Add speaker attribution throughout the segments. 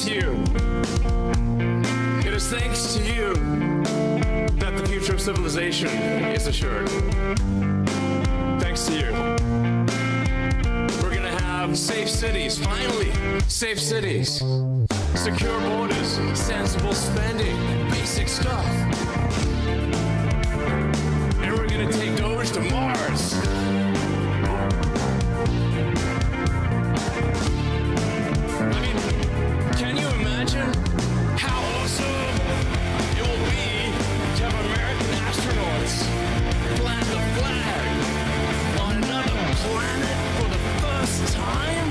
Speaker 1: to you. It is thanks to you that the future of civilization is assured. Thanks to you. We're gonna have safe cities, finally, safe cities. Secure borders, sensible spending, basic stuff. And we're gonna take Doge to Mars. I mean, can you imagine how awesome it will be to have American astronauts plant the flag on another planet for the first time?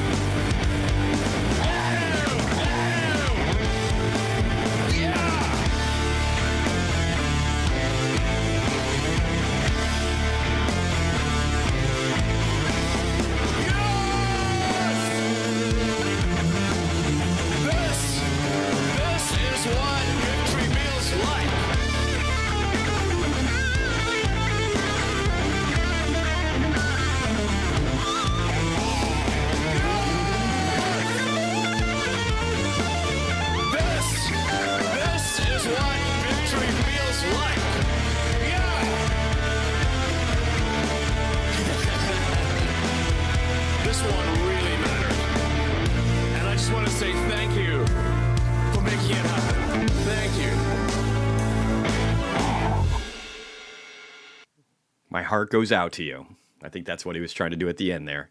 Speaker 2: My heart goes out to you. I think that's what he was trying to do at the end there.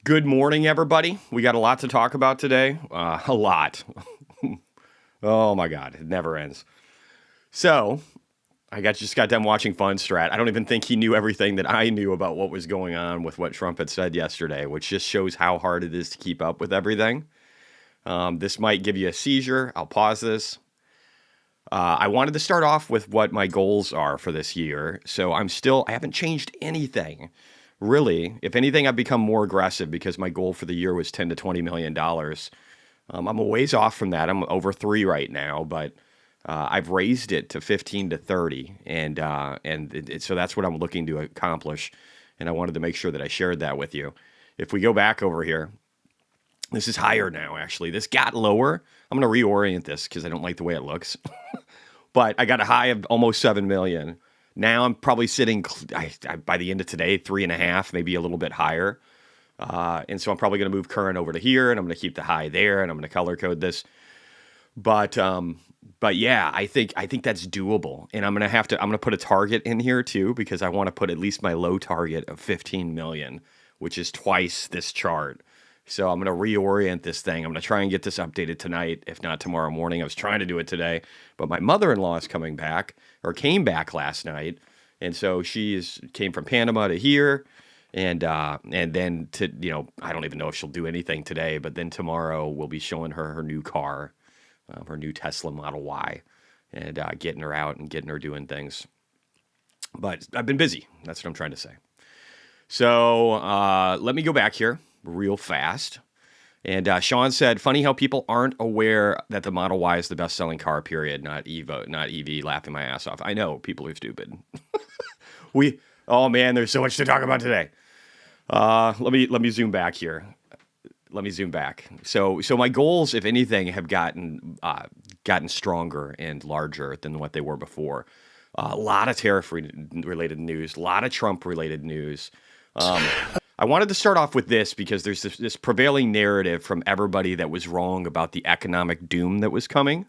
Speaker 2: Good morning, everybody. We got a lot to talk about today. A lot. Oh, my God. It never ends. So, just got done watching Fun Strat. I don't even think he knew everything that I knew about what was going on with what Trump had said yesterday, which just shows how hard it is to keep up with everything. This might give you a seizure. I'll pause this. I wanted to start off with what my goals are for this year. So I haven't changed anything, really. If anything, I've become more aggressive because my goal for the year was $10 to $20 million. I'm a ways off from that. I'm over 3 right now, but I've raised it to 15 to 30. So that's what I'm looking to accomplish. And I wanted to make sure that I shared that with you. If we go back over here, this is higher now, actually. This got lower. I'm going to reorient this because I don't like the way it looks. But I got a high of almost 7 million. Now I'm probably sitting, by the end of today, 3.5, maybe a little bit higher. And so I'm probably going to move current over to here, and I'm going to keep the high there, and I'm going to color code this. But yeah, I think that's doable. And I'm going to put a target in here too, because I want to put at least my low target of 15 million, which is twice this chart. So I'm going to reorient this thing. I'm going to try and get this updated tonight, if not tomorrow morning. I was trying to do it today, but my mother-in-law is came back last night. And so came from Panama to here. And then I don't even know if she'll do anything today, but then tomorrow we'll be showing her new car, her new Tesla Model Y, and getting her out and getting her doing things. But I've been busy. That's what I'm trying to say. So let me go back here real fast. And Sean said, funny how people aren't aware that the Model Y is the best-selling car, period, not EV, laughing my ass off. I know, people are stupid. Oh man, there's so much to talk about today. Let me zoom back here. So my goals, if anything, have gotten stronger and larger than what they were before. A lot of tariff-related news, a lot of Trump-related news. I wanted to start off with this because there's this prevailing narrative from everybody that was wrong about the economic doom that was coming,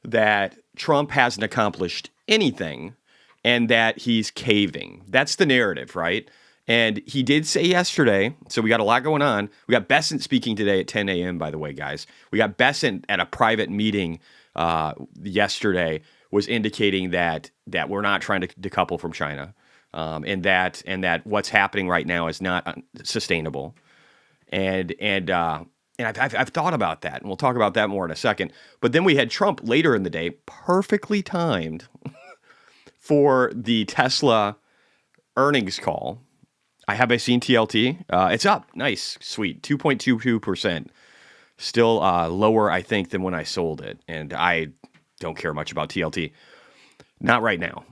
Speaker 2: that Trump hasn't accomplished anything and that he's caving. That's the narrative, right? And he did say yesterday, so we got a lot going on. We got Bessent speaking today at 10 a.m., by the way, guys. We got Bessent at a private meeting yesterday was indicating that we're not trying to decouple from China. And that what's happening right now is not sustainable, and I've thought about that, and we'll talk about that more in a second. But then we had Trump later in the day, perfectly timed for the Tesla earnings call. Have I seen TLT? It's up, nice, sweet, 2.22%, still lower, I think, than when I sold it, and I don't care much about TLT, not right now.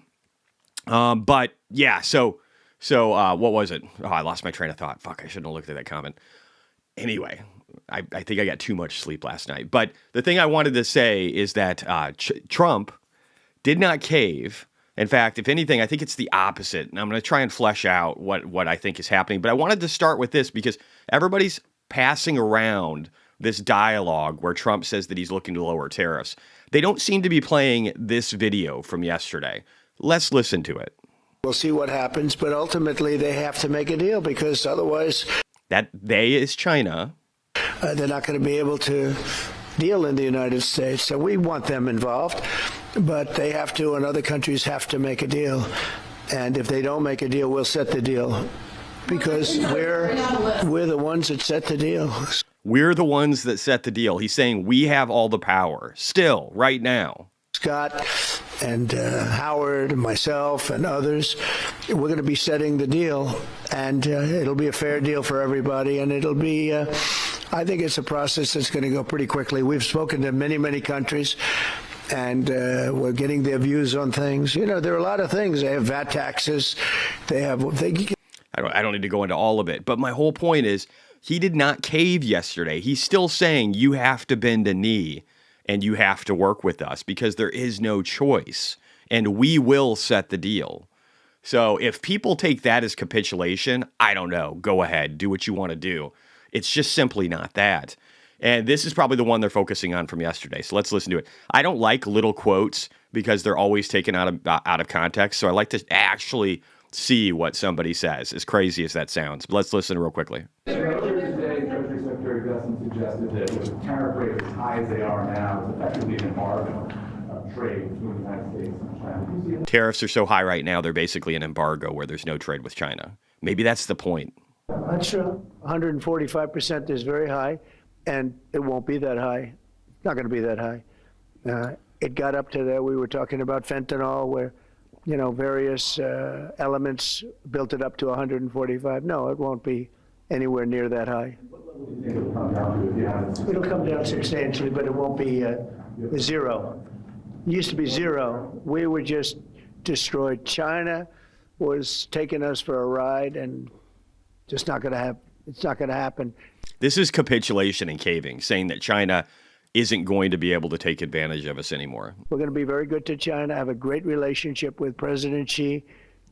Speaker 2: But yeah, so what was it? Oh, I lost my train of thought. Fuck, I shouldn't have looked at that comment. Anyway, I think I got too much sleep last night. But the thing I wanted to say is that Trump did not cave. In fact, if anything, I think it's the opposite. And I'm going to try and flesh out what I think is happening. But I wanted to start with this because everybody's passing around this dialogue where Trump says that he's looking to lower tariffs. They don't seem to be playing this video from yesterday. Let's listen to it.
Speaker 3: We'll see what happens, but ultimately they have to make a deal because otherwise
Speaker 2: That they is China.
Speaker 3: They're not going to be able to deal in the United States. So we want them involved, but they have to, and other countries have to make a deal. And if they don't make a deal, we'll set the deal because we're the ones that set the deal.
Speaker 2: We're the ones that set the deal. He's saying we have all the power still right now.
Speaker 3: Scott and Howard and myself and others, we're going to be setting the deal, and it'll be a fair deal for everybody, and it'll be, I think it's a process that's going to go pretty quickly. We've spoken to many, many countries, and we're getting their views on things. You know, there are a lot of things. They have VAT taxes. I
Speaker 2: don't need to go into all of it, but my whole point is he did not cave yesterday. He's still saying you have to bend a knee and you have to work with us because there is no choice, and we will set the deal. So if people take that as capitulation, I don't know. Go ahead, do what you want to do. It's just simply not that. And this is probably the one they're focusing on from yesterday. So let's listen to it. I don't like little quotes because they're always taken out of context. So I like to actually see what somebody says, as crazy as that sounds. But let's listen real quickly.
Speaker 4: Earlier today, Treasury Secretary Gusson suggested that with tariff rates as high as they are now, it's effectively an embargo of trade between the United States and China.
Speaker 2: Tariffs are so high right now, they're basically an embargo where there's no trade with China. Maybe that's the point.
Speaker 3: Not sure. 145% is very high, and it won't be that high. It's not going to be that high. It got up to there. We were talking about fentanyl, where, you know, various elements built it up to 145. No, it won't be anywhere near that high. It'll come down substantially, but it won't be zero. It used to be zero. We were just destroyed. China was taking us for a ride, and just not going to happen. It's not going to happen.
Speaker 2: This is capitulation and caving, saying that China isn't going to be able to take advantage of us anymore.
Speaker 3: We're going to be very good to China, have a great relationship with President Xi,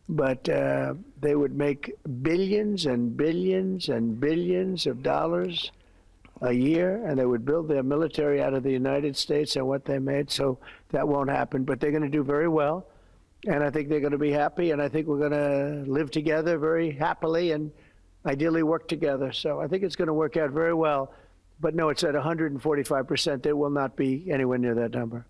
Speaker 3: but they would make billions and billions and billions of dollars a year, and they would build their military out of the United States and what they made, so that won't happen. But they're going to do very well, and I think they're going to be happy, and I think we're going to live together very happily and ideally work together. So I think it's going to work out very well. But no, it's at 145%. It will not be anywhere near that number.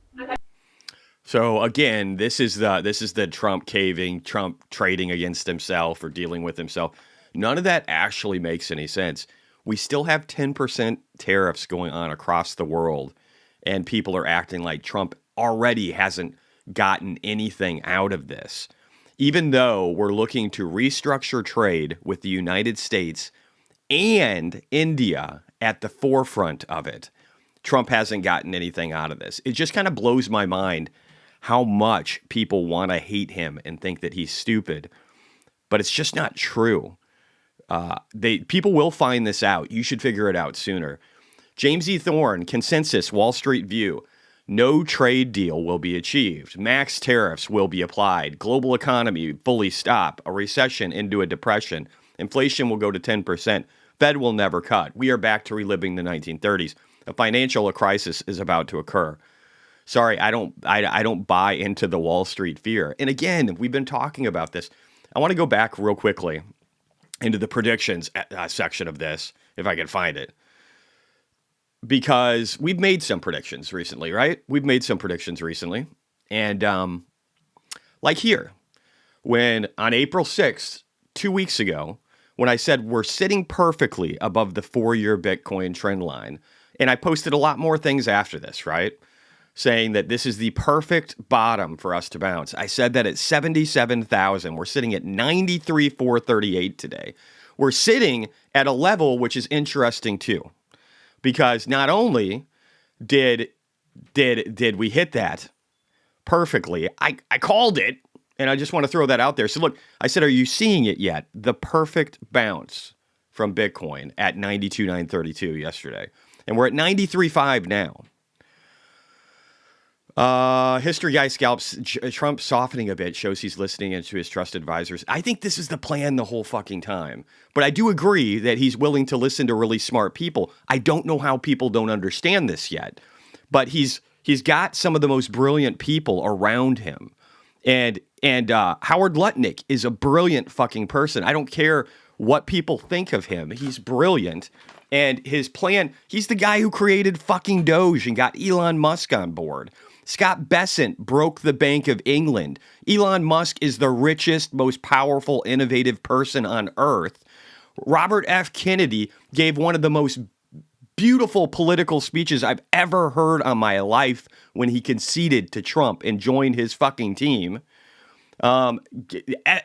Speaker 2: So again, this is the Trump caving, Trump trading against himself or dealing with himself. None of that actually makes any sense. We still have 10% tariffs going on across the world, and people are acting like Trump already hasn't gotten anything out of this. Even though we're looking to restructure trade with the United States and India at the forefront of it, Trump hasn't gotten anything out of this. It just kind of blows my mind how much people want to hate him and think that he's stupid. But it's just not true. People will find this out. You should figure it out sooner. James E. Thorne, Consensus, Wall Street View. No trade deal will be achieved. Max tariffs will be applied. Global economy fully stop. A recession into a depression. Inflation will go to 10%. Fed will never cut. We are back to reliving the 1930s. A financial crisis is about to occur. Sorry, I don't buy into the Wall Street fear. And again, we've been talking about this. I want to go back real quickly into the predictions section of this, if I can find it. Because we've made some predictions recently, right? We've made some predictions recently. And like here, when on April 6th, 2 weeks ago, when I said we're sitting perfectly above the 4-year Bitcoin trend line, and I posted a lot more things after this, right? Saying that this is the perfect bottom for us to bounce. I said that at 77,000. We're sitting at 93,438 today. We're sitting at a level which is interesting too. Because not only did we hit that perfectly, I called it, and I just want to throw that out there. So look, I said, are you seeing it yet? The perfect bounce from Bitcoin at 92,932 yesterday. And we're at 93.5 now. History guy scalps Trump softening a bit, shows he's listening to his trusted advisors. I think this is the plan the whole fucking time. But I do agree that he's willing to listen to really smart people. I don't know how people don't understand this yet. But he's got some of the most brilliant people around him. And Howard Lutnick is a brilliant fucking person. I don't care what people think of him. He's brilliant. And his plan, he's the guy who created fucking Doge and got Elon Musk on board. Scott Bessent broke the Bank of England. Elon Musk is the richest, most powerful, innovative person on earth. Robert F. Kennedy gave one of the most beautiful political speeches I've ever heard on my life when he conceded to Trump and joined his fucking team. All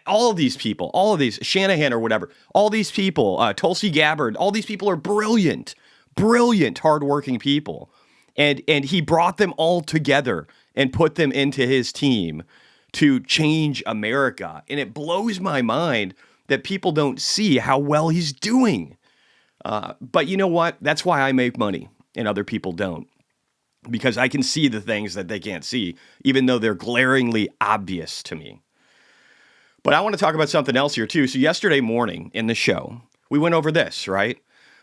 Speaker 2: of these people, all of these, Shanahan or whatever, all these people, Tulsi Gabbard, all these people are brilliant, hardworking people. And he brought them all together and put them into his team to change America. And it blows my mind that people don't see how well he's doing. But you know what? That's why I make money and other people don't. Because I can see the things that they can't see, even though they're glaringly obvious to me. But I want to talk about something else here too. So yesterday morning in the show, we went over this, right?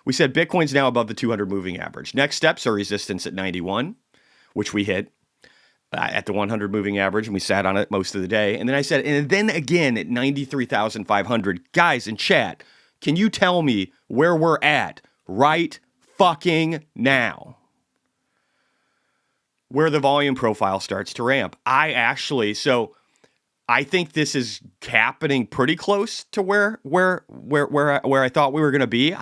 Speaker 2: We said Bitcoin's now above the 200 moving average. Next steps are resistance at 91, which we hit at the 100 moving average, and we sat on it most of the day. And then I said, and then again at 93,500. Guys in chat, can you tell me where we're at right fucking now? Where the volume profile starts to ramp. I think this is happening pretty close to where I thought we were going to be.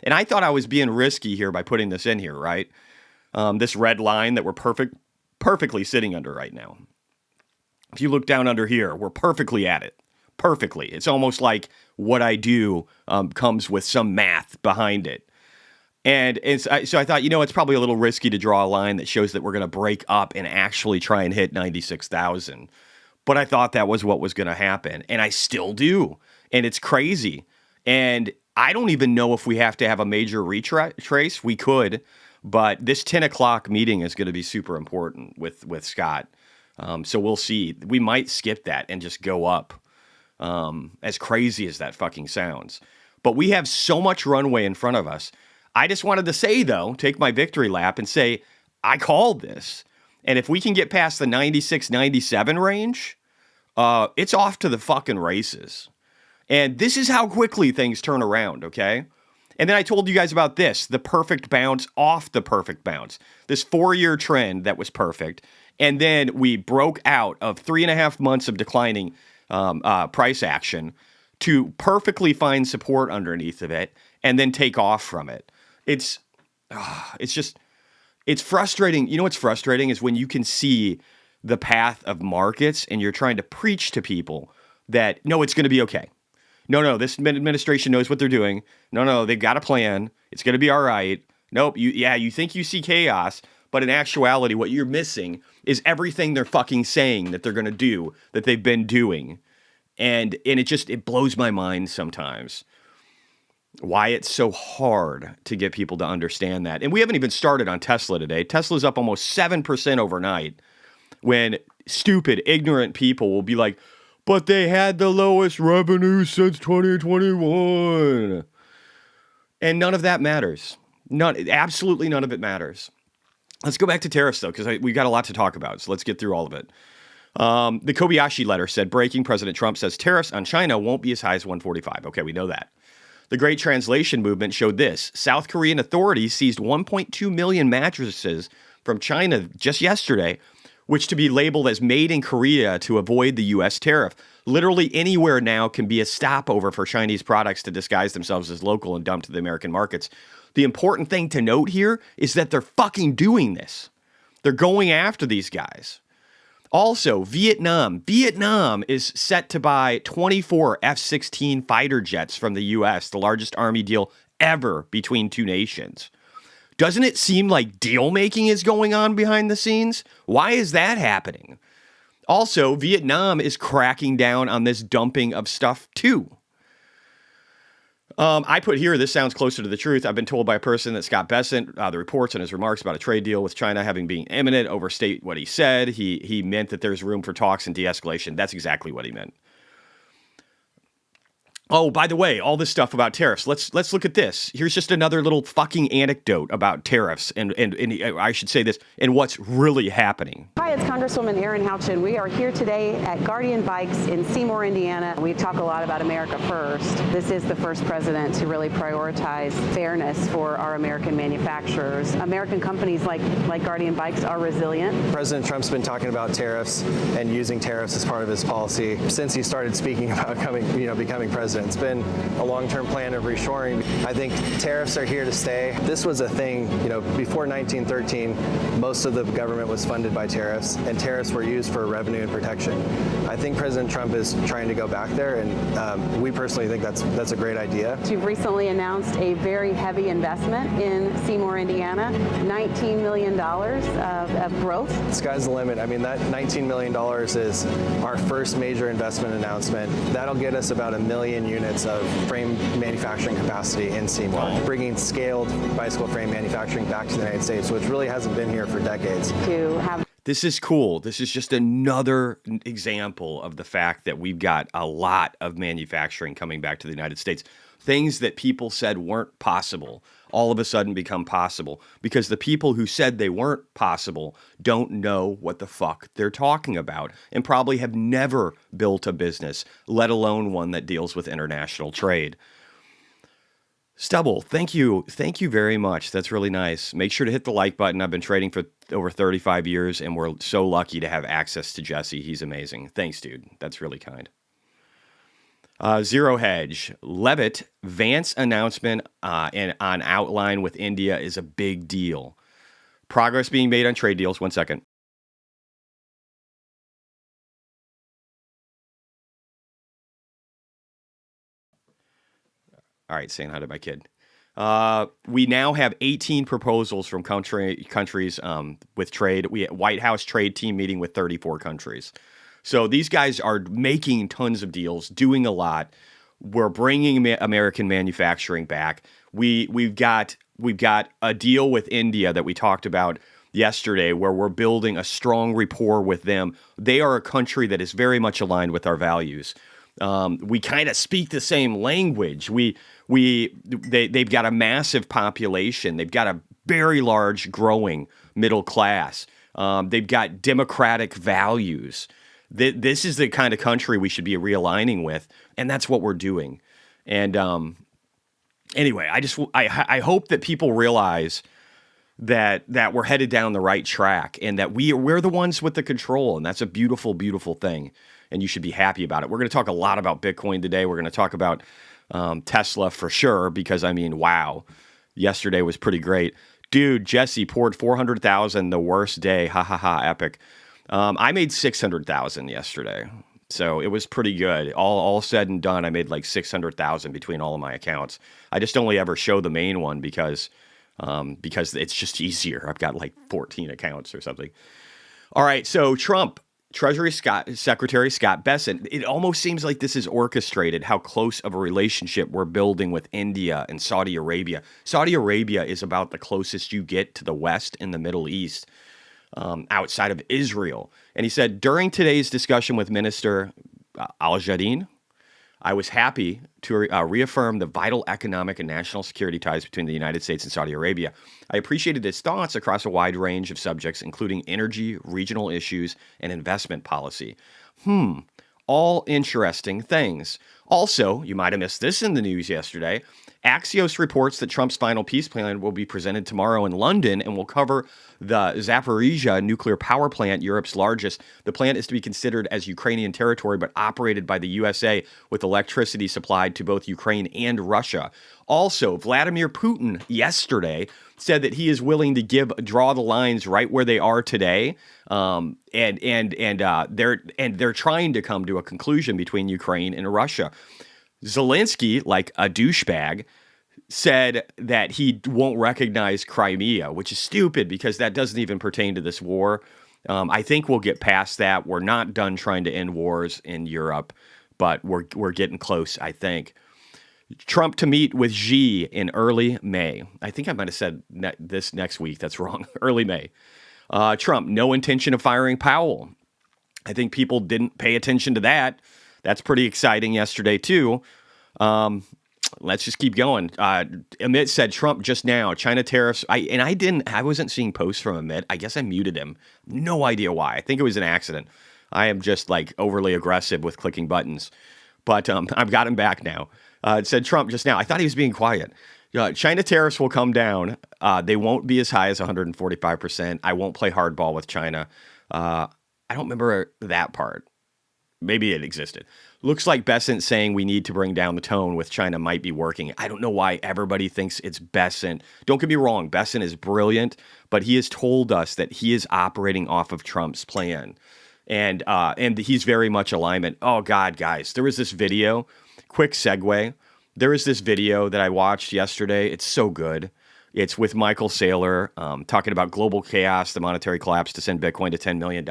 Speaker 2: And I thought I was being risky here by putting this in here, right? This red line that we're perfectly sitting under right now. If you look down under here, we're perfectly at it. Perfectly. It's almost like what I do comes with some math behind it. So I thought, it's probably a little risky to draw a line that shows that we're going to break up and actually try and hit 96,000. But I thought that was what was going to happen. And I still do. And it's crazy. And I don't even know if we have to have a major retrace. We could. But this 10 o'clock meeting is going to be super important with Scott. So we'll see. We might skip that and just go up. As crazy as that fucking sounds. But we have so much runway in front of us. I just wanted to say, though, take my victory lap and say, I called this. And if we can get past the 96, 97 range, it's off to the fucking races. And this is how quickly things turn around, okay? And then I told you guys about this, the perfect bounce off the perfect bounce. This 4-year trend that was perfect. And then we broke out of 3.5 months of declining price action to perfectly find support underneath of it and then take off from it. It's frustrating. You know what's frustrating is when you can see the path of markets and you're trying to preach to people that, no, it's going to be okay. No, this administration knows what they're doing. No, they've got a plan. It's going to be all right. Nope, you think you see chaos, but in actuality, what you're missing is everything they're fucking saying that they're going to do, that they've been doing. And it blows my mind sometimes why it's so hard to get people to understand that. And we haven't even started on Tesla today. Tesla's up almost 7% overnight when stupid, ignorant people will be like, but they had the lowest revenue since 2021. And none of that matters. Absolutely none of it matters. Let's go back to tariffs, though, because we've got a lot to talk about. So let's get through all of it. The Kobayashi letter said, breaking, President Trump says tariffs on China won't be as high as 145. Okay, we know that. The Great Translation Movement showed this. South Korean authorities seized 1.2 million mattresses from China just yesterday, which to be labeled as made in Korea to avoid the U.S. tariff. Literally anywhere now can be a stopover for Chinese products to disguise themselves as local and dump to the American markets. The important thing to note here is that they're fucking doing this. They're going after these guys. Also, Vietnam. Vietnam is set to buy 24 F-16 fighter jets from the U.S., the largest army deal ever between two nations. Doesn't it seem like deal-making is going on behind the scenes? Why is that happening? Also, Vietnam is cracking down on this dumping of stuff, too. I put here, this sounds closer to the truth. I've been told by a person that Scott Bessent, the reports and his remarks about a trade deal with China having been imminent overstate what he said. He meant that there's room for talks and de-escalation. That's exactly what he meant. Oh, by the way, all this stuff about tariffs. Let's look at this. Here's just another little fucking anecdote about tariffs, and I should say this, and what's really happening.
Speaker 5: Hi, it's Congresswoman Erin Houchin. We are here today at Guardian Bikes in Seymour, Indiana. We talk a lot about America first. This is the first president to really prioritize fairness for our American manufacturers. American companies like Guardian Bikes are resilient.
Speaker 6: President Trump's been talking about tariffs and using tariffs as part of his policy since he started speaking about becoming president. It's been a long-term plan of reshoring. I think tariffs are here to stay. This was a thing, before 1913, most of the government was funded by tariffs, and tariffs were used for revenue and protection. I think President Trump is trying to go back there, and we personally think that's a great idea.
Speaker 5: You've recently announced a very heavy investment in Seymour, Indiana, $19 million of growth.
Speaker 6: Sky's the limit. I mean, that $19 million is our first major investment announcement. That'll get us about 1 million units of frame manufacturing capacity in Seymour, bringing scaled bicycle frame manufacturing back to the United States, which really hasn't been here for decades.
Speaker 2: This is cool. This is just another example of the fact that we've got a lot of manufacturing coming back to the United States. Things that people said weren't possible all of a sudden become possible because the people who said they weren't possible don't know what the fuck they're talking about and probably have never built a business, let alone one that deals with international trade. Stubble, thank you. Thank you very much. That's really nice. Make sure to hit the like button. I've been trading for over 35 years, and we're so lucky to have access to Jesse. He's amazing. Thanks, dude. That's really kind. Zero Hedge. Levitt, Vance announcement and on outline with India is a big deal. Progress being made on trade deals. 1 second. All right, saying hi to my kid. We now have 18 proposals from countries with trade. We had White House trade team meeting with 34 countries. So these guys are making tons of deals, doing a lot. We're bringing American manufacturing back. We've got a deal with India that we talked about yesterday where we're building a strong rapport with them. They are a country that is very much aligned with our values. We kind of speak the same language. They've got a massive population. They've got a very large growing middle class. They've got democratic values. This is the kind of country we should be realigning with, and that's what we're doing. And anyway, I hope that people realize that we're headed down the right track and that we're the ones with the control, and that's a beautiful, beautiful thing. And you should be happy about it. We're going to talk a lot about Bitcoin today. We're going to talk about Tesla for sure, because I mean, wow, yesterday was pretty great. Dude, Jesse poured 400,000 the worst day. Ha ha ha, epic. I made 600,000 yesterday, so it was pretty good. All said and done, I made like 600,000 between all of my accounts. I just only ever show the main one because it's just easier. I've got like 14 accounts or something. All right, so Trump. Treasury Secretary Scott Bessent, it almost seems like this is orchestrated, how close of a relationship we're building with India and Saudi Arabia. Saudi Arabia is about the closest you get to the West in the Middle East, outside of Israel. And he said, during today's discussion with Minister Al-Jadeen, I was happy to reaffirm the vital economic and national security ties between the United States and Saudi Arabia. I appreciated his thoughts across a wide range of subjects, including energy, regional issues, and investment policy. All interesting things. Also, you might have missed this in the news yesterday. Axios reports that Trump's final peace plan will be presented tomorrow in London and will cover the Zaporizhzhia nuclear power plant, Europe's largest. The plant is to be considered as Ukrainian territory, but operated by the USA with electricity supplied to both Ukraine and Russia. Also, Vladimir Putin yesterday said that he is willing to draw the lines right where they are today, and they're trying to come to a conclusion between Ukraine and Russia. Zelensky, like a douchebag, said that he won't recognize Crimea, which is stupid because that doesn't even pertain to this war. I think we'll get past that. We're not done trying to end wars in Europe, but we're getting close, I think. Trump to meet with Xi in early May. I think I might have said this next week. That's wrong. Early May. Trump, no intention of firing Powell. I think people didn't pay attention to that. That's pretty exciting yesterday, too. Let's just keep going. Amit said Trump just now, China tariffs. I wasn't seeing posts from Amit. I guess I muted him. No idea why. I think it was an accident. I am just like overly aggressive with clicking buttons. But I've got him back now. It said Trump just now. I thought he was being quiet. China tariffs will come down. They won't be as high as 145%. I won't play hardball with China. I don't remember that part. Maybe it existed. Looks like Bessent saying we need to bring down the tone with China might be working. I don't know why everybody thinks it's Bessent. Don't get me wrong. Bessent is brilliant, but he has told us that he is operating off of Trump's plan. And he's very much alignment. Oh, God, guys, there was this video. Quick segue. There is this video that I watched yesterday. It's so good. It's with Michael Saylor talking about global chaos, the monetary collapse to send Bitcoin to $10 million.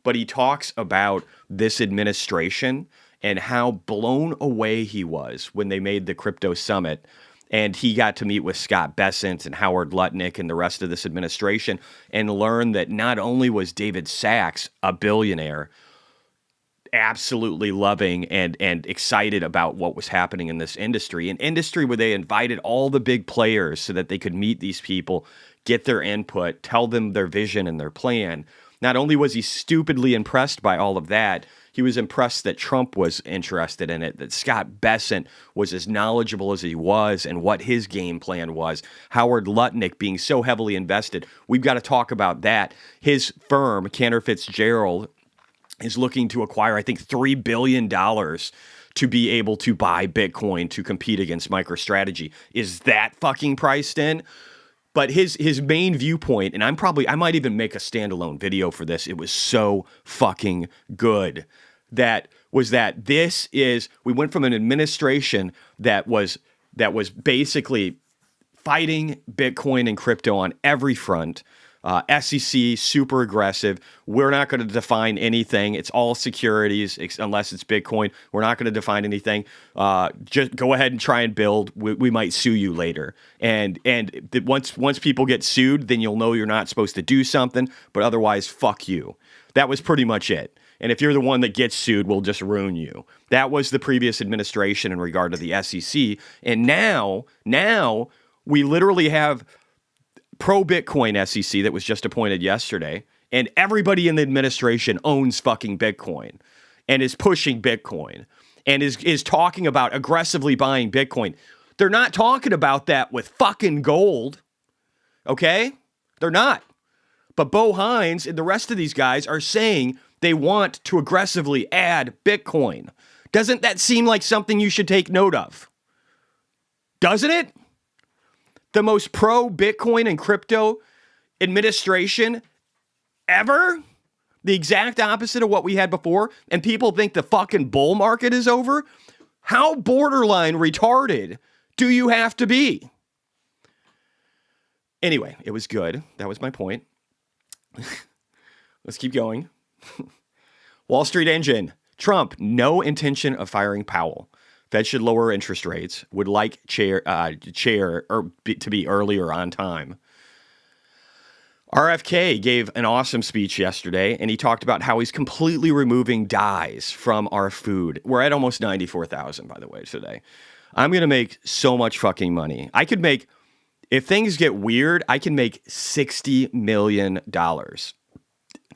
Speaker 2: But he talks about this administration and how blown away he was when they made the crypto summit. And he got to meet with Scott Bessent and Howard Lutnick and the rest of this administration and learn that not only was David Sachs a billionaire, absolutely loving and excited about what was happening in this industry, an industry where they invited all the big players so that they could meet these people, get their input, tell them their vision and their plan. Not only was he stupidly impressed by all of that, he was impressed that Trump was interested in it, that Scott Bessent was as knowledgeable as he was and what his game plan was. Howard Lutnick being so heavily invested. We've got to talk about that. His firm, Cantor Fitzgerald, is looking to acquire, I think, $3 billion to be able to buy Bitcoin to compete against MicroStrategy. Is that fucking priced in? But his main viewpoint, and I might even make a standalone video for this. It was so fucking good. That we went from an administration that was basically fighting Bitcoin and crypto on every front. SEC, super aggressive. We're not going to define anything. It's all securities unless it's Bitcoin. We're not going to define anything. Just go ahead and try and build. We might sue you later. And once people get sued, then you'll know you're not supposed to do something. But otherwise, fuck you. That was pretty much it. And if you're the one that gets sued, we'll just ruin you. That was the previous administration in regard to the SEC. And now we literally have pro-Bitcoin SEC that was just appointed yesterday, and everybody in the administration owns fucking Bitcoin and is pushing Bitcoin and is talking about aggressively buying Bitcoin. They're not talking about that with fucking gold, okay? They're not. But Bo Hines and the rest of these guys are saying they want to aggressively add Bitcoin. Doesn't that seem like something you should take note of? Doesn't it? The most pro-Bitcoin and crypto administration ever? The exact opposite of what we had before, and people think the fucking bull market is over? How borderline retarded do you have to be? Anyway, it was good. That was my point. Let's keep going. Wall Street Engine. Trump, no intention of firing Powell. Fed should lower interest rates. Would like to be earlier on time. RFK gave an awesome speech yesterday, and he talked about how he's completely removing dyes from our food. We're at almost 94,000, by the way, today. I'm going to make so much fucking money. I could make, if things get weird, I can make $60 million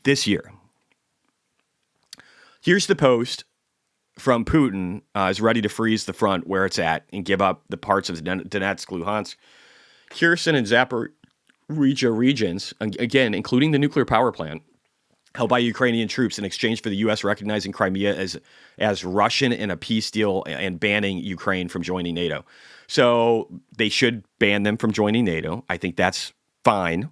Speaker 2: this year. Here's the post from Putin is ready to freeze the front where it's at and give up the parts of Donetsk, Luhansk, Kherson, and Zaporizhia regions, again, including the nuclear power plant, held by Ukrainian troops in exchange for the U.S. recognizing Crimea as Russian in a peace deal and banning Ukraine from joining NATO. So they should ban them from joining NATO. I think that's fine.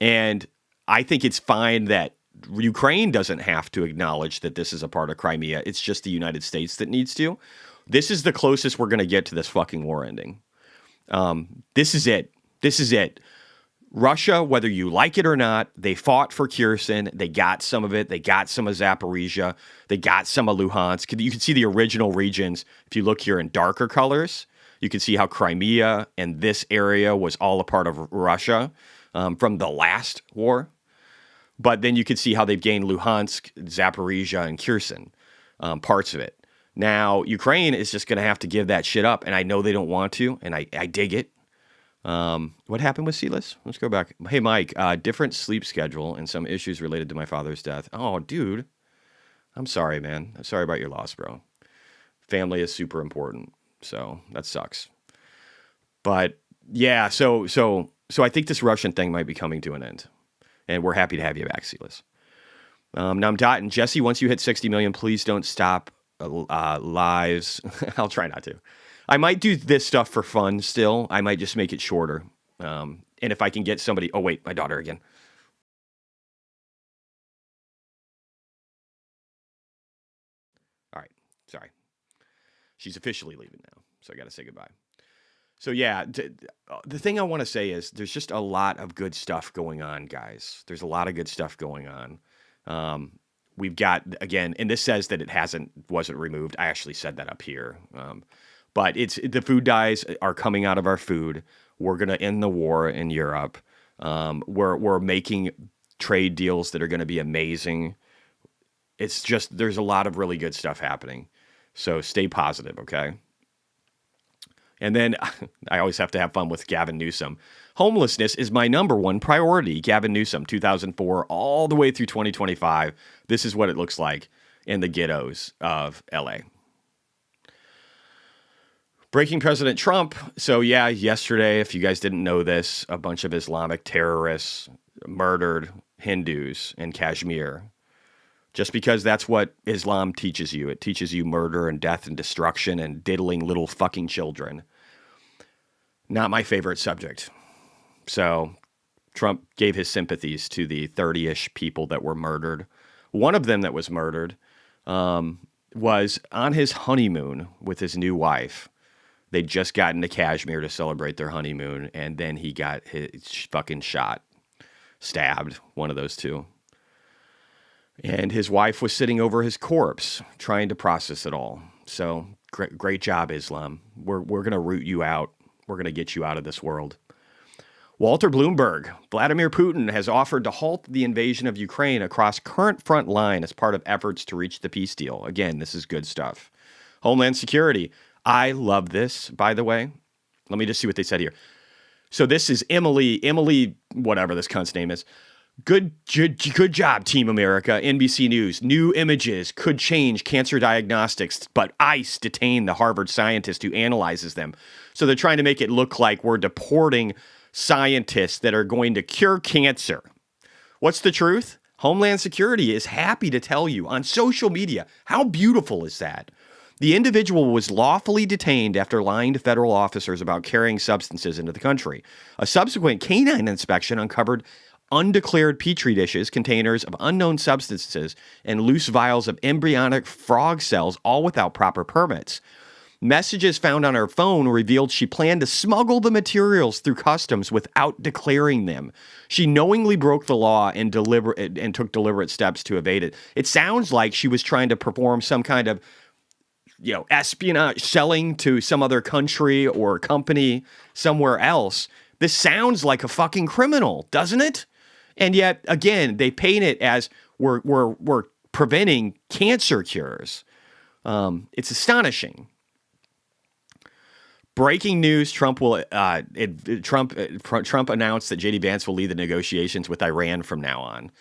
Speaker 2: And I think it's fine that Ukraine doesn't have to acknowledge that this is a part of Crimea. It's just the United States that needs to. This is the closest we're going to get to this fucking war ending. This is it. This is it. Russia, whether you like it or not, they fought for Kherson. They got some of it. They got some of Zaporizhia. They got some of Luhansk. You can see the original regions if you look here in darker colors. You can see how Crimea and this area was all a part of Russia from the last war. But then you can see how they've gained Luhansk, Zaporizhia, and Kherson, parts of it. Now, Ukraine is just going to have to give that shit up, and I know they don't want to, and I dig it. What happened with Silas? Let's go back. Hey, Mike, different sleep schedule and some issues related to my father's death. Oh, dude. I'm sorry, man. I'm sorry about your loss, bro. Family is super important, so that sucks. But yeah, so I think this Russian thing might be coming to an end, and we're happy to have you back, Silas. Now I'm dotting. Jesse, once you hit 60 million, please don't stop lives. I'll try not to. I might do this stuff for fun still. I might just make it shorter. And if I can get somebody... Oh, wait, my daughter again. All right, sorry. She's officially leaving now, so I got to say goodbye. So yeah, the thing I want to say is there's just a lot of good stuff going on, guys. There's a lot of good stuff going on. We've got, again, and this says that it wasn't removed. I actually said that up here. But the food dyes are coming out of our food. We're going to end the war in Europe. We're making trade deals that are going to be amazing. It's just, there's a lot of really good stuff happening. So stay positive, okay? And then I always have to have fun with Gavin Newsom. Homelessness is my number one priority. Gavin Newsom, 2004, all the way through 2025. This is what it looks like in the ghettos of LA. Breaking President Trump. So yeah, yesterday, if you guys didn't know this, a bunch of Islamic terrorists murdered Hindus in Kashmir. Just because that's what Islam teaches you. It teaches you murder and death and destruction and diddling little fucking children. Not my favorite subject. So Trump gave his sympathies to the 30-ish people that were murdered. One of them that was murdered was on his honeymoon with his new wife. They'd just gotten to Kashmir to celebrate their honeymoon, and then he got his fucking shot, stabbed, one of those two. And his wife was sitting over his corpse, trying to process it all. So great job, Islam. We're going to root you out. We're going to get you out of this world. Walter Bloomberg. Vladimir Putin has offered to halt the invasion of Ukraine across current front line as part of efforts to reach the peace deal. Again, this is good stuff. Homeland Security. I love this, by the way. Let me just see what they said here. So this is Emily, whatever this cunt's name is. Good job, Team America. NBC News. New images could change cancer diagnostics, but ICE detained the Harvard scientist who analyzes them. So they're trying to make it look like we're deporting scientists that are going to cure cancer. What's the truth? Homeland Security is happy to tell you on social media. How beautiful is that? The individual was lawfully detained after lying to federal officers about carrying substances into the country. A subsequent canine inspection uncovered undeclared petri dishes, containers of unknown substances, and loose vials of embryonic frog cells, all without proper permits. Messages found on her phone revealed she planned to smuggle the materials through customs without declaring them. She knowingly broke the law and took deliberate steps to evade it. It sounds like she was trying to perform some kind of, espionage, selling to some other country or company somewhere else. This sounds like a fucking criminal, doesn't it? And yet, again, they paint it as we're preventing cancer cures. It's astonishing. Breaking news: Trump announced that J.D. Vance will lead the negotiations with Iran from now on.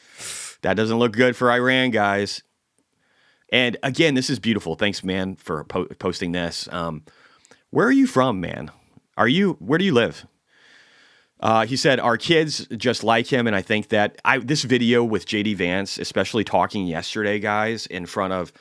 Speaker 2: That doesn't look good for Iran, guys. And again, this is beautiful. Thanks, man, for posting this. Where are you from, man? Where do you live? He said, our kids just like him, and I think that this video with J.D. Vance, especially talking yesterday, guys, in front of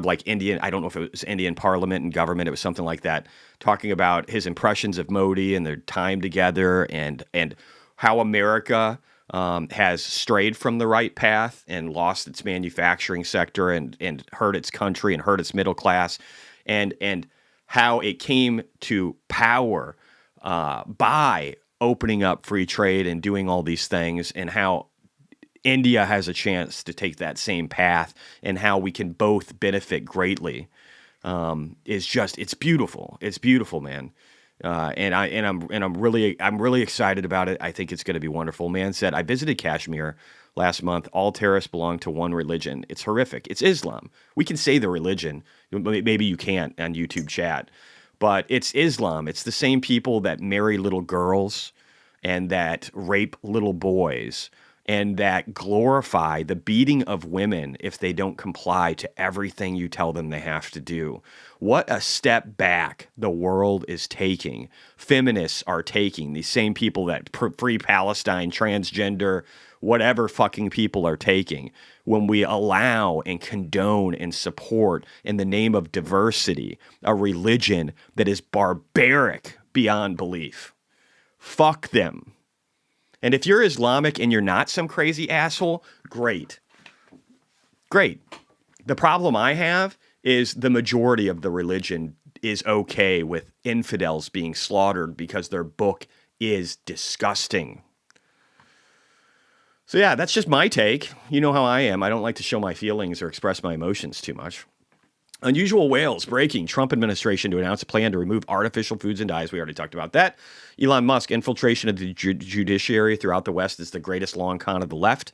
Speaker 2: like Indian, I don't know if it was Indian parliament and government, it was something like that, talking about his impressions of Modi and their time together and how America has strayed from the right path and lost its manufacturing sector and hurt its country and hurt its middle class, and how it came to power by opening up free trade and doing all these things, and how India has a chance to take that same path, and how we can both benefit greatly. is just, it's beautiful. It's beautiful, man. I'm really excited about it. I think it's going to be wonderful. Man said, I visited Kashmir last month. All terrorists belong to one religion. It's horrific. It's Islam. We can say the religion. Maybe you can't on YouTube chat, but it's Islam. It's the same people that marry little girls and that rape little boys and that glorify the beating of women if they don't comply to everything you tell them they have to do. What a step back the world is taking. Feminists are taking, these same people that free Palestine, transgender, whatever fucking people are taking, when we allow and condone and support in the name of diversity a religion that is barbaric beyond belief. Fuck them. And if you're Islamic and you're not some crazy asshole, great. Great. The problem I have is the majority of the religion is okay with infidels being slaughtered because their book is disgusting. So yeah, that's just my take. You know how I am. I don't like to show my feelings or express my emotions too much. Unusual whales breaking. Trump administration to announce a plan to remove artificial foods and dyes. We already talked about that. Elon Musk, infiltration of the judiciary throughout the West is the greatest long con of the left.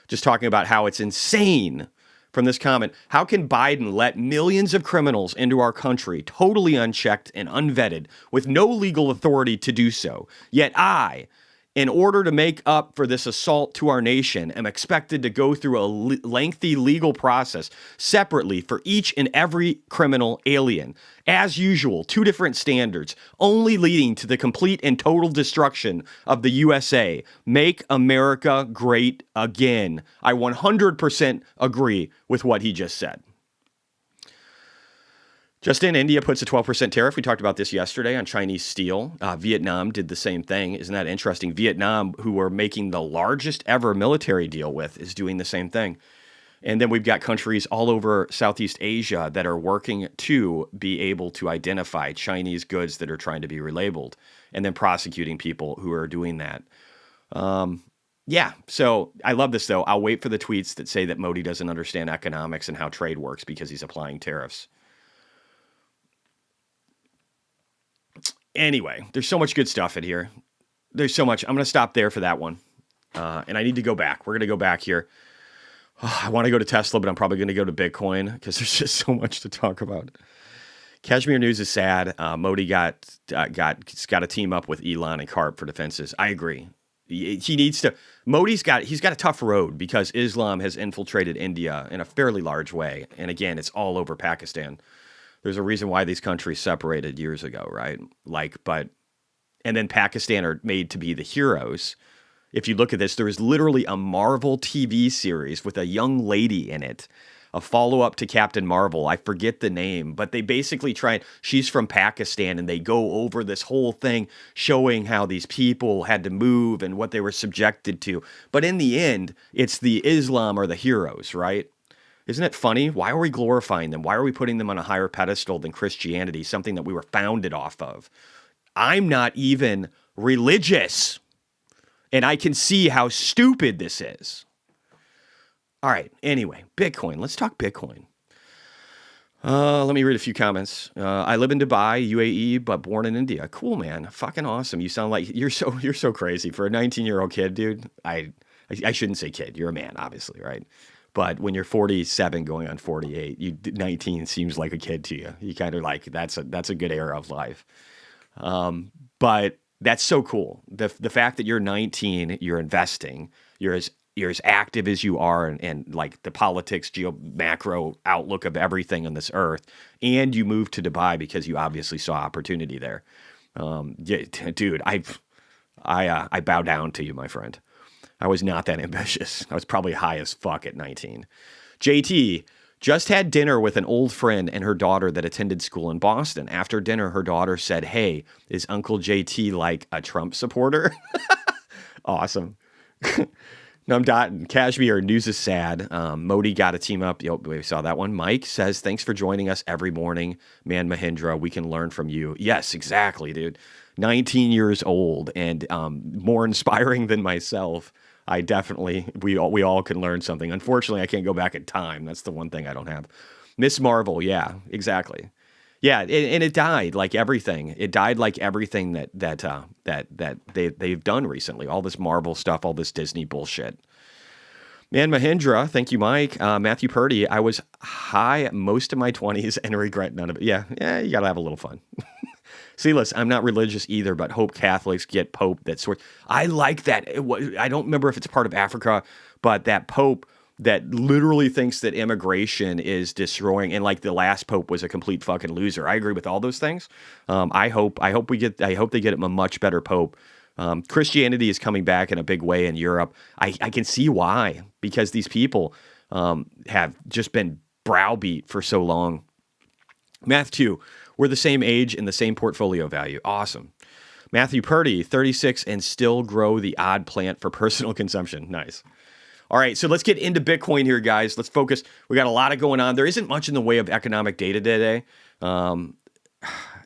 Speaker 2: Just talking about how it's insane from this comment. How can Biden let millions of criminals into our country totally unchecked and unvetted with no legal authority to do so? Yet I, in order to make up for this assault to our nation, am expected to go through a lengthy legal process separately for each and every criminal alien. As usual, two different standards, only leading to the complete and total destruction of the USA. Make America great again. I 100% agree with what he just said. Just in, India puts a 12% tariff. We talked about this yesterday on Chinese steel. Vietnam did the same thing. Isn't that interesting? Vietnam, who we're making the largest ever military deal with, is doing the same thing. And then we've got countries all over Southeast Asia that are working to be able to identify Chinese goods that are trying to be relabeled and then prosecuting people who are doing that. Yeah, so I love this, though. I'll wait for the tweets that say that Modi doesn't understand economics and how trade works because he's applying tariffs. Anyway, there's so much good stuff in here. There's so much. I'm going to stop there for that one. And I need to go back. We're going to go back here. I want to go to Tesla, but I'm probably going to go to Bitcoin because there's just so much to talk about. Kashmir news is sad. Modi got to team up with Elon and Karp for defenses. I agree. He needs to. He's got a tough road because Islam has infiltrated India in a fairly large way. And again, it's all over Pakistan. There's a reason why these countries separated years ago, right? And then Pakistan are made to be the heroes. If you look at this, there is literally a Marvel TV series with a young lady in it, a follow-up to Captain Marvel. I forget the name, but they basically she's from Pakistan, and they go over this whole thing showing how these people had to move and what they were subjected to. But in the end, it's the Islam are the heroes, right? Isn't it funny? Why are we glorifying them? Why are we putting them on a higher pedestal than Christianity, something that we were founded off of? I'm not even religious, and I can see how stupid this is. All right, anyway, Bitcoin. Let's talk Bitcoin. Let me read a few comments. I live in Dubai, UAE, but born in India. Cool, man. Fucking awesome. You sound like you're so crazy. For a 19-year-old kid, dude, I shouldn't say kid. You're a man, obviously, right? But when you're 47 going on 48, 19 seems like a kid to you. You kind of like, that's a good era of life. But that's so cool. The fact that you're 19, you're investing, you're as active as you are and like the politics, macro outlook of everything on this earth, and you moved to Dubai because you obviously saw opportunity there. Yeah, dude, I bow down to you, my friend. I was not that ambitious. I was probably high as fuck at 19. JT, just had dinner with an old friend and her daughter that attended school in Boston. After dinner, her daughter said, "Hey, is Uncle JT like a Trump supporter?" Awesome. Kashmir, news is sad. Modi got to team up. Yep, we saw that one. Mike says, thanks for joining us every morning. Man, Mahindra, we can learn from you. Yes, exactly, dude. 19 years old and more inspiring than myself. I definitely, we all can learn something. Unfortunately, I can't go back in time. That's the one thing I don't have. Miss Marvel, yeah, exactly. Yeah, and it died like everything. It died like everything that they've done recently. All this Marvel stuff, all this Disney bullshit. Man, Mahindra, thank you, Mike. Matthew Purdy, I was high most of my 20s and regret none of it. Yeah, you got to have a little fun. See, listen, I'm not religious either, but hope Catholics get Pope that sort. I like that. I don't remember if it's part of Africa, but that Pope that literally thinks that immigration is destroying, and like the last Pope was a complete fucking loser. I agree with all those things. I hope they get him a much better Pope. Christianity is coming back in a big way in Europe. I can see why, because these people have just been browbeat for so long. Math 2, we're the same age and the same portfolio value. Awesome. Matthew Purdy, 36 and still grow the odd plant for personal consumption. Nice. All right, so let's get into Bitcoin here, guys. Let's focus. We got a lot of going on. There isn't much in the way of economic data today. And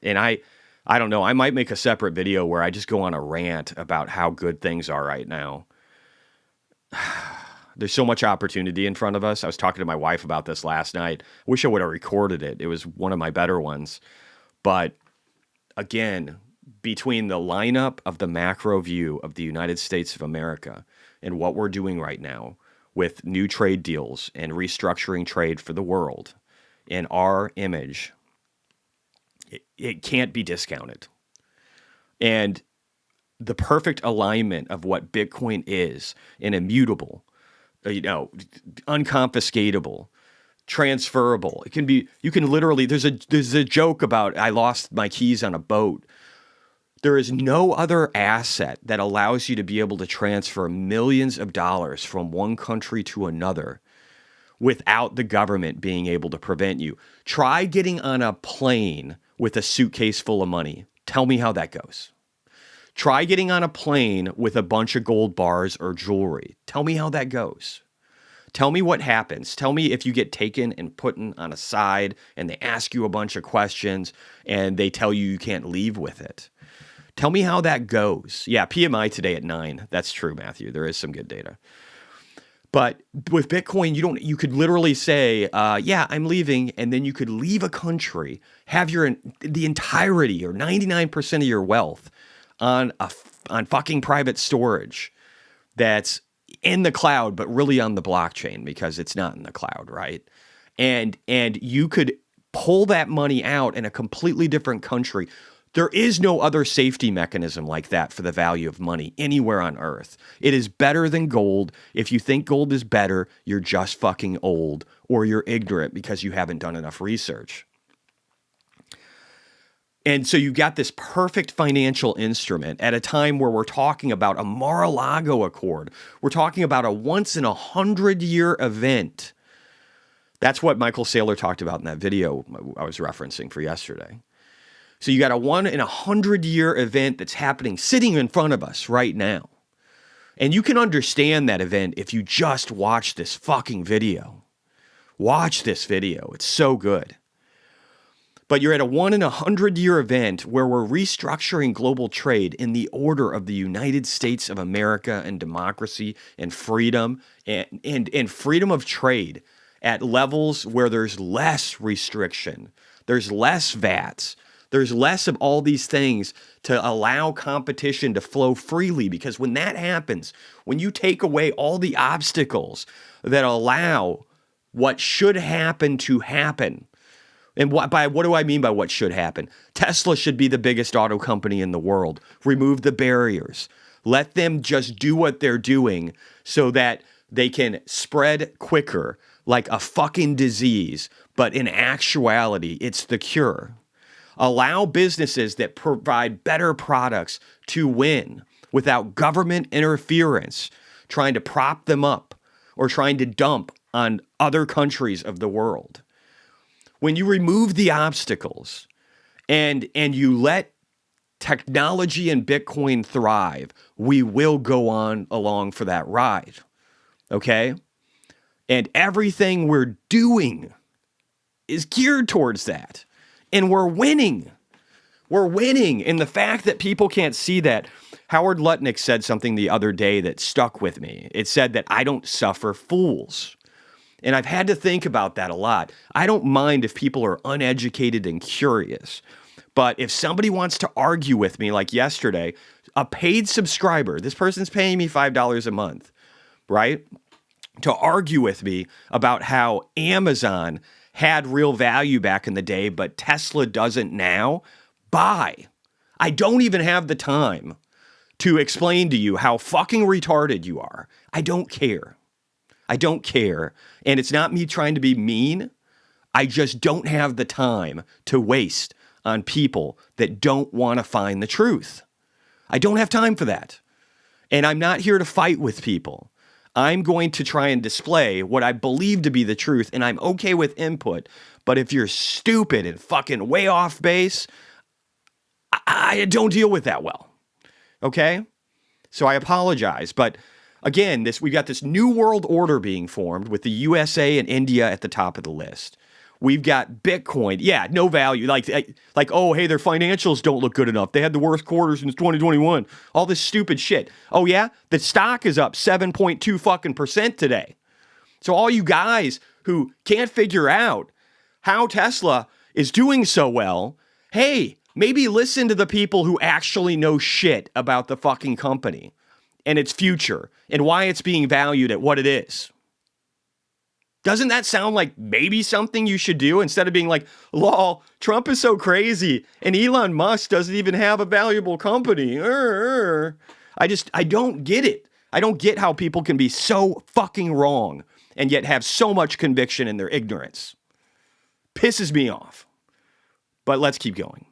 Speaker 2: I don't know. I might make a separate video where I just go on a rant about how good things are right now. There's so much opportunity in front of us. I was talking to my wife about this last night. I wish I would have recorded it. It was one of my better ones. But again, between the lineup of the macro view of the United States of America and what we're doing right now with new trade deals and restructuring trade for the world and our image, it can't be discounted. And the perfect alignment of what Bitcoin is, an immutable, unconfiscatable, transferable. It can be, you can literally, there's a joke about I lost my keys on a boat. There is no other asset that allows you to be able to transfer millions of dollars from one country to another without the government being able to prevent you. Try getting on a plane with a suitcase full of money. Tell me how that goes. Try getting on a plane with a bunch of gold bars or jewelry. Tell me how that goes. Tell me what happens. Tell me if you get taken and put on a side and they ask you a bunch of questions and they tell you can't leave with it. Tell me how that goes. Yeah, PMI today at 9. That's true, Matthew. There is some good data. But with Bitcoin, you could literally say, yeah, I'm leaving, and then you could leave a country, have the entirety or 99% of your wealth on fucking private storage that's in the cloud, but really on the blockchain because it's not in the cloud, right? And you could pull that money out in a completely different country. There is no other safety mechanism like that for the value of money anywhere on earth. It is better than gold. If you think gold is better, you're just fucking old or you're ignorant because you haven't done enough research. And so you got this perfect financial instrument at a time where we're talking about a Mar-a-Lago Accord. We're talking about a once-in-a-100-year event. That's what Michael Saylor talked about in that video I was referencing for yesterday. So you got a 1-in-a-100-year event that's happening, sitting in front of us right now. And you can understand that event if you just watch this fucking video. Watch this video. It's so good. But you're at a 1-in-a-100-year event where we're restructuring global trade in the order of the United States of America and democracy and freedom and freedom of trade at levels where there's less restriction, there's less VATs, there's less of all these things to allow competition to flow freely, because when that happens, when you take away all the obstacles that allow what should happen to happen, and what do I mean by what should happen? Tesla should be the biggest auto company in the world. Remove the barriers. Let them just do what they're doing so that they can spread quicker like a fucking disease, but in actuality, it's the cure. Allow businesses that provide better products to win without government interference, trying to prop them up or trying to dump on other countries of the world. When you remove the obstacles and you let technology and Bitcoin thrive, we will go on along for that ride. Okay? And everything we're doing is geared towards that. And we're winning. We're winning. And the fact that people can't see that, Howard Lutnick said something the other day that stuck with me. It said that I don't suffer fools. And I've had to think about that a lot. I don't mind if people are uneducated and curious. But if somebody wants to argue with me, like yesterday, a paid subscriber, this person's paying me $5 a month, right? To argue with me about how Amazon had real value back in the day, but Tesla doesn't now, bye. I don't even have the time to explain to you how fucking retarded you are. I don't care. I don't care. And it's not me trying to be mean. I just don't have the time to waste on people that don't want to find the truth. I don't have time for that. And I'm not here to fight with people. I'm going to try and display what I believe to be the truth, and I'm okay with input. But if you're stupid and fucking way off base, I don't deal with that well. Okay? So I apologize. But again, we've got this new world order being formed with the USA and India at the top of the list. We've got Bitcoin. Yeah, no value. Like, oh, hey, their financials don't look good enough. They had the worst quarter since 2021. All this stupid shit. Oh, yeah? The stock is up 7.2 fucking % today. So all you guys who can't figure out how Tesla is doing so well, hey, maybe listen to the people who actually know shit about the fucking company and its future and why it's being valued at what it is. Doesn't that sound like maybe something you should do instead of being like, lol, Trump is so crazy and Elon Musk doesn't even have a valuable company. I don't get it. I don't get how people can be so fucking wrong and yet have so much conviction in their ignorance. Pisses me off. But let's keep going.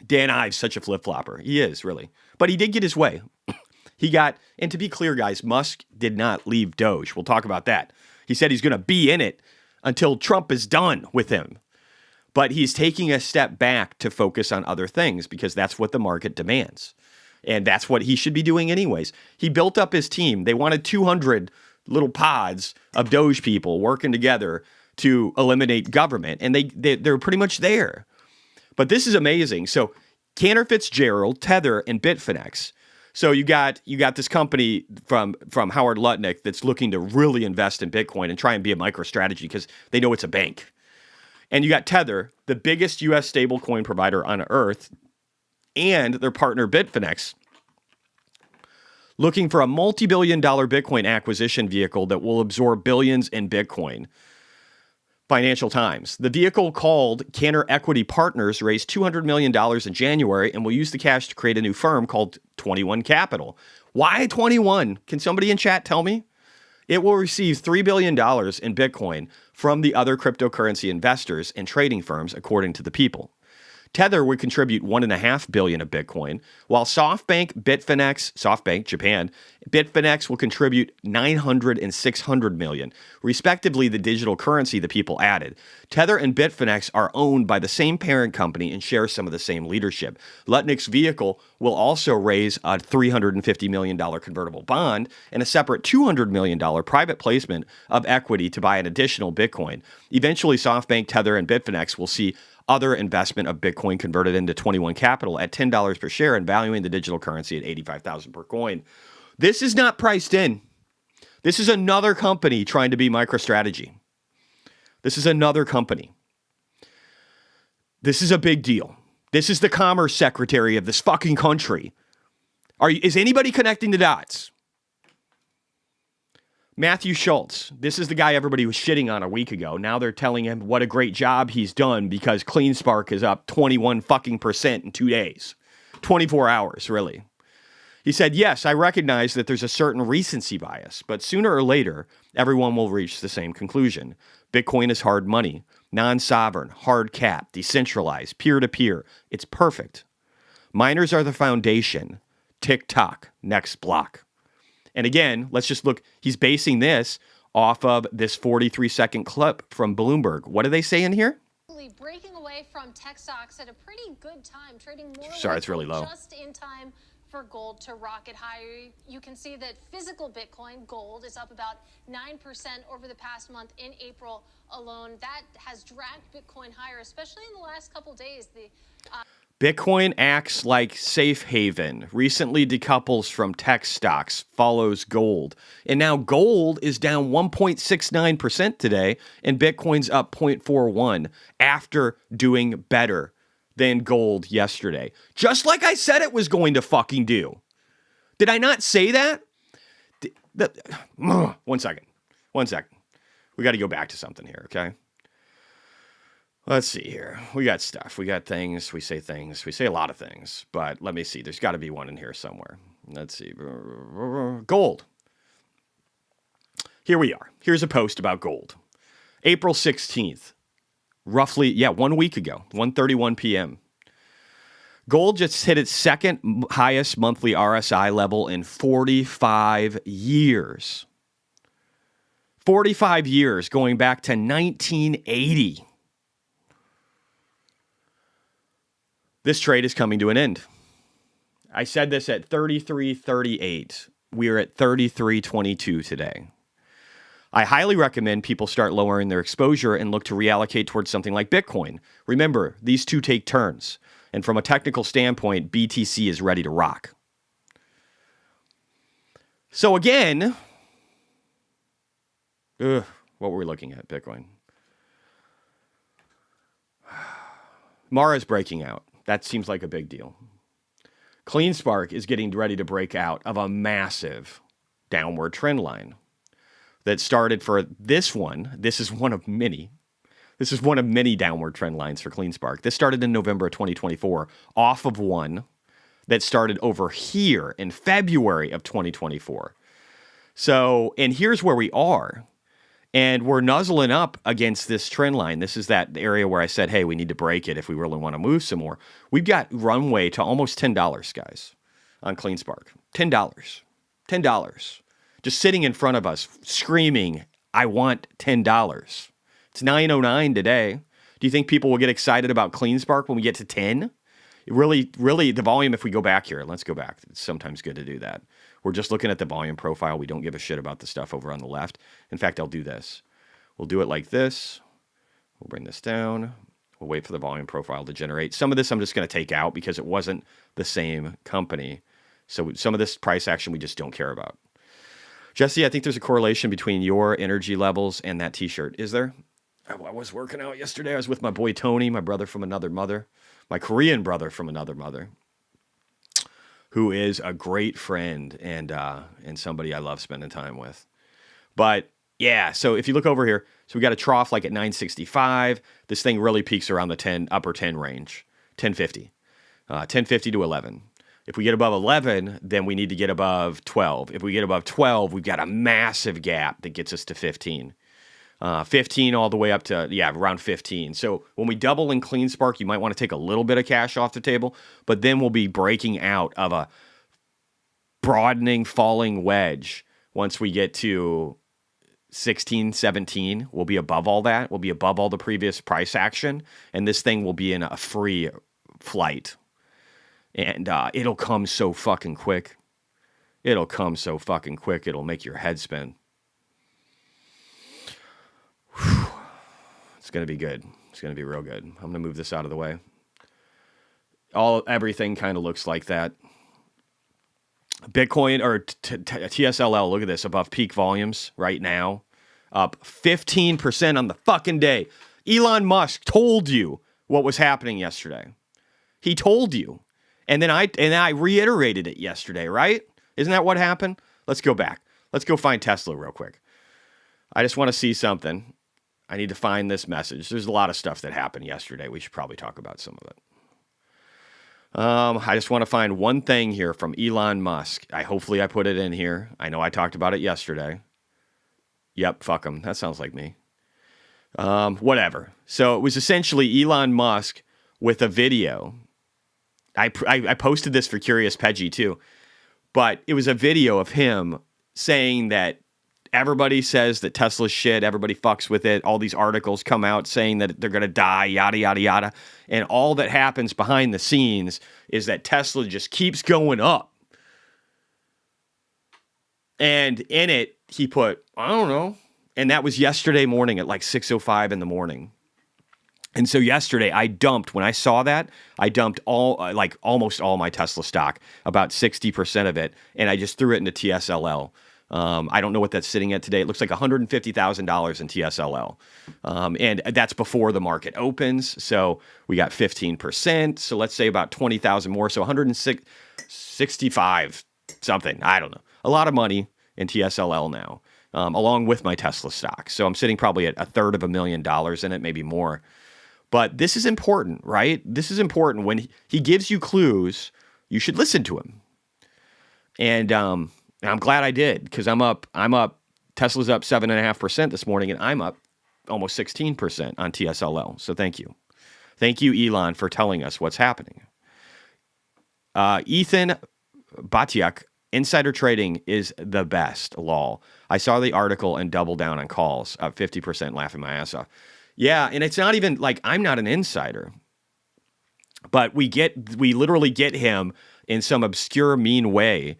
Speaker 2: Dan Ives, such a flip-flopper. He is, really. But he did get his way. And to be clear, guys, Musk did not leave Doge. We'll talk about that. He said he's going to be in it until Trump is done with him. But he's taking a step back to focus on other things because that's what the market demands. And that's what he should be doing anyways. He built up his team. They wanted 200 little pods of Doge people working together to eliminate government. And they're pretty much there. But this is amazing. So Cantor Fitzgerald, Tether, and Bitfinex. So you got this company from Howard Lutnick that's looking to really invest in Bitcoin and try and be a MicroStrategy because they know it's a bank. And you got Tether, the biggest U.S. stablecoin provider on earth, and their partner Bitfinex, looking for a multi-billion-dollar Bitcoin acquisition vehicle that will absorb billions in Bitcoin. Financial Times. The vehicle called Cantor Equity Partners raised $200 million in January and will use the cash to create a new firm called 21 Capital. Why 21? Can somebody in chat tell me? It will receive $3 billion in Bitcoin from the other cryptocurrency investors and trading firms, according to the People. Tether would contribute $1.5 billion of Bitcoin, while SoftBank, Japan, Bitfinex will contribute $900 and $600 million, respectively, the digital currency the People added. Tether and Bitfinex are owned by the same parent company and share some of the same leadership. Lutnick's vehicle will also raise a $350 million convertible bond and a separate $200 million private placement of equity to buy an additional Bitcoin. Eventually, SoftBank, Tether, and Bitfinex will see other investment of Bitcoin converted into 21 Capital at $10 per share and valuing the digital currency at $85,000 per coin. This is not priced in. This is another company trying to be MicroStrategy. This is another company. This is a big deal. This is the commerce secretary of this fucking country. Is anybody connecting the dots? Matthew Schultz, this is the guy everybody was shitting on a week ago. Now they're telling him what a great job he's done because CleanSpark is up 21 fucking % in 2 days. 24 hours, really. He said, yes, I recognize that there's a certain recency bias, but sooner or later, everyone will reach the same conclusion. Bitcoin is hard money, non-sovereign, hard cap, decentralized, peer-to-peer. It's perfect. Miners are the foundation. Tick-tock, next block. And again, let's just look. He's basing this off of this 43-second clip from Bloomberg. What do they say in here?
Speaker 7: Breaking away from tech stocks at a pretty good time, trading more.
Speaker 2: Sorry, it's really low.
Speaker 7: Just in time for gold to rocket higher. You can see that physical Bitcoin gold is up about 9% over the past month in April alone. That has dragged Bitcoin higher, especially in the last couple days.
Speaker 2: Bitcoin acts like safe haven, recently decouples from tech stocks, follows gold. And now gold is down 1.69% today, and Bitcoin's up 0.41 after doing better than gold yesterday. Just like I said it was going to fucking do. Did I not say that? One second. We got to go back to something here, okay? Let's see here. We got stuff. We got things. We say things. We say a lot of things. But let me see. There's got to be one in here somewhere. Let's see. Gold. Here we are. Here's a post about gold. April 16th. Roughly, 1 week ago. 1:31 p.m. Gold just hit its second highest monthly RSI level in 45 years. 45 years, going back to 1980. This trade is coming to an end. I said this at 33.38. We're at 33.22 today. I highly recommend people start lowering their exposure and look to reallocate towards something like Bitcoin. Remember, these two take turns. And from a technical standpoint, BTC is ready to rock. So again, what were we looking at, Bitcoin? Mara's breaking out. That seems like a big deal. CleanSpark is getting ready to break out of a massive downward trend line that started for this one. This is one of many. This is one of many downward trend lines for CleanSpark. This started in November of 2024 off of one that started over here in February of 2024. So, and here's where we are. And we're nuzzling up against this trend line. This is that area where I said, hey, we need to break it if we really want to move some more. We've got runway to almost $10, guys, on CleanSpark. $10. $10. Just sitting in front of us, screaming, I want $10. It's $9.09 today. Do you think people will get excited about CleanSpark when we get to 10? Really, the volume, if we go back here, let's go back. It's sometimes good to do that. We're just looking at the volume profile. We don't give a shit about the stuff over on the left. In fact, I'll do this. We'll do it like this. We'll bring this down. We'll wait for the volume profile to generate. Some of this I'm just going to take out because it wasn't the same company. So some of this price action we just don't care about. Jesse, I think there's a correlation between your energy levels and that t-shirt. Is there? I was working out yesterday. I was with my boy Tony, my brother from another mother, my Korean brother from another mother, who is a great friend and somebody I love spending time with. But yeah, so if you look over here, so we got a trough like at 965. This thing really peaks around the upper 10 range, 1050, 1050 to 11. If we get above 11, then we need to get above 12. If we get above 12, we've got a massive gap that gets us to 15. 15 all the way up to, around 15. So when we double in CleanSpark, you might want to take a little bit of cash off the table, but then we'll be breaking out of a broadening falling wedge. Once we get to 16, 17, we'll be above all that. We'll be above all the previous price action, and this thing will be in a free flight. And it'll come so fucking quick. It'll come so fucking quick, it'll make your head spin. Whew. It's going to be good. It's going to be real good. I'm going to move this out of the way. Everything kind of looks like that. Bitcoin or TSLL, look at this, above peak volumes right now. Up 15% on the fucking day. Elon Musk told you what was happening yesterday. He told you. And then I reiterated it yesterday, right? Isn't that what happened? Let's go back. Let's go find Tesla real quick. I just want to see something. I need to find this message. There's a lot of stuff that happened yesterday. We should probably talk about some of it. I just want to find one thing here from Elon Musk. Hopefully I put it in here. I know I talked about it yesterday. Yep, fuck him. That sounds like me. Whatever. So it was essentially Elon Musk with a video. I posted this for Curious Peggy too, but it was a video of him saying that everybody says that Tesla's shit, everybody fucks with it. All these articles come out saying that they're going to die, yada, yada, yada. And all that happens behind the scenes is that Tesla just keeps going up. And in it, he put, I don't know. And that was yesterday morning at like 6:05 in the morning. And so yesterday when I saw that, I dumped almost all my Tesla stock, about 60% of it, and I just threw it into TSLL. I don't know what that's sitting at today. It looks like $150,000 in TSLL. And that's before the market opens. So we got 15%. So let's say about 20,000 more. So 165 something. I don't know. A lot of money in TSLL now, along with my Tesla stock. So I'm sitting probably at $250,000 in it, maybe more. But this is important, right? This is important. When he gives you clues, you should listen to him. And I'm glad I did, because I'm up. Tesla's up 7.5% this morning, and I'm up almost 16% on TSLL. So thank you. Thank you, Elon, for telling us what's happening. Ethan Batiak, insider trading is the best, lol. I saw the article and doubled down on calls, up 50%, laughing my ass off. Yeah, and it's not even like I'm not an insider, but we literally get him in some obscure meme way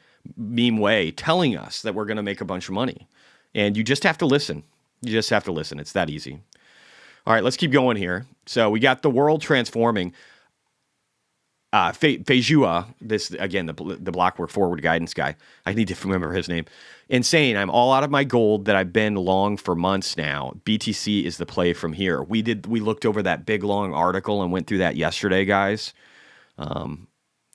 Speaker 2: telling us that we're going to make a bunch of money. And you just have to listen. You just have to listen. It's that easy. All right, let's keep going here. So we got the world transforming. Fejua, this again, the Blockwork forward guidance guy. I need to remember his name. Insane. I'm all out of my gold that I've been long for months now. BTC is the play from here. We looked over that big long article and went through that yesterday, guys.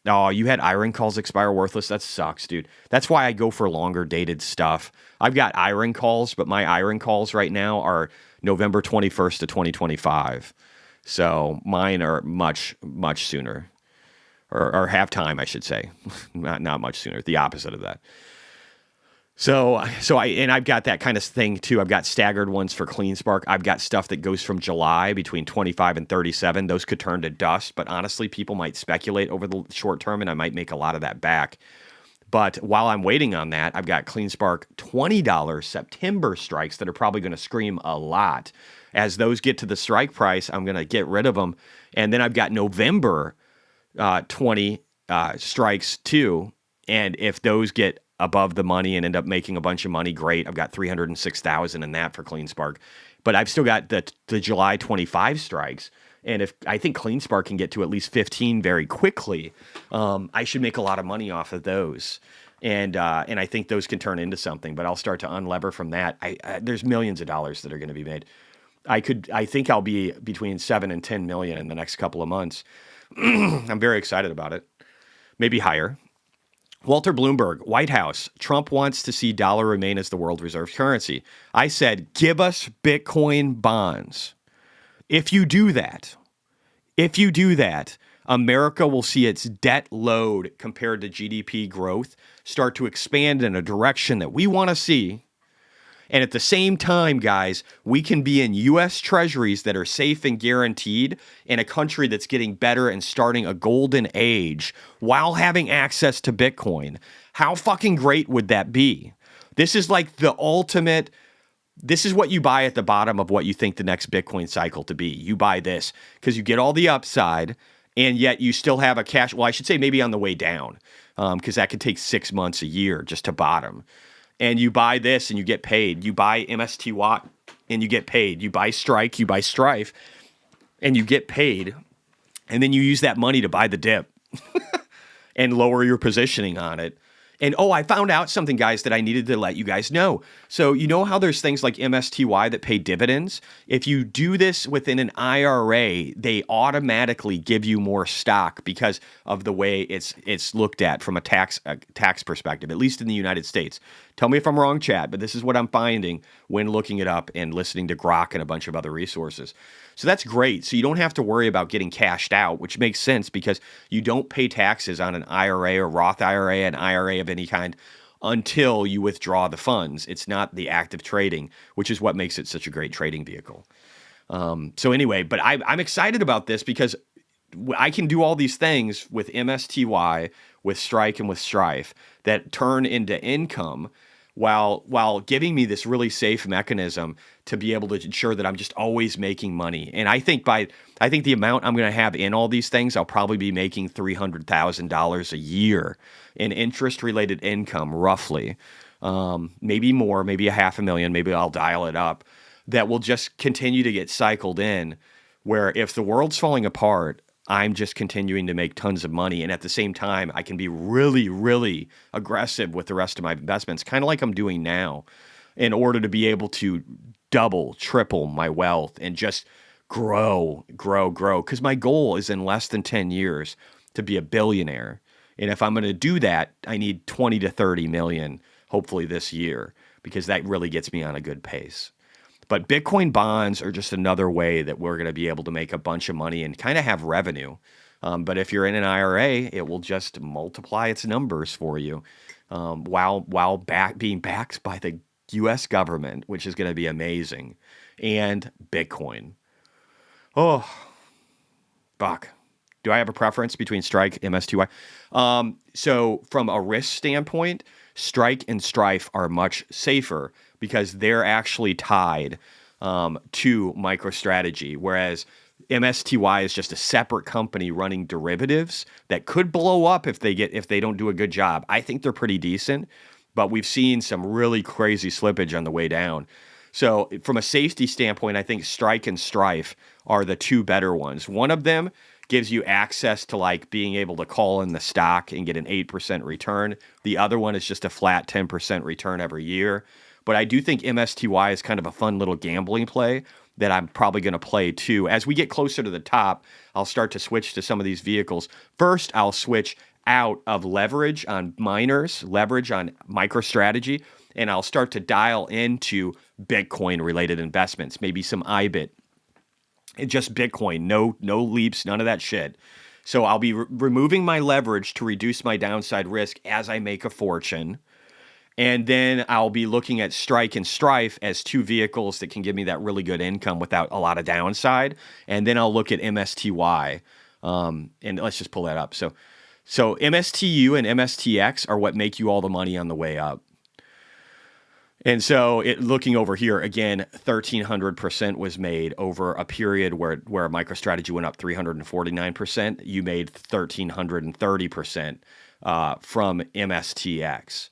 Speaker 2: Oh, you had iron calls expire worthless. That sucks, dude. That's why I go for longer dated stuff. I've got iron calls, but my iron calls right now are November 21st to 2025. So mine are much, much sooner. Or have time, I should say. not much sooner. The opposite of that. So I've got that kind of thing too. I've got staggered ones for CleanSpark. I've got stuff that goes from July between 25 and 37. Those could turn to dust, but honestly, people might speculate over the short term, and I might make a lot of that back. But while I'm waiting on that, I've got CleanSpark $20 September strikes that are probably going to scream a lot. As those get to the strike price, I'm going to get rid of them. And then I've got November 20 strikes too. And if those get above the money and end up making a bunch of money, great. I've got 306,000 in that for CleanSpark. But I've still got the July 25 strikes. And if I think CleanSpark can get to at least 15 very quickly, I should make a lot of money off of those. And I think those can turn into something, but I'll start to unlever from that. There's millions of dollars that are going to be made. I think I'll be between 7 and 10 million in the next couple of months. I'm very excited about it. Maybe higher. Walter Bloomberg, White House. Trump wants to see dollar remain as the world reserve currency. I said, give us Bitcoin bonds. If you do that, America will see its debt load compared to GDP growth start to expand in a direction that we want to see. And at the same time, guys, we can be in U.S. treasuries that are safe and guaranteed in a country that's getting better and starting a golden age while having access to Bitcoin. How fucking great would that be? This is like the ultimate. This is what you buy at the bottom of what you think the next Bitcoin cycle to be. You buy this because you get all the upside, and yet you still have a cash. Well, I should say maybe on the way down, because that could take 6 months, a year just to bottom. And you buy this and you get paid. You buy MSTY and you get paid. You buy Strike, you buy Strife, and you get paid. And then you use that money to buy the dip and lower your positioning on it. And I found out something, guys, that I needed to let you guys know. So you know how there's things like MSTY that pay dividends? If you do this within an IRA, they automatically give you more stock because of the way it's looked at from a tax perspective, at least in the United States. Tell me if I'm wrong, Chad, but this is what I'm finding when looking it up and listening to Grok and a bunch of other resources. So that's great. So you don't have to worry about getting cashed out, which makes sense because you don't pay taxes on an IRA or Roth IRA, an IRA of any kind, until you withdraw the funds. It's not the active trading, which is what makes it such a great trading vehicle. So anyway, but I'm excited about this because I can do all these things with MSTY, with Strike, and with Strife that turn into income while giving me this really safe mechanism to be able to ensure that I'm just always making money. And I think the amount I'm going to have in all these things, I'll probably be making $300,000 a year in interest-related income, roughly. Maybe more, maybe $500,000, maybe I'll dial it up. That will just continue to get cycled in where if the world's falling apart, I'm just continuing to make tons of money. And at the same time, I can be really, really aggressive with the rest of my investments, kind of like I'm doing now, in order to be able to double, triple my wealth and just grow. Because my goal is in less than 10 years to be a billionaire. And if I'm going to do that, I need 20 to 30 million, hopefully this year, because that really gets me on a good pace. But Bitcoin bonds are just another way that we're going to be able to make a bunch of money and kind of have revenue. But if you're in an IRA, it will just multiply its numbers for you while being backed by the U.S. government, which is going to be amazing, and Bitcoin. Oh, Buck. Do I have a preference between Strike, MSTY? So from a risk standpoint, Strike and Strife are much safer because they're actually tied to MicroStrategy, whereas MSTY is just a separate company running derivatives that could blow up if they don't do a good job. I think they're pretty decent, but we've seen some really crazy slippage on the way down. So from a safety standpoint, I think Strike and Strife are the two better ones. One of them gives you access to like being able to call in the stock and get an 8% return. The other one is just a flat 10% return every year. But I do think MSTY is kind of a fun little gambling play that I'm probably going to play too. As we get closer to the top, I'll start to switch to some of these vehicles. First, I'll switch out of leverage on miners, leverage on MicroStrategy, and I'll start to dial into Bitcoin-related investments, maybe some IBIT. Just Bitcoin, no leaps, none of that shit. So I'll be removing my leverage to reduce my downside risk as I make a fortune. And then I'll be looking at Strike and Strife as two vehicles that can give me that really good income without a lot of downside. And then I'll look at MSTY. And let's just pull that up. So MSTU and MSTX are what make you all the money on the way up. And so looking over here, again, 1,300% was made over a period where MicroStrategy went up 349%. You made 1,330% from MSTX.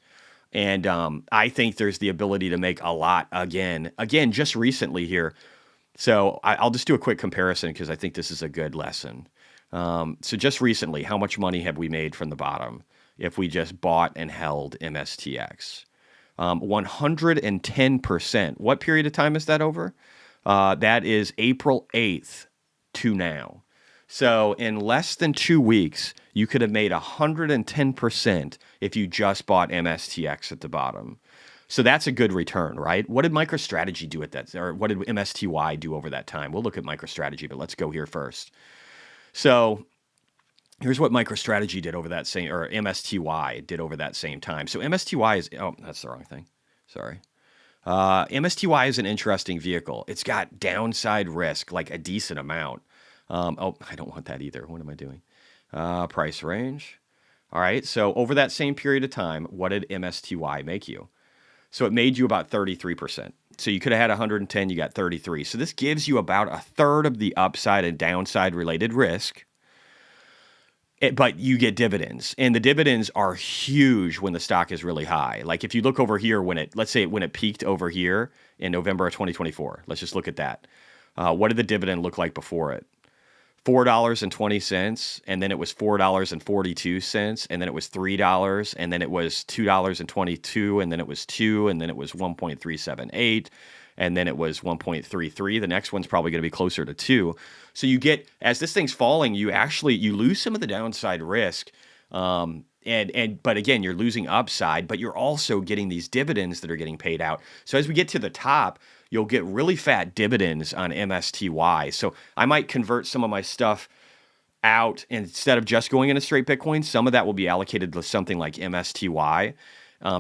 Speaker 2: And I think there's the ability to make a lot again, just recently here. So I'll just do a quick comparison because I think this is a good lesson. So just recently, how much money have we made from the bottom if we just bought and held MSTX? 110%. What period of time is that over? That is April 8th to now. So in less than 2 weeks, you could have made 110% if you just bought MSTX at the bottom. So that's a good return, right? What did MicroStrategy do at that? Or what did MSTY do over that time? We'll look at MicroStrategy, but let's go here first. So here's what MicroStrategy did over that same, or MSTY did over that same time. So MSTY is, oh, that's the wrong thing. Sorry. MSTY is an interesting vehicle. It's got downside risk, like a decent amount. Oh, I don't want that either. What am I doing? Price range. All right. So over that same period of time, what did MSTY make you? So it made you about 33%. So you could have had 110, you got 33. So this gives you about a third of the upside and downside related risk. But you get dividends, and the dividends are huge when the stock is really high. Like if you look over here let's say when it peaked over here in November of 2024, let's just look at that. What did the dividend look like before it? $4.20, and then it was $4.42, and then it was $3, and then it was $2.22, and then it was $2, and then it was 1.378, and then it was 1.33. The next one's probably going to be closer to 2. So you get, as this thing's falling, you lose some of the downside risk. But again, you're losing upside, but you're also getting these dividends that are getting paid out. So as we get to the top, you'll get really fat dividends on MSTY. So I might convert some of my stuff out, and instead of just going into straight Bitcoin, some of that will be allocated to something like MSTY.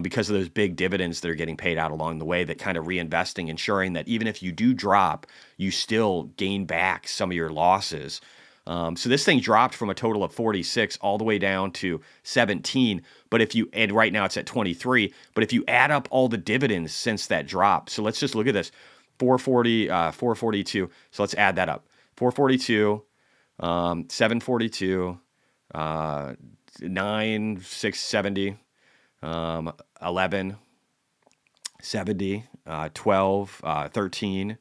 Speaker 2: Because of those big dividends that are getting paid out along the way, that kind of reinvesting, ensuring that even if you do drop, you still gain back some of your losses. So this thing dropped from a total of 46 all the way down to 17. And right now it's at 23. But if you add up all the dividends since that drop, so let's just look at this, 442. So let's add that up. 442, 742, 9, 670. 11, 70, 12, 13,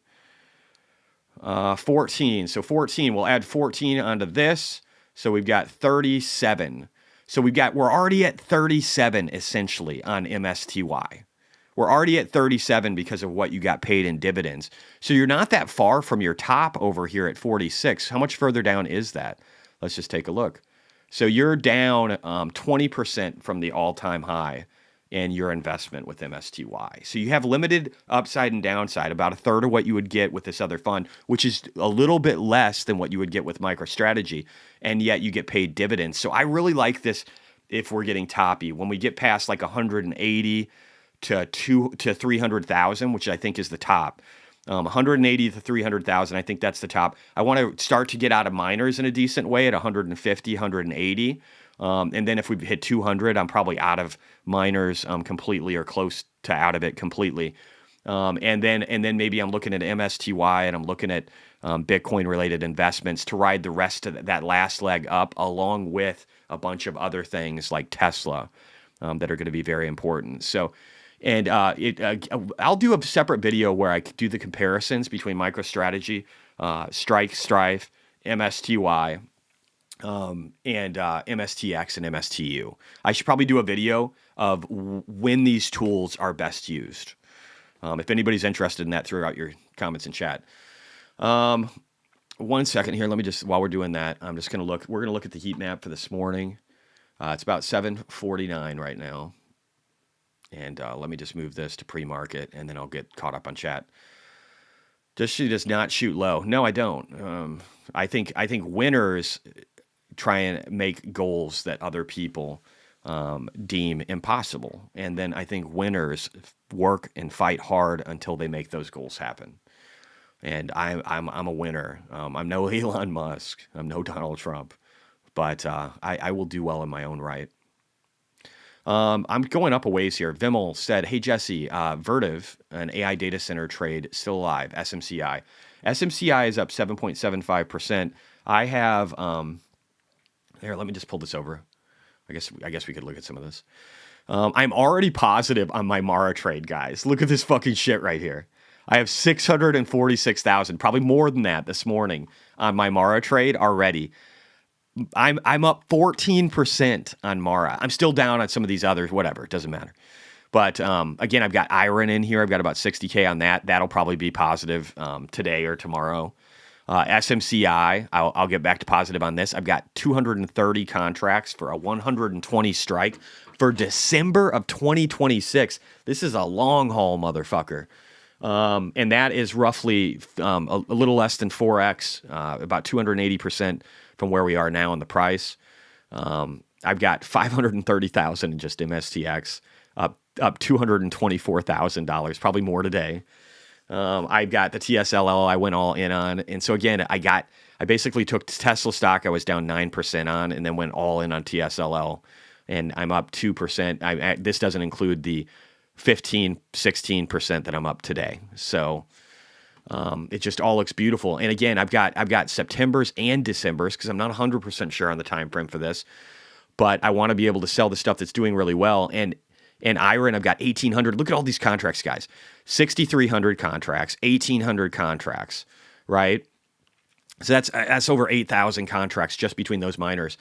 Speaker 2: 14. So 14, we'll add 14 onto this. So we've got 37. So we're already at 37 essentially on MSTY. We're already at 37 because of what you got paid in dividends. So you're not that far from your top over here at 46. How much further down is that? Let's just take a look. So you're down 20% from the all-time high in your investment with MSTY. So you have limited upside and downside, about a third of what you would get with this other fund, which is a little bit less than what you would get with MicroStrategy, and yet you get paid dividends. So I really like this if we're getting toppy. When we get past like 180 to 300,000, which I think is the top. 180 to 300,000, I think that's the top. I want to start to get out of miners in a decent way at 150, 180. And then if we hit 200, I'm probably out of miners completely or close to out of it completely. And then maybe I'm looking at MSTY and I'm looking at Bitcoin related investments to ride the rest of that last leg up, along with a bunch of other things like Tesla that are going to be very important. So, and I'll do a separate video where I do the comparisons between MicroStrategy, Strike, Strife, MSTY, and MSTX and MSTU. I should probably do a video of when these tools are best used. If anybody's interested in that, throw out your comments in chat. 1 second here. Let me just, while we're doing that, I'm just going to look. We're going to look at the heat map for this morning. It's about 7:49 right now. And let me just move this to pre-market, and then I'll get caught up on chat. Does she just not shoot low? No, I don't. I think winners try and make goals that other people deem impossible, and then I think winners work and fight hard until they make those goals happen. And I'm a winner. I'm no Elon Musk. I'm no Donald Trump, but I will do well in my own right. I'm going up a ways here. Vimmel said, "Hey Jesse, Vertiv, an AI data center trade, still alive. SMCI. SMCI is up 7.75%. I have here. Let me just pull this over. I guess we could look at some of this. I'm already positive on my Mara trade, guys. Look at this fucking shit right here. I have 646,000, probably more than that this morning on my Mara trade already. I'm up 14% on Mara. I'm still down on some of these others, whatever, it doesn't matter. But again, I've got Iron in here. I've got about 60K on that. That'll probably be positive today or tomorrow. SMCI, I'll get back to positive on this. I've got 230 contracts for a 120 strike for December of 2026. This is a long haul, motherfucker. And that is roughly a little less than 4x, about 280% from where we are now in the price. I've got 530,000 in just MSTX, up $224,000, probably more today. I've got the TSLL I went all in on. And so again, I basically took Tesla stock I was down 9% on and then went all in on TSLL. And I'm up 2%. This doesn't include the 15, 16% that I'm up today. So it just all looks beautiful. And again, I've got September's and December's because I'm not 100% sure on the time frame for this, but I want to be able to sell the stuff that's doing really well. And Iron, I've got 1,800. Look at all these contracts, guys. 6,300 contracts, 1,800 contracts, right? So that's over 8,000 contracts just between those miners.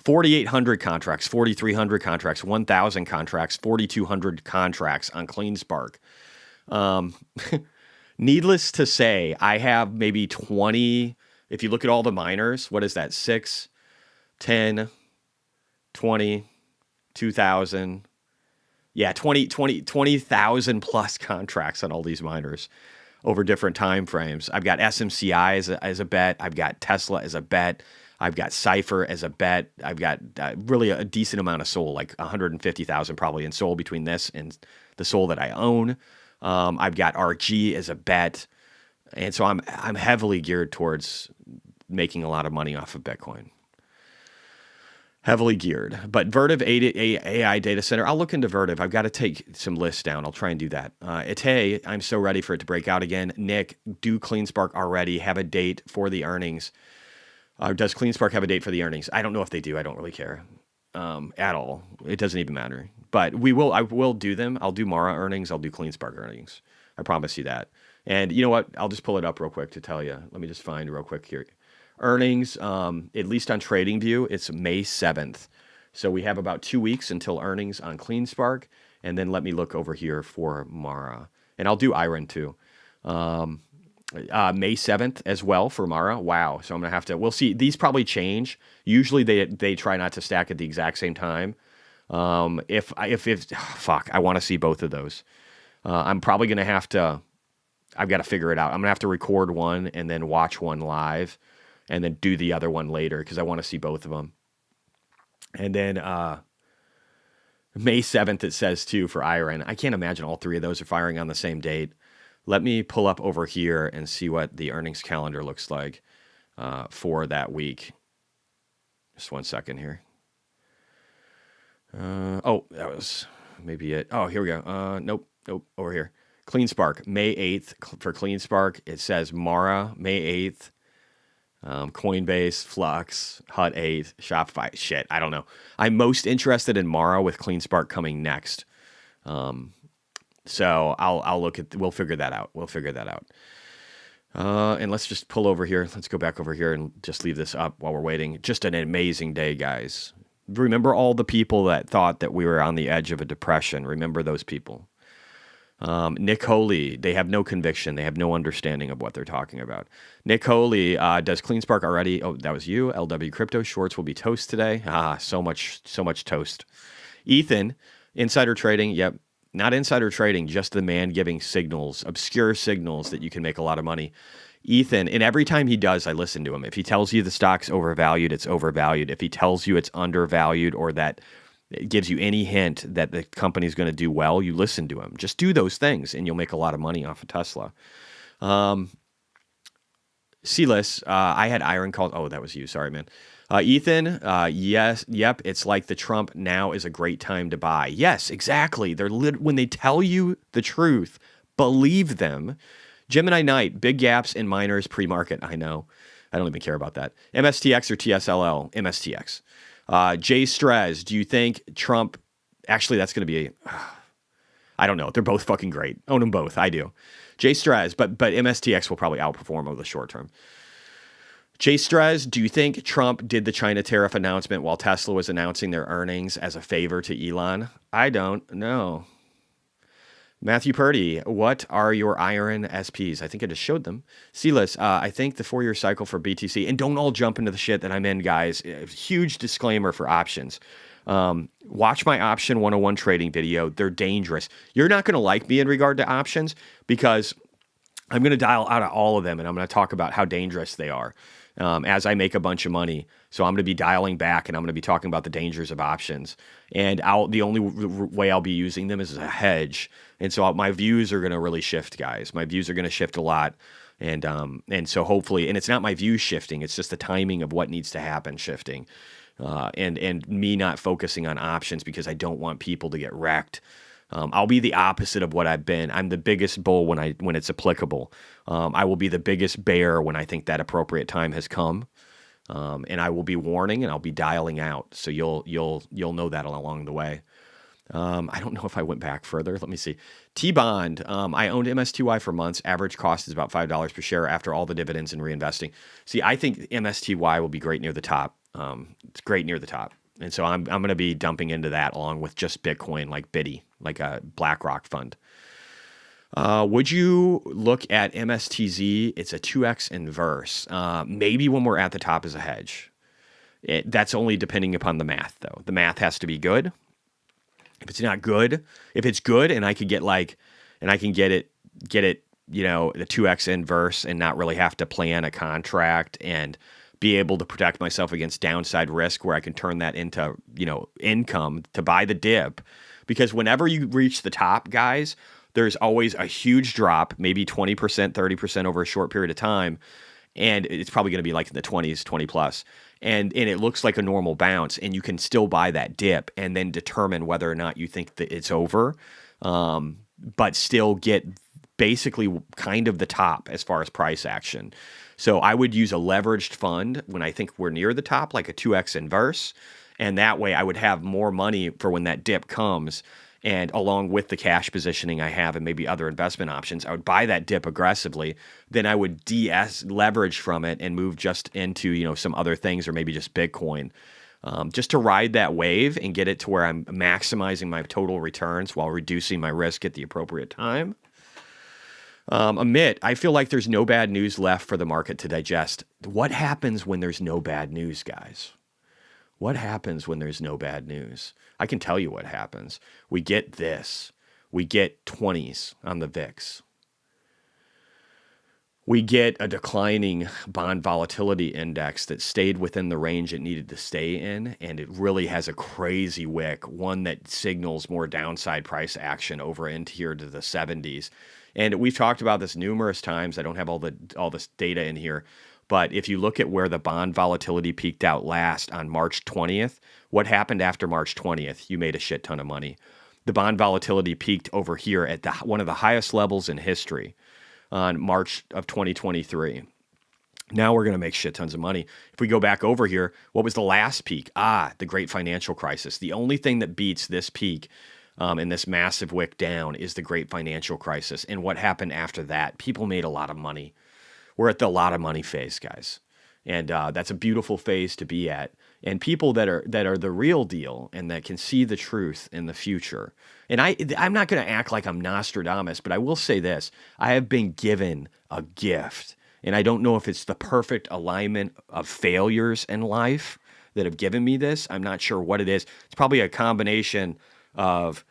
Speaker 2: 4,800 contracts, 4,300 contracts, 1,000 contracts, 4,200 contracts on CleanSpark. Needless to say, I have maybe 20, if you look at all the miners, what is that? 6, 10, 20, 2,000. Yeah, 20,000 plus contracts on all these miners over different time frames. I've got SMCI as a bet. I've got Tesla as a bet. I've got Cypher as a bet. I've got really a decent amount of SOL, like 150,000 probably in SOL between this and the SOL that I own. I've got RG as a bet. And so I'm heavily geared towards making a lot of money off of Bitcoin. Heavily geared. But Vertiv AI data center, I'll look into Vertiv. I've got to take some lists down. I'll try and do that. Ite, I'm so ready for it to break out again. Nick, do CleanSpark already have a date for the earnings? Does CleanSpark have a date for the earnings? I don't know if they do. I don't really care at all. It doesn't even matter. But I will do them. I'll do Mara earnings. I'll do CleanSpark earnings. I promise you that. And you know what? I'll just pull it up real quick to tell you. Let me just find real quick here. Earnings, at least on TradingView, it's May 7th. So we have about 2 weeks until earnings on CleanSpark. And then let me look over here for Mara. And I'll do Iron too. May 7th as well for Mara. Wow. So I'm going to have to, we'll see. These probably change. Usually they try not to stack at the exact same time. If it's, fuck, I want to see both of those. I'm probably going to have to, I've got to figure it out. I'm going to have to record one and then watch one live and then do the other one later because I want to see both of them. And then May 7th, it says too for Iron. I can't imagine all three of those are firing on the same date. Let me pull up over here and see what the earnings calendar looks like for that week. Just 1 second here. Oh, that was maybe it. Oh, here we go. Nope, over here. CleanSpark, May 8th for CleanSpark. It says Mara, May 8th. Coinbase, Flux, Hut 8, Shopify. Shit, I don't know. I'm most interested in Mara with CleanSpark coming next. So I'll look at. We'll figure that out. And let's just pull over here. Let's go back over here and just leave this up while we're waiting. Just an amazing day, guys. Remember all the people that thought that we were on the edge of a depression. Remember those people. Nick Holey, they have no conviction. They have no understanding of what they're talking about. Nick Holey, does CleanSpark already? Oh, that was you. LW Crypto shorts will be toast today. So much toast. Ethan, insider trading. Yep. Not insider trading, just the man giving signals, obscure signals that you can make a lot of money. Ethan, and every time he does, I listen to him. If he tells you the stock's overvalued, it's overvalued. If he tells you it's undervalued or that it gives you any hint that the company's going to do well, you listen to him. Just do those things, and you'll make a lot of money off of Tesla. Silas, I had Iron called. Oh, that was you. Sorry, man. Ethan, yes, yep. It's like the Trump now is a great time to buy. Yes, exactly. When they tell you the truth, believe them. Gemini Knight, big gaps in miners pre-market. I know. I don't even care about that. MSTX or TSLL? MSTX. Jay Strez, do you think Trump... Actually, that's going to be... I don't know. They're both fucking great. Own them both. I do. Jay Strez, but MSTX will probably outperform over the short term. Jay Strez, do you think Trump did the China tariff announcement while Tesla was announcing their earnings as a favor to Elon? I don't know. Matthew Purdy, what are your Iron SPs? I think I just showed them. Silas, I think the 4-year cycle for BTC, and don't all jump into the shit that I'm in, guys. Huge disclaimer for options. Watch my Option 101 trading video. They're dangerous. You're not going to like me in regard to options because I'm going to dial out of all of them, and I'm going to talk about how dangerous they are as I make a bunch of money. So I'm going to be dialing back, and I'm going to be talking about the dangers of options. And the only way I'll be using them is as a hedge. And so my views are going to really shift, guys. My views are going to shift a lot. And so hopefully, and it's not my views shifting, it's just the timing of what needs to happen shifting. And me not focusing on options because I don't want people to get wrecked. I'll be the opposite of what I've been. I'm the biggest bull when it's applicable. I will be the biggest bear when I think that appropriate time has come. And I will be warning and I'll be dialing out. So you'll know that along the way. I don't know if I went back further. Let me see. T-Bond. I owned MSTY for months. Average cost is about $5 per share after all the dividends and reinvesting. See, I think MSTY will be great near the top. It's great near the top. And so I'm going to be dumping into that along with just Bitcoin, like Biddy, like a BlackRock fund. Would you look at MSTZ? It's a 2x inverse. Maybe when we're at the top as a hedge. That's only depending upon the math, though. The math has to be good. If it's not good, if it's good and I could get get it, you know, the 2x inverse and not really have to plan a contract and be able to protect myself against downside risk where I can turn that into, you know, income to buy the dip. Because whenever you reach the top, guys, there's always a huge drop, maybe 20%, 30% over a short period of time. And it's probably going to be like in the 20s, 20 plus. And it looks like a normal bounce, and you can still buy that dip and then determine whether or not you think that it's over, but still get basically kind of the top as far as price action. So I would use a leveraged fund when I think we're near the top, like a 2x inverse. And that way I would have more money for when that dip comes. and along with the cash positioning I have and maybe other investment options, I would buy that dip aggressively. Then I would leverage from it and move just into, some other things or maybe just Bitcoin, just to ride that wave and get it to where I'm maximizing my total returns while reducing my risk at the appropriate time. Amit, I feel like there's no bad news left for the market to digest. What happens when there's no bad news, guys? What happens when there's no bad news? I can tell you what happens. We get this. We get 20s on the VIX. We get a declining bond volatility index that stayed within the range it needed to stay in, and it really has a crazy wick, one that signals more downside price action over into here to the 70s. And we've talked about this numerous times. I don't have all this data in here. But if you look at where the bond volatility peaked out last on March 20th, what happened after March 20th? You made a shit ton of money. The bond volatility peaked over here at one of the highest levels in history on March of 2023. Now we're going to make shit tons of money. If we go back over here, what was the last peak? The great financial crisis. The only thing that beats this peak and this massive wick down is the great financial crisis. And what happened after that? People made a lot of money. We're at the lot of money phase, guys. And that's a beautiful phase to be at. And people that are the real deal and that can see the truth in the future. And I'm not going to act like I'm Nostradamus, but I will say this. I have been given a gift. And I don't know if it's the perfect alignment of failures in life that have given me this. I'm not sure what it is. It's probably a combination of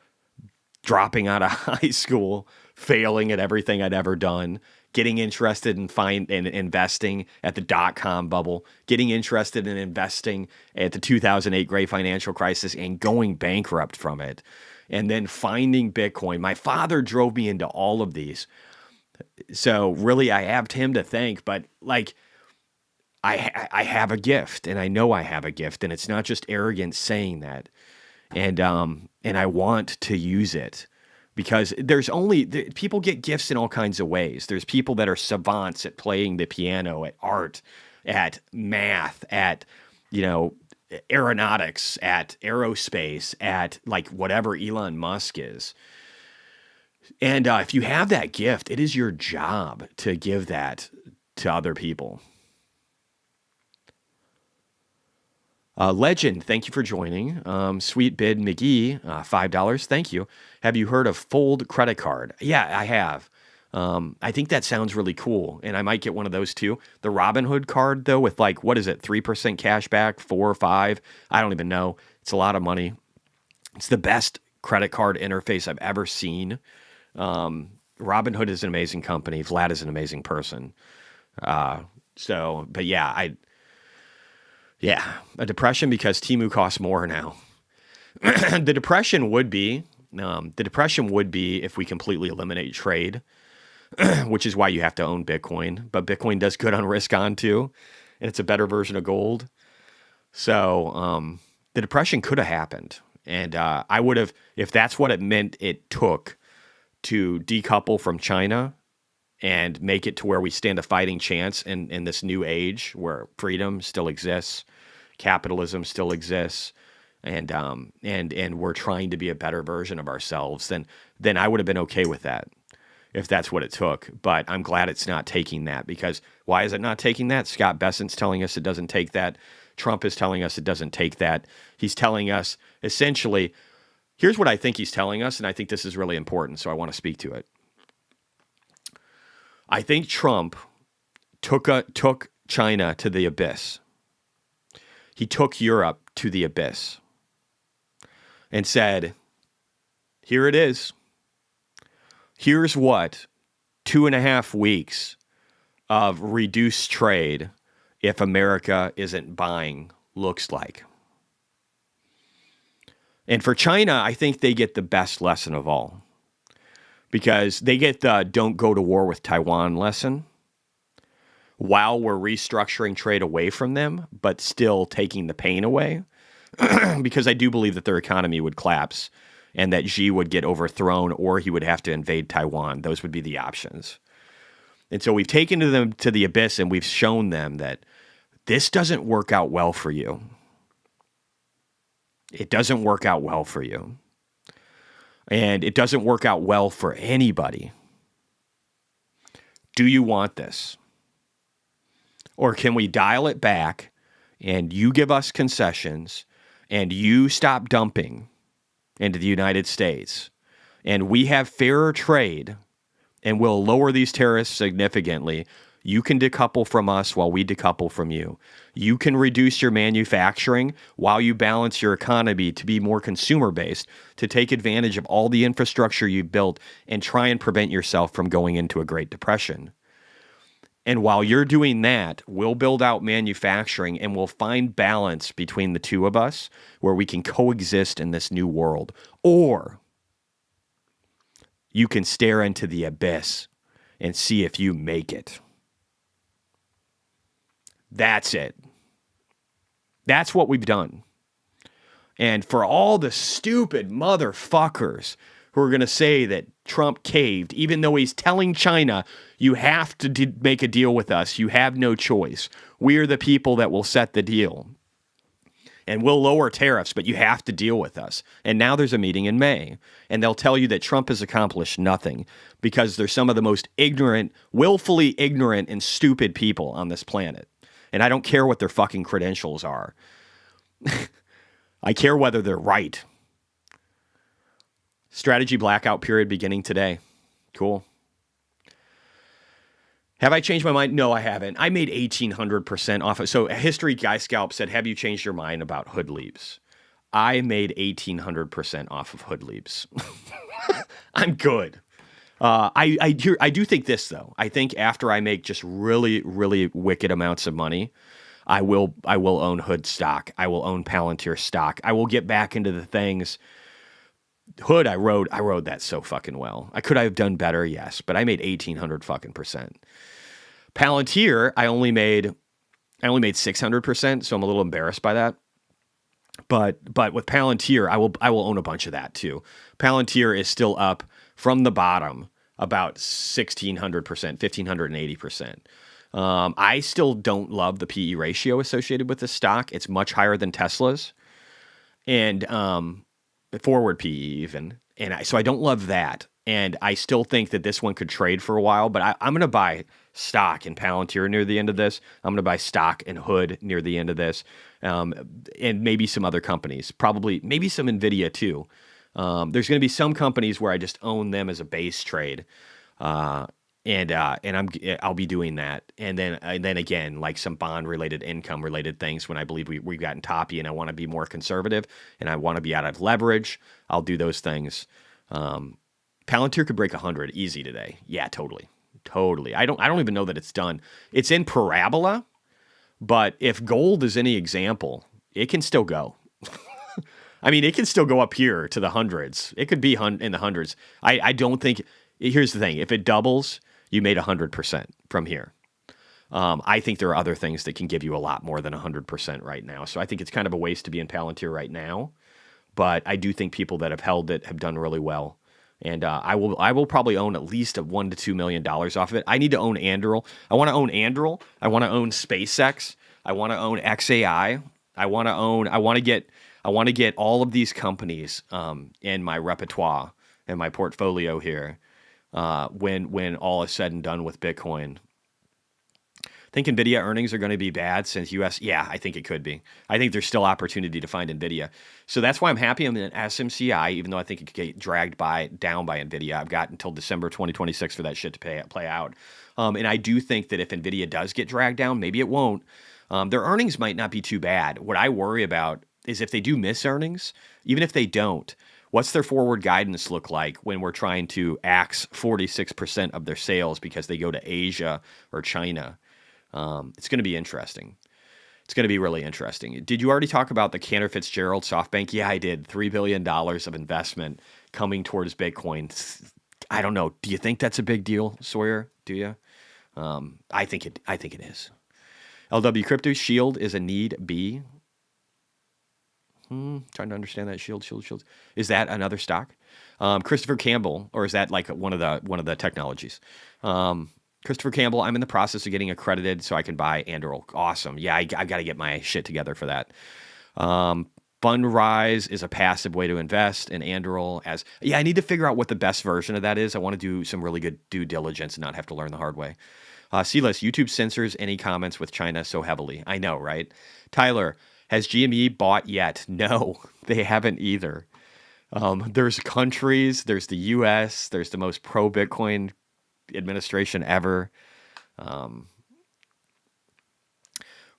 Speaker 2: dropping out of high school, failing at everything I'd ever done, getting interested in investing at the dot-com bubble, getting interested in investing at the 2008 great financial crisis and going bankrupt from it, and then finding Bitcoin. My father drove me into all of these. So really, I have him to thank, but like, I have a gift, and I know I have a gift, and it's not just arrogance saying that. And I want to use it. Because people get gifts in all kinds of ways. There's people that are savants at playing the piano, at art, at math, at, aeronautics, at aerospace, at like whatever Elon Musk is. And if you have that gift, it is your job to give that to other people. Legend, thank you for joining. Sweet Bid McGee, $5. Thank you. Have you heard of Fold Credit Card? Yeah, I have. I think that sounds really cool, and I might get one of those too. The Robinhood card, though, with 3% cash back, 4 or 5? I don't even know. It's a lot of money. It's the best credit card interface I've ever seen. Robinhood is an amazing company. Vlad is an amazing person. But yeah, a depression because Temu costs more now. The depression would be if we completely eliminate trade, which is why you have to own Bitcoin. But Bitcoin does good on risk on too, and it's a better version of gold. So the depression could have happened, and I would have, if that's what it meant it took to decouple from China and make it to where we stand a fighting chance in this new age where freedom still exists, capitalism still exists, and we're trying to be a better version of ourselves, then I would have been okay with that if that's what it took. But I'm glad it's not taking that, because why is it not taking that? Scott Bessent's telling us it doesn't take that. Trump is telling us it doesn't take that. He's telling us essentially, here's what I think he's telling us, and I think this is really important, so I want to speak to it. I think Trump took China to the abyss. He took Europe to the abyss and said, here it is. Here's what 2.5 weeks of reduced trade, if America isn't buying, looks like. And for China, I think they get the best lesson of all, because they get the don't go to war with Taiwan lesson while we're restructuring trade away from them, but still taking the pain away, because I do believe that their economy would collapse and that Xi would get overthrown, or he would have to invade Taiwan. Those would be the options. And so we've taken them to the abyss, and we've shown them that this doesn't work out well for you. It doesn't work out well for you. and it doesn't work out well for anybody. Do you want this? Or can we dial it back and you give us concessions and you stop dumping into the United States and we have fairer trade and we'll lower these tariffs significantly? You can decouple from us while we decouple from you. You can reduce your manufacturing while you balance your economy to be more consumer-based, to take advantage of all the infrastructure you've built and try and prevent yourself from going into a Great Depression. And while you're doing that, we'll build out manufacturing and we'll find balance between the two of us where we can coexist in this new world. Or you can stare into the abyss and see if you make it. That's it. That's what we've done. And for all the stupid motherfuckers who are going to say that Trump caved, even though he's telling China, you have to make a deal with us. You have no choice. We are the people that will set the deal. And we'll lower tariffs, but you have to deal with us. And now there's a meeting in May. And they'll tell you that Trump has accomplished nothing because they're some of the most ignorant, willfully ignorant and stupid people on this planet. And I don't care what their fucking credentials are. I care whether they're right. Strategy blackout period beginning today. Cool. Have I changed my mind? No, I haven't. I made 1,800% off of. So a history guy scalp said, have you changed your mind about hood leaps? I made 1,800% off of hood leaps. I'm good. I do think this, though. I think after I make just really, really wicked amounts of money, I will own Hood stock. I will own Palantir stock. I will get back into the things. Hood, I rode that so fucking well. I could have done better, yes, but I made 1,800 fucking %. Palantir, I only made 600%, so I'm a little embarrassed by that. But with Palantir, I will own a bunch of that too. Palantir is still up from the bottom about 1,600%, 1,580%. I still don't love the PE ratio associated with this stock. It's much higher than Tesla's, and forward PE even. And so I don't love that. And I still think that this one could trade for a while, but I'm going to buy stock in Palantir near the end of this. I'm going to buy stock in Hood near the end of this, and maybe some other companies, probably maybe some NVIDIA too. There's going to be some companies where I just own them as a base trade, and I'll be doing that. And then again, like some bond related, income related things when I believe we've gotten toppy and I want to be more conservative and I want to be out of leverage, I'll do those things. Palantir could break 100 easy today. Yeah, totally. I don't even know that it's done. It's in parabola, but if gold is any example, it can still go. I mean, it can still go up here to the hundreds. It could be in the hundreds. I don't think. Here's the thing: if it doubles, you made 100% from here. I think there are other things that can give you a lot more than 100% right now. So I think it's kind of a waste to be in Palantir right now. But I do think people that have held it have done really well. And I will probably own at least $1 to $2 million off of it. I need to own Anduril. I want to own Anduril. I want to own SpaceX. I want to own XAI. I want to get all of these companies in my repertoire and my portfolio here when all is said and done with Bitcoin. Think NVIDIA earnings are going to be bad since US? Yeah, I think it could be. I think there's still opportunity to find NVIDIA. So that's why I'm happy I'm in SMCI, even though I think it could get dragged down by NVIDIA. I've got until December 2026 for that shit to play out. And I do think that if NVIDIA does get dragged down, maybe it won't, their earnings might not be too bad. What I worry about is if they do miss earnings, even if they don't, what's their forward guidance look like when we're trying to axe 46% of their sales because they go to Asia or China? It's going to be interesting. It's going to be really interesting. Did you already talk about the Cantor Fitzgerald SoftBank? Yeah, I did. $3 billion of investment coming towards Bitcoin. I don't know. Do you think that's a big deal, Sawyer? Do you? I think it is. LW Crypto Shield is a need B. Trying to understand that Shield. Is that another stock? Christopher Campbell, or is that like one of the technologies? Christopher Campbell, I'm in the process of getting accredited so I can buy Anduril. Awesome. Yeah, I got to get my shit together for that. Fundrise is a passive way to invest, and Anduril as I need to figure out what the best version of that is. I want to do some really good due diligence and not have to learn the hard way. C-List, YouTube censors any comments with China so heavily. I know, right? Tyler, has GME bought yet? No, they haven't either. There's countries, there's the U.S., there's the most pro-Bitcoin administration ever.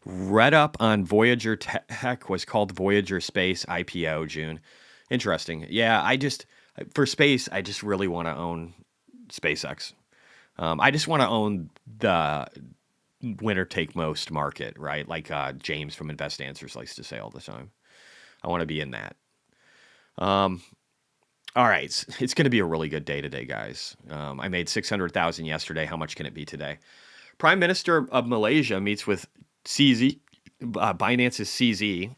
Speaker 2: Read up on Voyager Tech was called Voyager Space IPO June. Interesting. Yeah, for space, I just really want to own SpaceX. I just want to own the winner take most market, right? Like James from Invest Answers likes to say all the time. I want to be in that. All right, it's going to be a really good day today, guys. I made 600,000 yesterday. How much can it be today? Prime Minister of Malaysia meets with CZ, Binance's CZ,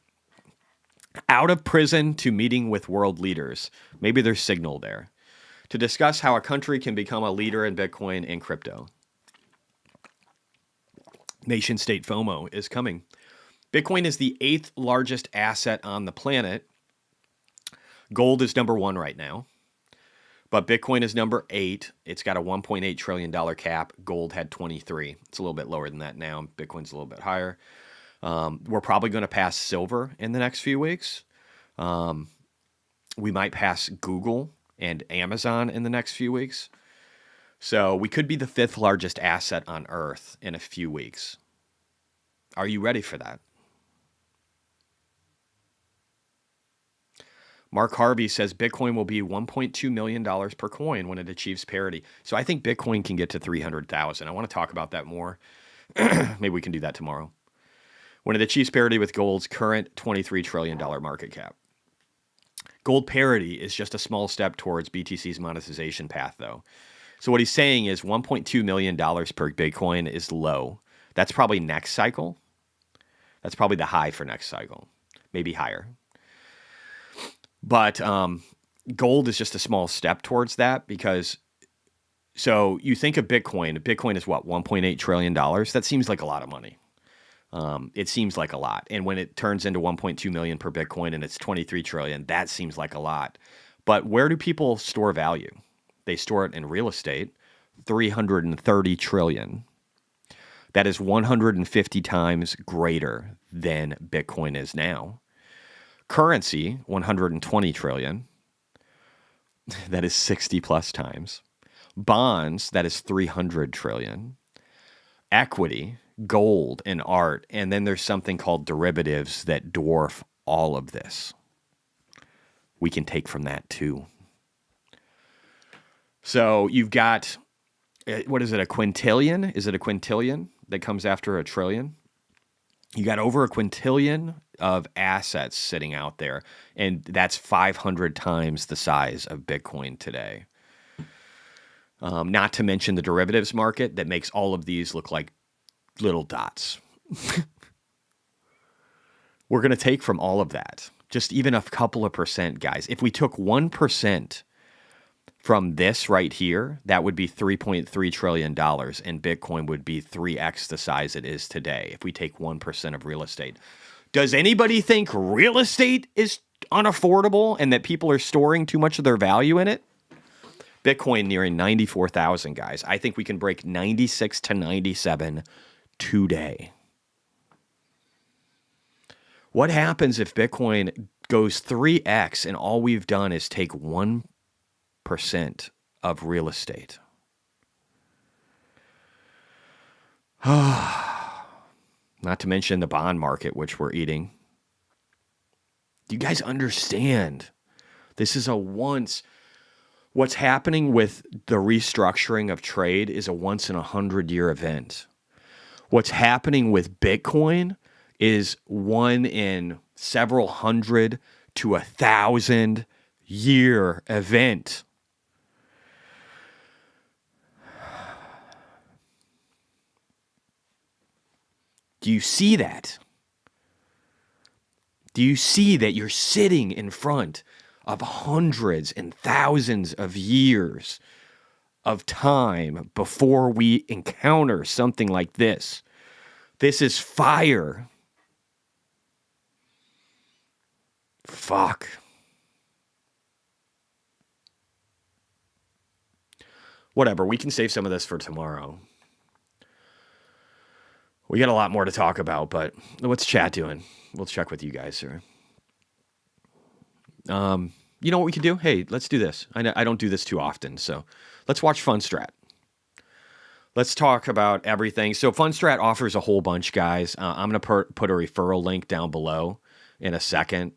Speaker 2: out of prison to meeting with world leaders. Maybe there's signal there to discuss how a country can become a leader in Bitcoin and crypto. Nation state FOMO is coming. Bitcoin is the 8th largest asset on the planet. Gold is number 1 right now, but Bitcoin is number 8. It's got a $1.8 trillion cap. Gold had 23. It's a little bit lower than that now. Bitcoin's a little bit higher. We're probably going to pass silver in the next few weeks. We might pass Google and Amazon in the next few weeks. So we could be the 5th largest asset on Earth in a few weeks. Are you ready for that? Mark Harvey says Bitcoin will be $1.2 million per coin when it achieves parity. So I think Bitcoin can get to 300,000. I want to talk about that more. Maybe we can do that tomorrow. When it achieves parity with gold's current $23 trillion market cap. Gold parity is just a small step towards BTC's monetization path, though. So what he's saying is $1.2 million per Bitcoin is low. That's probably next cycle. That's probably the high for next cycle. Maybe higher. But gold is just a small step towards that because, so you think of Bitcoin. Bitcoin is what, $1.8 trillion? That seems like a lot of money. It seems like a lot. And when it turns into 1.2 million per Bitcoin and it's 23 trillion, that seems like a lot. But where do people store value? They store it in real estate, 330 trillion. That is 150 times greater than Bitcoin is now. Currency, 120 trillion. That is 60 plus times. Bonds, that is 300 trillion. Equity, gold, and art. And then there's something called derivatives that dwarf all of this. We can take from that too. So you've got, what is it, a quintillion? Is it a quintillion that comes after a trillion? You got over a quintillion of assets sitting out there, and that's 500 times the size of Bitcoin today. Not to mention the derivatives market that makes all of these look like little dots. We're going to take from all of that, just even a couple of percent, guys. If we took 1% from this right here, that would be $3.3 trillion, and Bitcoin would be 3x the size it is today if we take 1% of real estate. Does anybody think real estate is unaffordable and that people are storing too much of their value in it? Bitcoin nearing 94,000, guys. I think we can break 96 to 97 today. What happens if Bitcoin goes 3x and all we've done is take 1% of real estate? Not to mention the bond market, which we're eating. Do you guys understand? This is what's happening with the restructuring of trade is a once in 100-year event. What's happening with Bitcoin is one in several hundred to 1,000-year event. Do you see that? Do you see that you're sitting in front of hundreds and thousands of years of time before we encounter something like this? This is fire. Fuck. Whatever, we can save some of this for tomorrow. We got a lot more to talk about, but what's chat doing? We'll check with you guys here. You know what we can do? Hey, let's do this. I don't do this too often, so let's watch FunStrat. Let's talk about everything. So FunStrat offers a whole bunch, guys. I'm going to put a referral link down below in a second.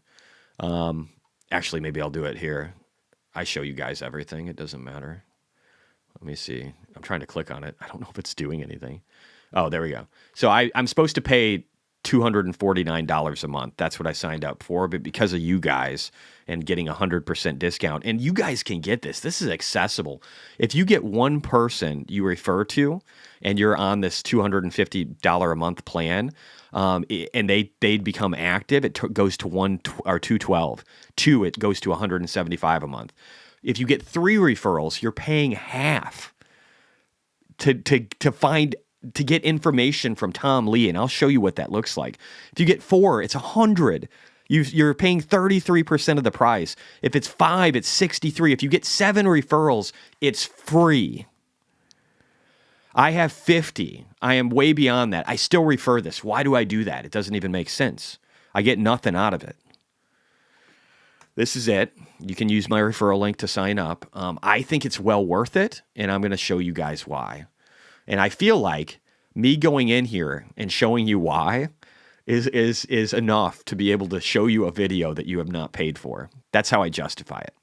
Speaker 2: Actually, maybe I'll do it here. I show you guys everything. It doesn't matter. Let me see. I'm trying to click on it. I don't know if it's doing anything. Oh, there we go. So I'm supposed to pay $249 a month. That's what I signed up for. But because of you guys and getting 100% discount, and you guys can get this. This is accessible. If you get one person you refer to and you're on this $250 a month plan, and they become active, it goes to $212. Two, it goes to $175 a month. If you get 3 referrals, you're paying half to get information from Tom Lee, and I'll show you what that looks like. If you get 4, it's $100. You're paying 33% of the price. If it's 5, it's $63. If you get 7 referrals, it's free. I have 50. I am way beyond that. I still refer this. Why do I do that? It doesn't even make sense. I get nothing out of it. This is it. You can use my referral link to sign up. I think it's well worth it, and I'm going to show you guys why. And I feel like me going in here and showing you why is enough to be able to show you a video that you have not paid for. That's how I justify it.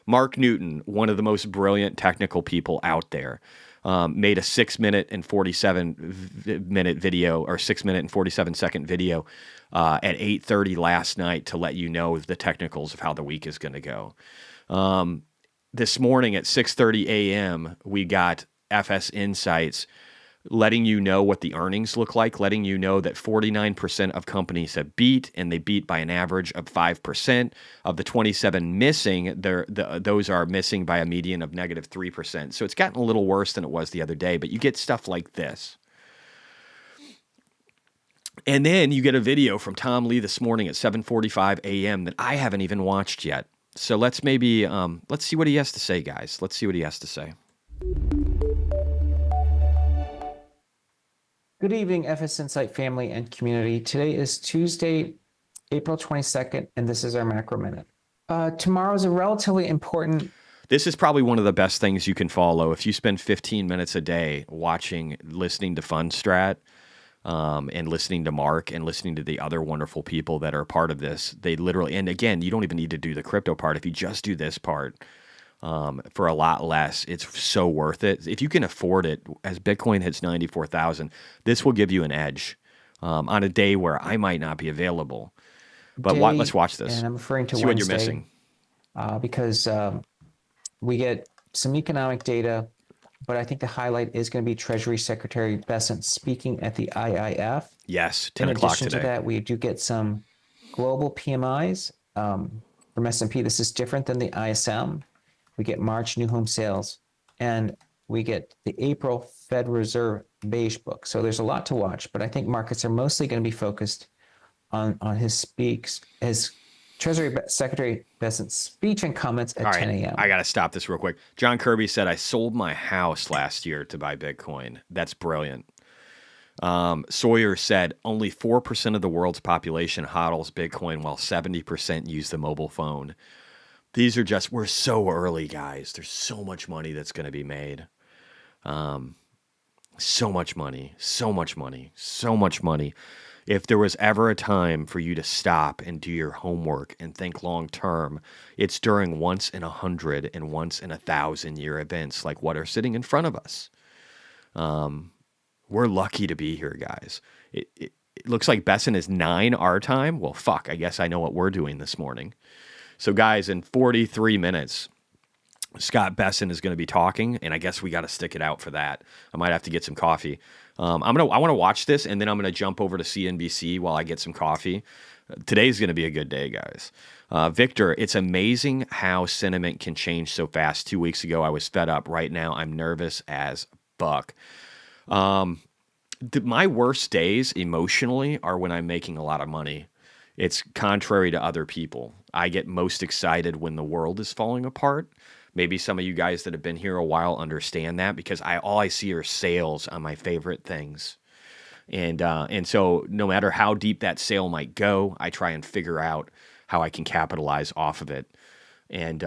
Speaker 2: Mark Newton, one of the most brilliant technical people out there, made a 6-minute and 47-minute video, or 6-minute and 47-second video at 8:30 last night to let you know the technicals of how the week is going to go. This morning at 6:30 a.m., we got FS Insights letting you know what the earnings look like, letting you know that 49% of companies have beat, and they beat by an average of 5%. Of the 27 missing, those are missing by a median of negative 3%. So it's gotten a little worse than it was the other day, but you get stuff like this. And then you get a video from Tom Lee this morning at 7:45 a.m. that I haven't even watched yet. So let's see what he has to say, guys. Let's see what he has to say.
Speaker 8: Good evening, FS Insight family and community. Today is Tuesday, April 22nd, and this is our Macro Minute. Tomorrow is a relatively important...
Speaker 2: This is probably one of the best things you can follow. If you spend 15 minutes a day listening to FunStrat, and listening to Mark and listening to the other wonderful people that are a part of this, they literally, and again, you don't even need to do the crypto part. If you just do this part, for a lot less, it's so worth it. If you can afford it, as Bitcoin hits 94,000, this will give you an edge on a day where I might not be available. But let's watch this.
Speaker 8: And I'm referring to
Speaker 2: see
Speaker 8: Wednesday,
Speaker 2: what you're missing.
Speaker 8: Because we get some economic data, but I think the highlight is going to be Treasury Secretary Bessent speaking at the IIF.
Speaker 2: Yes, 10 o'clock today.
Speaker 8: In addition to that, we do get some global PMIs from S&P. This is different than the ISM. We get March new home sales, and we get the April Fed Reserve beige book. So there's a lot to watch, but I think markets are mostly going to be focused on his Treasury Secretary Bessent's speech and comments at 10 a.m.
Speaker 2: I got to stop this real quick. John Kirby said, I sold my house last year to buy Bitcoin. That's brilliant. Sawyer said, only 4% of the world's population hodls Bitcoin while 70% use the mobile phone. These are we're so early, guys. There's so much money that's going to be made. So much money. If there was ever a time for you to stop and do your homework and think long term, it's during once in 100 and once in 1,000 year events like what are sitting in front of us. We're lucky to be here, guys. It looks like Bessent is 9 our time. Well, fuck, I guess I know what we're doing this morning. So, guys, in 43 minutes, Scott Bessent is going to be talking, and I guess we got to stick it out for that. I might have to get some coffee. I want to watch this, and then I'm going to jump over to CNBC while I get some coffee. Today's going to be a good day, guys. Victor, it's amazing how sentiment can change so fast. 2 weeks ago, I was fed up. Right now, I'm nervous as fuck. My worst days emotionally are when I'm making a lot of money. It's contrary to other people. I get most excited when the world is falling apart. Maybe some of you guys that have been here a while understand that, because all I see are sales on my favorite things. And so no matter how deep that sale might go, I try and figure out how I can capitalize off of it. And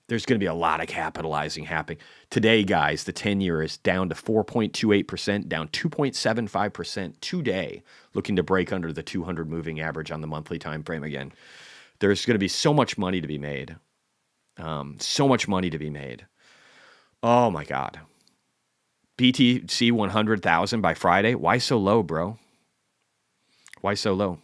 Speaker 2: there's going to be a lot of capitalizing happening. Today, guys, the 10-year is down to 4.28%, down 2.75% today, looking to break under the 200 moving average on the monthly time frame again. There's going to be so much money to be made. So much money to be made. Oh, my God. BTC 100,000 by Friday. Why so low, bro? Why so low?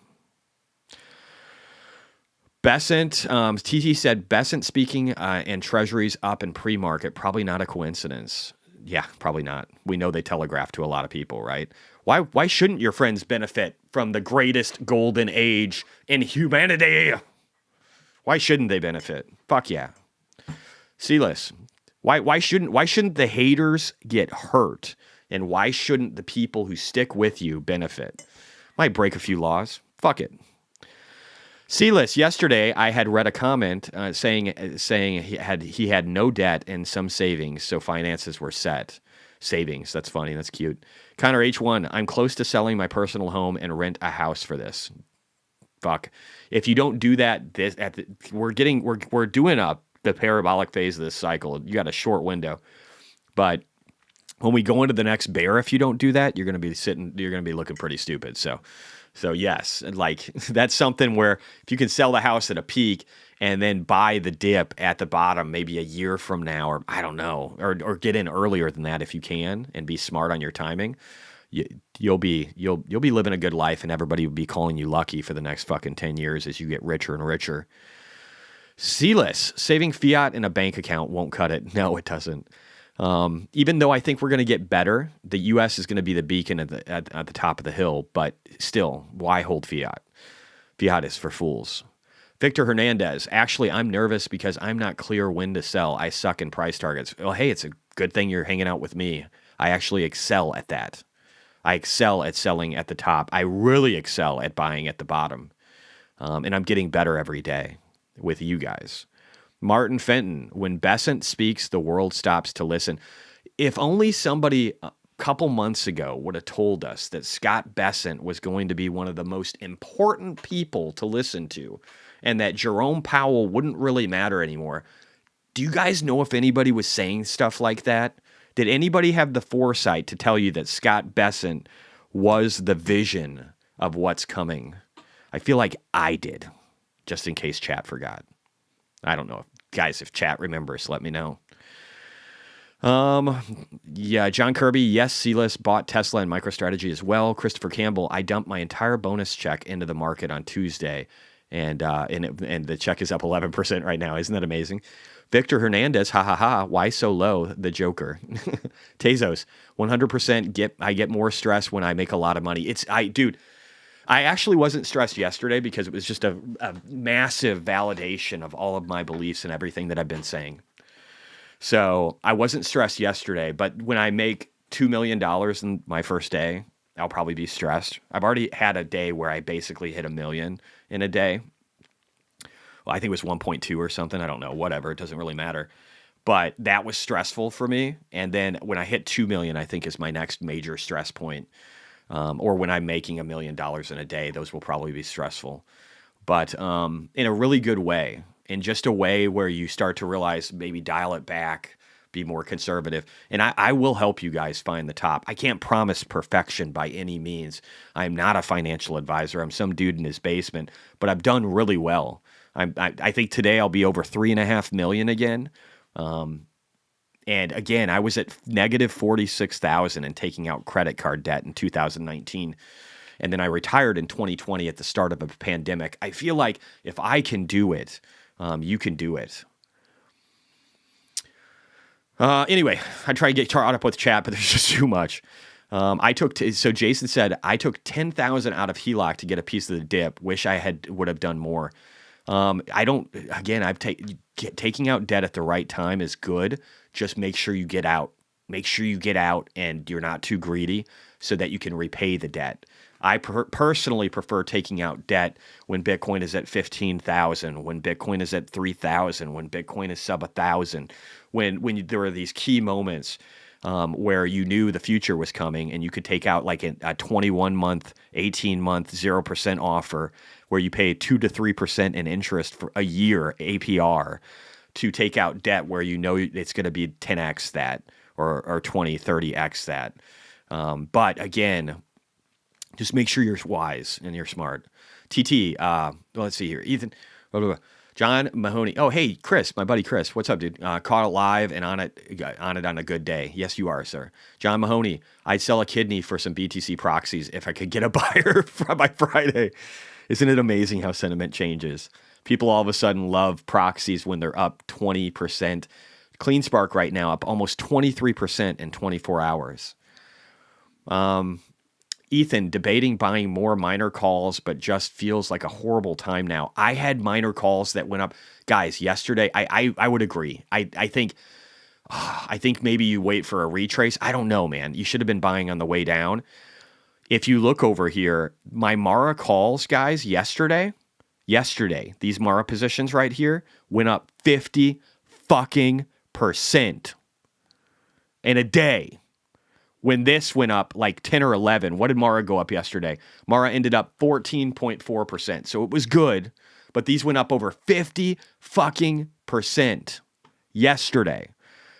Speaker 2: Besant, TT said, Besant speaking and treasuries up in pre-market. Probably not a coincidence. Yeah, probably not. We know they telegraph to a lot of people, right? Why shouldn't your friends benefit from the greatest golden age in humanity? Why shouldn't they benefit? Fuck yeah. Silas, why shouldn't the haters get hurt? And why shouldn't the people who stick with you benefit? Might break a few laws. Fuck it. Silas, yesterday I had read a comment saying he had no debt and some savings, so finances were set. Savings, that's funny, that's cute. Connor H1, I'm close to selling my personal home and rent a house for this. Fuck. If you don't do that, we're doing the parabolic phase of this cycle. You got a short window, but when we go into the next bear, if you don't do that, you're going to be looking pretty stupid. So yes, like that's something where if you can sell the house at a peak and then buy the dip at the bottom, maybe a year from now, or I don't know, or get in earlier than that if you can, and be smart on your timing, you'll be living a good life, and everybody will be calling you lucky for the next fucking 10 years as you get richer and richer. Silas, saving fiat in a bank account won't cut it. No, it doesn't. Even though I think we're going to get better, the U.S. is going to be the beacon at the top of the hill. But still, why hold fiat? Fiat is for fools. Victor Hernandez, actually, I'm nervous because I'm not clear when to sell. I suck in price targets. Well, hey, it's a good thing you're hanging out with me. I actually excel at that. I excel at selling at the top. I really excel at buying at the bottom. And I'm getting better every day with you guys. Martin Fenton, when Besant speaks, the world stops to listen. If only somebody a couple months ago would have told us that Scott Besant was going to be one of the most important people to listen to, and that Jerome Powell wouldn't really matter anymore. Do you guys know if anybody was saying stuff like that? Did anybody have the foresight to tell you that Scott Besant was the vision of what's coming? I feel like I did, just in case chat forgot. I don't know. Guys, if chat remembers, let me know. Yeah, John Kirby, yes, Silas bought Tesla and MicroStrategy as well. Christopher Campbell, I dumped my entire bonus check into the market on Tuesday, and the check is up 11% right now. Isn't that amazing? Victor Hernandez, why so low? The Joker. Tezos, 100% I get more stress when I make a lot of money. I actually wasn't stressed yesterday because it was just a massive validation of all of my beliefs and everything that I've been saying. So I wasn't stressed yesterday, but when I make $2 million in my first day, I'll probably be stressed. I've already had a day where I basically hit $1 million in a day. Well, I think it was 1.2 or something. I don't know, whatever. It doesn't really matter. But that was stressful for me. And then when I hit 2 million, I think is my next major stress point. Or when I'm making $1 million in a day, those will probably be stressful. But in a really good way, in just a way where you start to realize, maybe dial it back, be more conservative. And I will help you guys find the top. I can't promise perfection by any means. I'm not a financial advisor. I'm some dude in his basement, but I've done really well. I think today I'll be over 3.5 million again. And again, I was at negative 46,000 and taking out credit card debt in 2019. And then I retired in 2020 at the start of a pandemic. I feel like if I can do it, you can do it. Anyway, I try to get caught up with chat, but there's just too much. So Jason said, I took 10,000 out of HELOC to get a piece of the dip. Wish I would have done more. Taking out debt at the right time is good. Just make sure you get out. make sure you get out and you're not too greedy so that you can repay the debt. I personally prefer taking out debt when Bitcoin is at 15,000, when Bitcoin is at 3,000, when Bitcoin is sub 1,000, when there are these key moments where you knew the future was coming and you could take out like a 21-month, 18-month, 0% offer where you pay 2 to 3% in interest for a year APR to take out debt where you know it's going to be 10x that or 20, 30x that. But again, just make sure you're wise and you're smart. TT, let's see here. Ethan, John Mahoney. Oh, hey, Chris, my buddy Chris. What's up, dude? Caught it live and on it on a good day. Yes, you are, sir. John Mahoney, I'd sell a kidney for some BTC proxies if I could get a buyer by Friday. Isn't it amazing how sentiment changes? People all of a sudden love proxies when they're up 20%. CleanSpark right now up almost 23% in 24 hours. Ethan, debating buying more minor calls, but just feels like a horrible time now. I had minor calls that went up. Guys, yesterday, I would agree. I think maybe you wait for a retrace. I don't know, man. You should have been buying on the way down. If you look over here, my Mara calls, guys, yesterday, these Mara positions right here went up 50 fucking % in a day. When this went up like 10 or 11, what did Mara go up yesterday? Mara ended up 14.4%. So it was good, but these went up over 50 fucking % yesterday.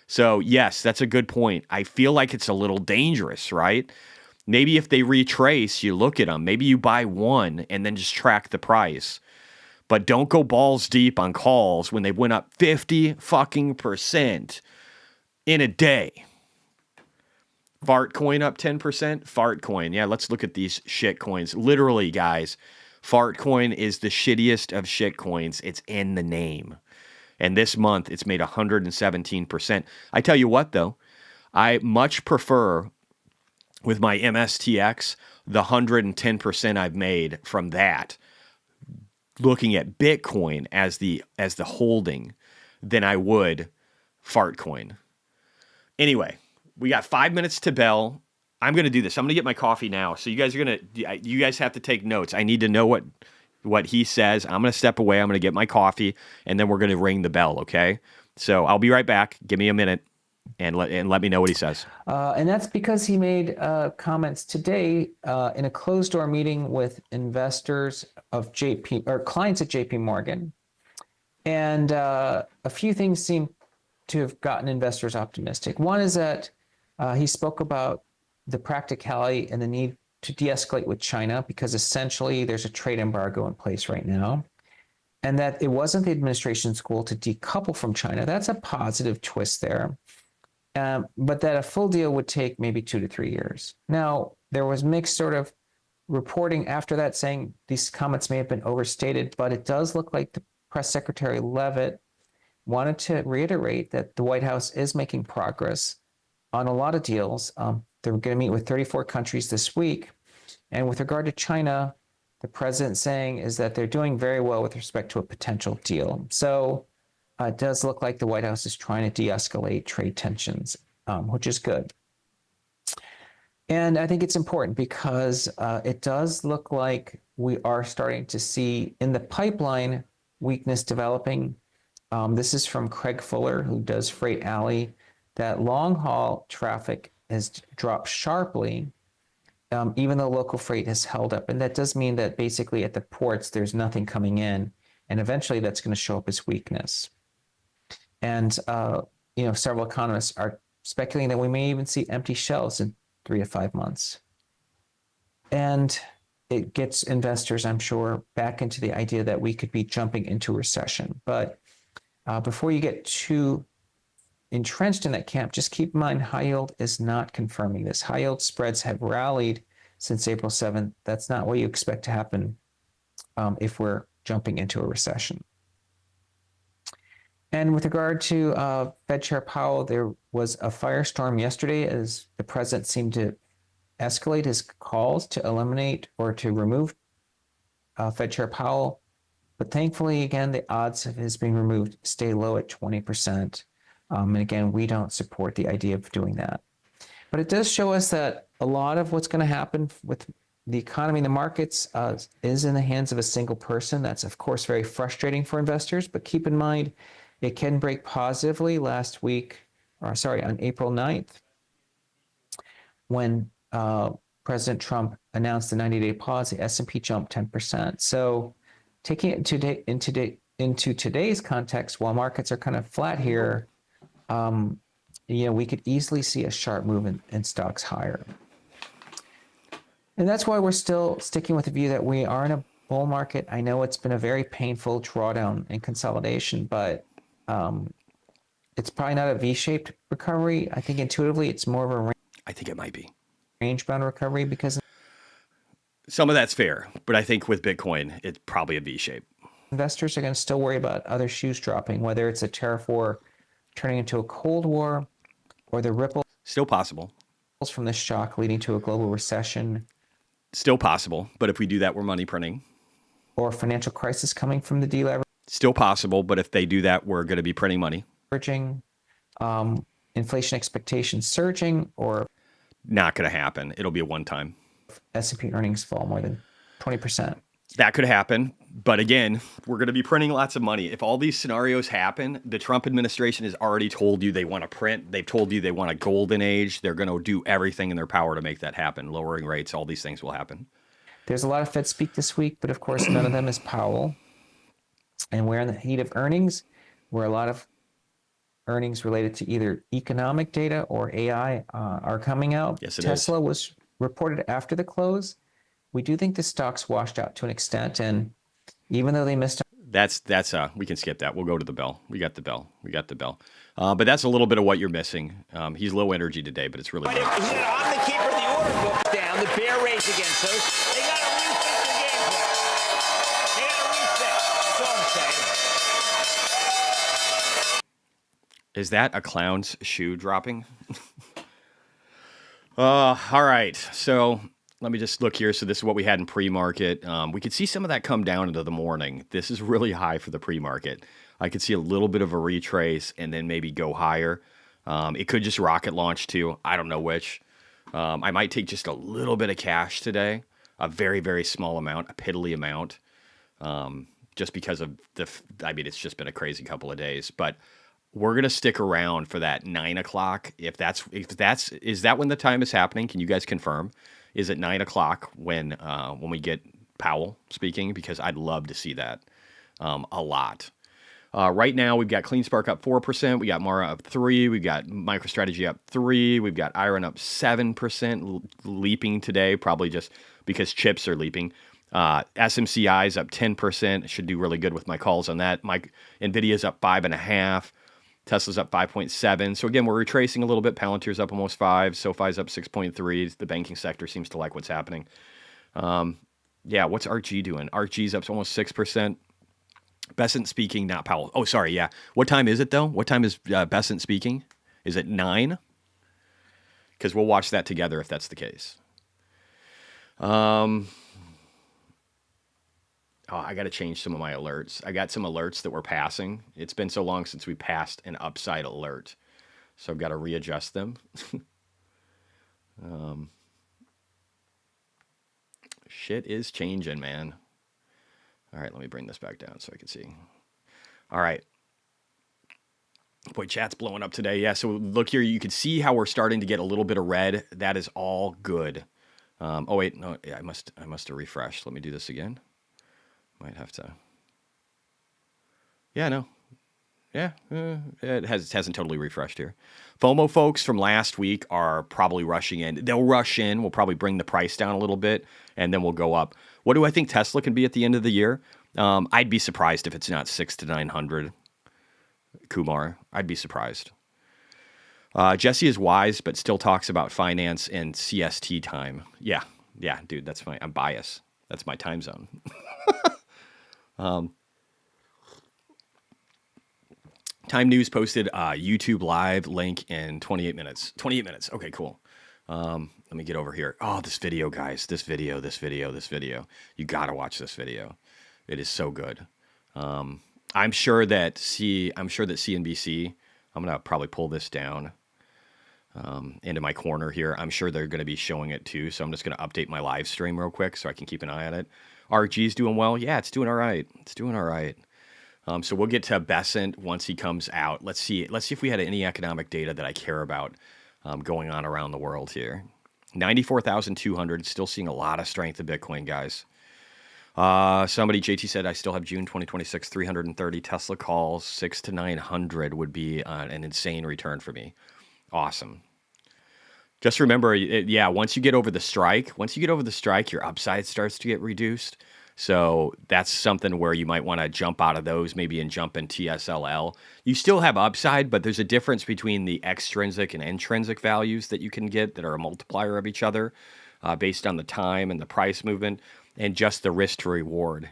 Speaker 2: So yes, that's a good point. I feel like it's a little dangerous, right? Maybe if they retrace, you look at them. Maybe you buy one and then just track the price. But don't go balls deep on calls when they went up 50 fucking % in a day. Fart coin up 10%. Fart coin. Yeah, let's look at these shit coins. Literally, guys, Fart coin is the shittiest of shit coins. It's in the name. And this month, it's made 117%. I tell you what, though, I much prefer with my MSTX the 110% I've made from that, looking at Bitcoin as the holding, than I would Fart coin. Anyway. We got 5 minutes to bell. I'm going to do this. I'm going to get my coffee now. So you guys have to take notes. I need to know what he says. I'm going to step away. I'm going to get my coffee, and then we're going to ring the bell, okay? So I'll be right back. Give me a minute, and let me know what he says.
Speaker 8: And that's because he made comments today in a closed-door meeting with investors of clients at JP Morgan. And a few things seem to have gotten investors optimistic. One is that he spoke about the practicality and the need to de-escalate with China because essentially there's a trade embargo in place right now, and that it wasn't the administration's goal to decouple from China. That's a positive twist there, but that a full deal would take maybe 2 to 3 years. Now, there was mixed sort of reporting after that saying these comments may have been overstated, but it does look like the press secretary Leavitt wanted to reiterate that the White House is making progress on a lot of deals. They're going to meet with 34 countries this week. And with regard to China, the president saying is that they're doing very well with respect to a potential deal. So it does look like the White House is trying to de-escalate trade tensions, which is good. And I think it's important because it does look like we are starting to see in the pipeline weakness developing. This is from Craig Fuller, who does Freight Alley, that long-haul traffic has dropped sharply, even though local freight has held up. And that does mean that basically at the ports, there's nothing coming in. And eventually that's going to show up as weakness. And, several economists are speculating that we may even see empty shelves in 3 to 5 months. And it gets investors, I'm sure, back into the idea that we could be jumping into a recession. But before you get too entrenched in that camp, just keep in mind high yield is not confirming this. High yield spreads have rallied since April 7th. That's not what you expect to happen if we're jumping into a recession. And with regard to Fed Chair Powell, there was a firestorm yesterday as the president seemed to escalate his calls to eliminate or to remove Fed Chair Powell. But thankfully, again, the odds of his being removed stay low at 20%. And again, we don't support the idea of doing that. But it does show us that a lot of what's going to happen with the economy and the markets is in the hands of a single person. That's, of course, very frustrating for investors. But keep in mind, it can break positively last week, or sorry, on April 9th, when President Trump announced the 90-day pause, the S&P jumped 10%. So taking it into today's context, while markets are kind of flat here, we could easily see a sharp move in stocks higher. And that's why we're still sticking with the view that we are in a bull market. I know it's been a very painful drawdown and consolidation, but it's probably not a V-shaped recovery. I think intuitively it's more of a
Speaker 2: I think it might be
Speaker 8: range-bound recovery because
Speaker 2: some of that's fair, but I think with Bitcoin, it's probably a V shape.
Speaker 8: investors are going to still worry about other shoes dropping, whether it's a tariff war turning into a Cold War or the ripples
Speaker 2: Still possible.
Speaker 8: from this shock leading to a global recession
Speaker 2: Still possible, but if we do that, we're money printing.
Speaker 8: or financial crisis coming from the deleveraging.
Speaker 2: Still possible, but if they do that, we're going to be printing money.
Speaker 8: Inflation expectations surging, or
Speaker 2: Not going to happen. It'll be a one-time.
Speaker 8: S&P earnings fall more than 20%.
Speaker 2: That could happen. But again, we're going to be printing lots of money. If all these scenarios happen, the Trump administration has already told you they want to print. They've told you they want a golden age. They're going to do everything in their power to make that happen. Lowering rates, all these things will happen.
Speaker 8: There's a lot of Fed speak this week, but of course, none of them is Powell. And we're in the heat of earnings, where a lot of earnings related to either economic data or AI are coming out.
Speaker 2: Yes, it
Speaker 8: Tesla was reported after the close. We do think the stock's washed out to an extent, and even though they missed,
Speaker 2: That's we can skip that. We'll go to the bell. We got the bell. But that's a little bit of what you're missing. He's low energy today, but it's really good.
Speaker 1: I'm the keeper of the order book down. The bear race again, so they got to rethink their game plan. They got to reset. That's all I'm saying.
Speaker 2: Is that a clown's shoe dropping? All right. So let me just look here. So this is what we had in pre-market. We could see some of that come down into the morning. This is really high for the pre-market. I could see a little bit of a retrace and then maybe go higher. It could just rocket launch too. I don't know which. I might take just a little bit of cash today, a very, very small amount, a piddly amount, just because of it's just been a crazy couple of days. But we're going to stick around for that 9 o'clock. Is that when the time is happening? Can you guys confirm? Is it 9 o'clock when we get Powell speaking? Because I'd love to see that a lot. Right now, we've got CleanSpark up 4%. We got Mara up 3%. We've got MicroStrategy up 3%. We've got Iron up 7%, leaping today, probably just because chips are leaping. SMCI is up 10%. Should do really good with my calls on that. NVIDIA's up 5.5%. Tesla's up 5.7. So again, we're retracing a little bit. Palantir's up almost 5. SoFi's up 6.3. The banking sector seems to like what's happening. What's ARKG doing? ARKG's up almost 6%. Besant speaking, not Powell. Oh, sorry, yeah. What time is it, though? What time is Besant speaking? Is it 9? Because we'll watch that together if that's the case. I got to change some of my alerts. I got some alerts that were passing. It's been so long since we passed an upside alert. So I've got to readjust them. Shit is changing, man. All right, let me bring this back down so I can see. All right. Boy, chat's blowing up today. Yeah, so look here. You can see how we're starting to get a little bit of red. That is all good. I must have refreshed. Let me do this again. Might have to. Yeah, no. Yeah, it hasn't totally refreshed here. FOMO folks from last week are probably rushing in. They'll rush in. We'll probably bring the price down a little bit, and then we'll go up. What do I think Tesla can be at the end of the year? I'd be surprised if it's not 600 to 900. Kumar, I'd be surprised. Jesse is wise, but still talks about finance and CST time. Yeah, dude, that's fine. I'm biased. That's my time zone. Time News posted YouTube live link in 28 minutes. 28 minutes. Okay, cool. Let me get over here. Oh, this video, guys. This video. You got to watch this video. It is so good. I'm sure that CNBC I'm going to probably pull this down into my corner here. I'm sure they're going to be showing it too, so I'm just going to update my live stream real quick so I can keep an eye on it. RG's doing well. Yeah, it's doing all right. It's doing all right. So we'll get to Besant once he comes out. Let's see if we had any economic data that I care about going on around the world here. 94,200. Still seeing a lot of strength in Bitcoin, guys. Somebody, JT said, I still have June 2026, 330 Tesla calls. 6 to 900 would be an insane return for me. Awesome. Just remember, once you get over the strike, your upside starts to get reduced. So that's something where you might want to jump out of those, maybe, and jump in TSLL. You still have upside, but there's a difference between the extrinsic and intrinsic values that you can get that are a multiplier of each other based on the time and the price movement and just the risk to reward.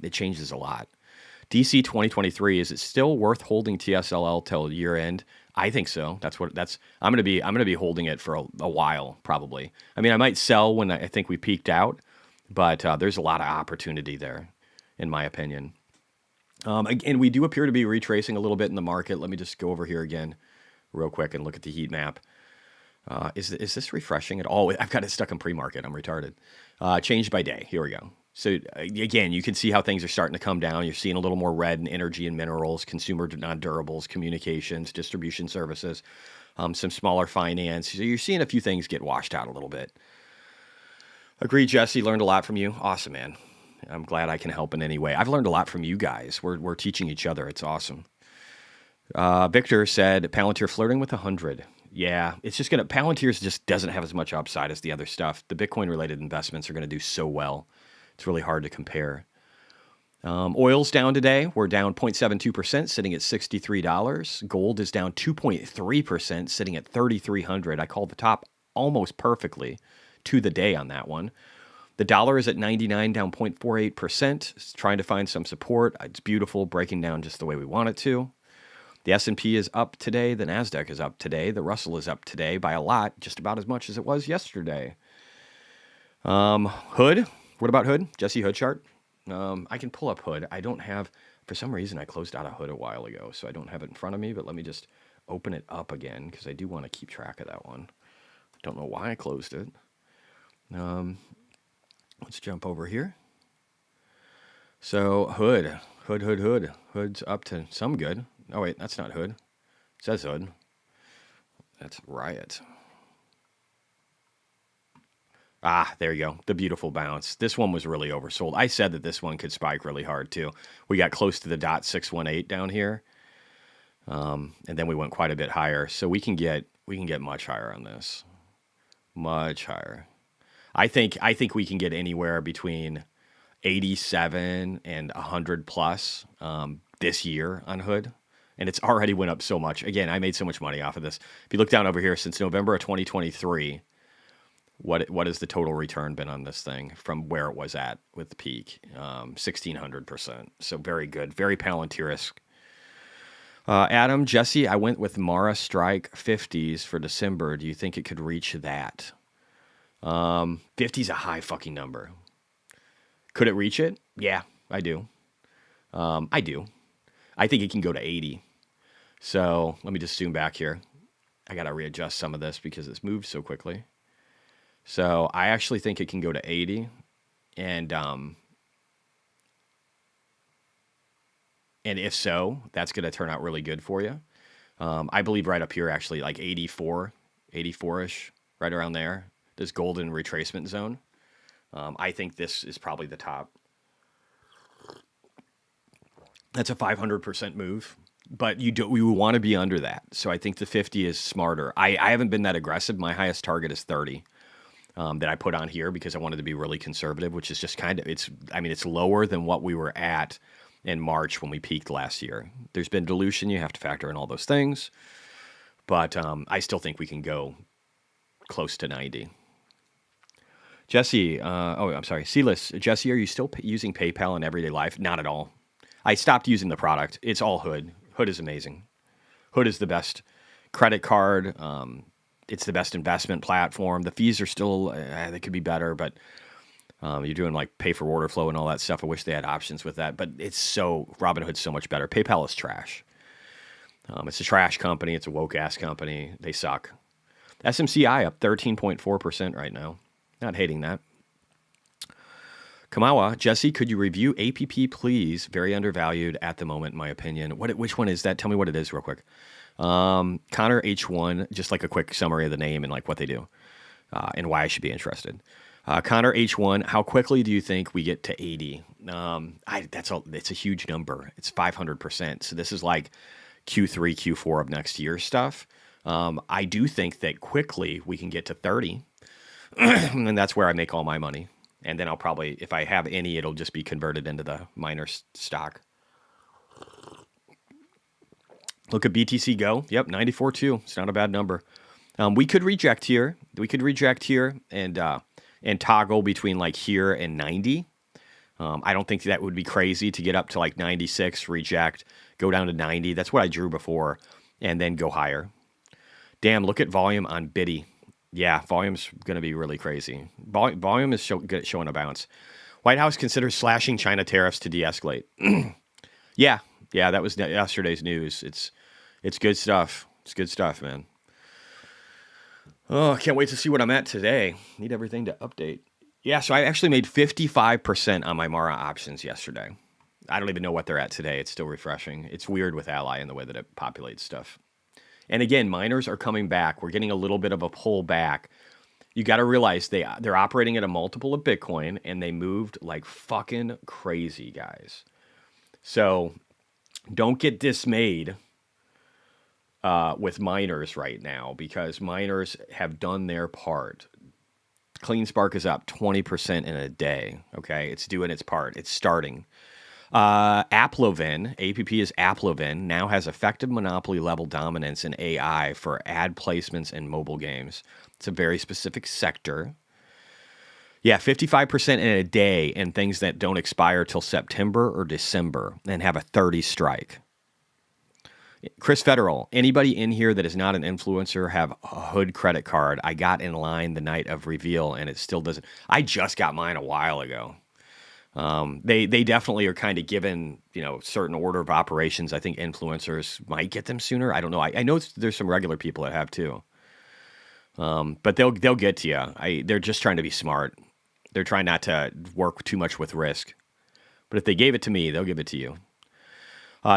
Speaker 2: It changes a lot. DC 2023, is it still worth holding TSLL till year end? I think so. I'm going to be holding it for a while, probably. I mean, I might sell when I think we peaked out, but there's a lot of opportunity there, in my opinion. And we do appear to be retracing a little bit in the market. Let me just go over here again real quick and look at the heat map. Is this refreshing at all? I've got it stuck in pre-market. I'm retarded. Changed by day. Here we go. So again, you can see how things are starting to come down. You're seeing a little more red in energy and minerals, consumer non-durables, communications, distribution services, some smaller finance. So you're seeing a few things get washed out a little bit. Agree, Jesse. Learned a lot from you. Awesome, man. I'm glad I can help in any way. I've learned a lot from you guys. We're teaching each other. It's awesome. Victor said, Palantir flirting with 100. Yeah, it's just Palantir just doesn't have as much upside as the other stuff. The Bitcoin-related investments are going to do so well. It's really hard to compare. Oil's down today. We're down 0.72%, sitting at $63. Gold is down 2.3%, sitting at $3,300. I called the top almost perfectly to the day on that one. The dollar is at 99, down 0.48%. It's trying to find some support. It's beautiful, breaking down just the way we want it to. The S&P is up today. The NASDAQ is up today. The Russell is up today by a lot, just about as much as it was yesterday. Hood. What about Hood? Jesse Hood chart. I can pull up Hood. I don't have, for some reason, I closed out of Hood a while ago, so I don't have it in front of me, but let me just open it up again because I do want to keep track of that one. Don't know why I closed it. Let's jump over here. So Hood. Hood's up to some good. Oh, wait, that's not Hood. It says Hood. That's Riot. Ah, there you go. The beautiful bounce. This one was really oversold. I said that this one could spike really hard, too. We got close to the .618 down here. And then we went quite a bit higher. So we can get much higher on this. Much higher. I think we can get anywhere between 87 and 100 plus this year on Hood. And it's already went up so much. Again, I made so much money off of this. If you look down over here, since November of 2023, what has the total return been on this thing from where it was at with the peak? 1,600%. So very good. Very Palantir-esque. Adam, Jesse, I went with Mara Strike 50s for December. Do you think it could reach that? 50 is a high fucking number. Could it reach it? Yeah, I do. I do. I think it can go to 80. So let me just zoom back here. I got to readjust some of this because it's moved so quickly. So I actually think it can go to 80. And if so, that's going to turn out really good for you. I believe right up here, actually, like 84-ish, right around there. This golden retracement zone. I think this is probably the top. That's a 500% move, but we want to be under that. So I think the 50 is smarter. I haven't been that aggressive. My highest target is 30 that I put on here because I wanted to be really conservative, which is just it's lower than what we were at in March when we peaked last year. There's been dilution. You have to factor in all those things. But I still think we can go close to 90. Jesse, I'm sorry. Silas, Jesse, are you still using PayPal in everyday life? Not at all. I stopped using the product. It's all Hood. Hood is amazing. Hood is the best credit card. It's the best investment platform. The fees are still, they could be better, but you're doing like pay for order flow and all that stuff. I wish they had options with that, but Robinhood's so much better. PayPal is trash. It's a trash company. It's a woke ass company. They suck. SMCI up 13.4% right now. Not hating that. Kamawa, Jesse, could you review APP, please? Very undervalued at the moment, in my opinion. Which one is that? Tell me what it is real quick. Connor H1, just like a quick summary of the name and like what they do and why I should be interested. Connor H1, how quickly do you think we get to 80? It's a huge number. It's 500%. So this is like Q3, Q4 of next year stuff. I do think that quickly we can get to 30, and that's where I make all my money. And then I'll probably, if I have any, it'll just be converted into the miner stock. Look at BTC Go. Yep, 94.2. It's not a bad number. We could reject here. And toggle between like here and 90. I don't think that would be crazy to get up to like 96, reject, go down to 90. That's what I drew before, and then go higher. Damn, look at volume on Biddy. Yeah, volume's going to be really crazy. Volume is showing a bounce. White House considers slashing China tariffs to de-escalate. Yeah, that was yesterday's news. It's good stuff. It's good stuff, man. Oh, I can't wait to see what I'm at today. Need everything to update. Yeah, so I actually made 55% on my Mara options yesterday. I don't even know what they're at today. It's still refreshing. It's weird with Ally and the way that it populates stuff. And again, miners are coming back. We're getting a little bit of a pull back. You got to realize they're operating at a multiple of Bitcoin, and they moved like fucking crazy, guys. So don't get dismayed with miners right now, because miners have done their part. CleanSpark is up 20% in a day. Okay, it's doing its part. It's starting. Applovin, APP is Applovin, now has effective monopoly level dominance in AI for ad placements in mobile games. It's a very specific sector. Yeah, 55% in a day in things that don't expire till September or December and have a 30 strike. Chris Federal, anybody in here that is not an influencer have a Hood credit card? I got in line the night of reveal and it still doesn't. I just got mine a while ago. They definitely are kind of given, certain order of operations. I think influencers might get them sooner. I don't know. I know there's some regular people that have too. But they'll get to you. They're just trying to be smart. They're trying not to work too much with risk. But if they gave it to me, they'll give it to you.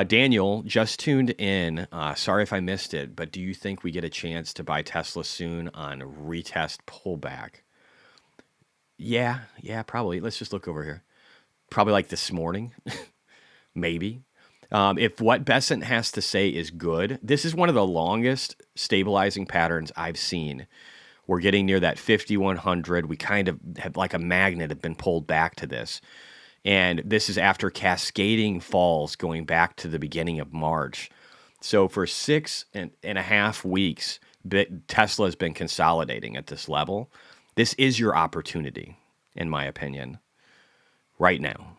Speaker 2: Daniel just tuned in. Sorry if I missed it, but do you think we get a chance to buy Tesla soon on retest pullback? Yeah, probably. Let's just look over here. Probably like this morning, maybe. If what Besant has to say is good, this is one of the longest stabilizing patterns I've seen. We're getting near that 5,100. We kind of have, like a magnet, have been pulled back to this. And this is after cascading falls going back to the beginning of March. So for 6.5 weeks, Tesla has been consolidating at this level. This is your opportunity, in my opinion, right now.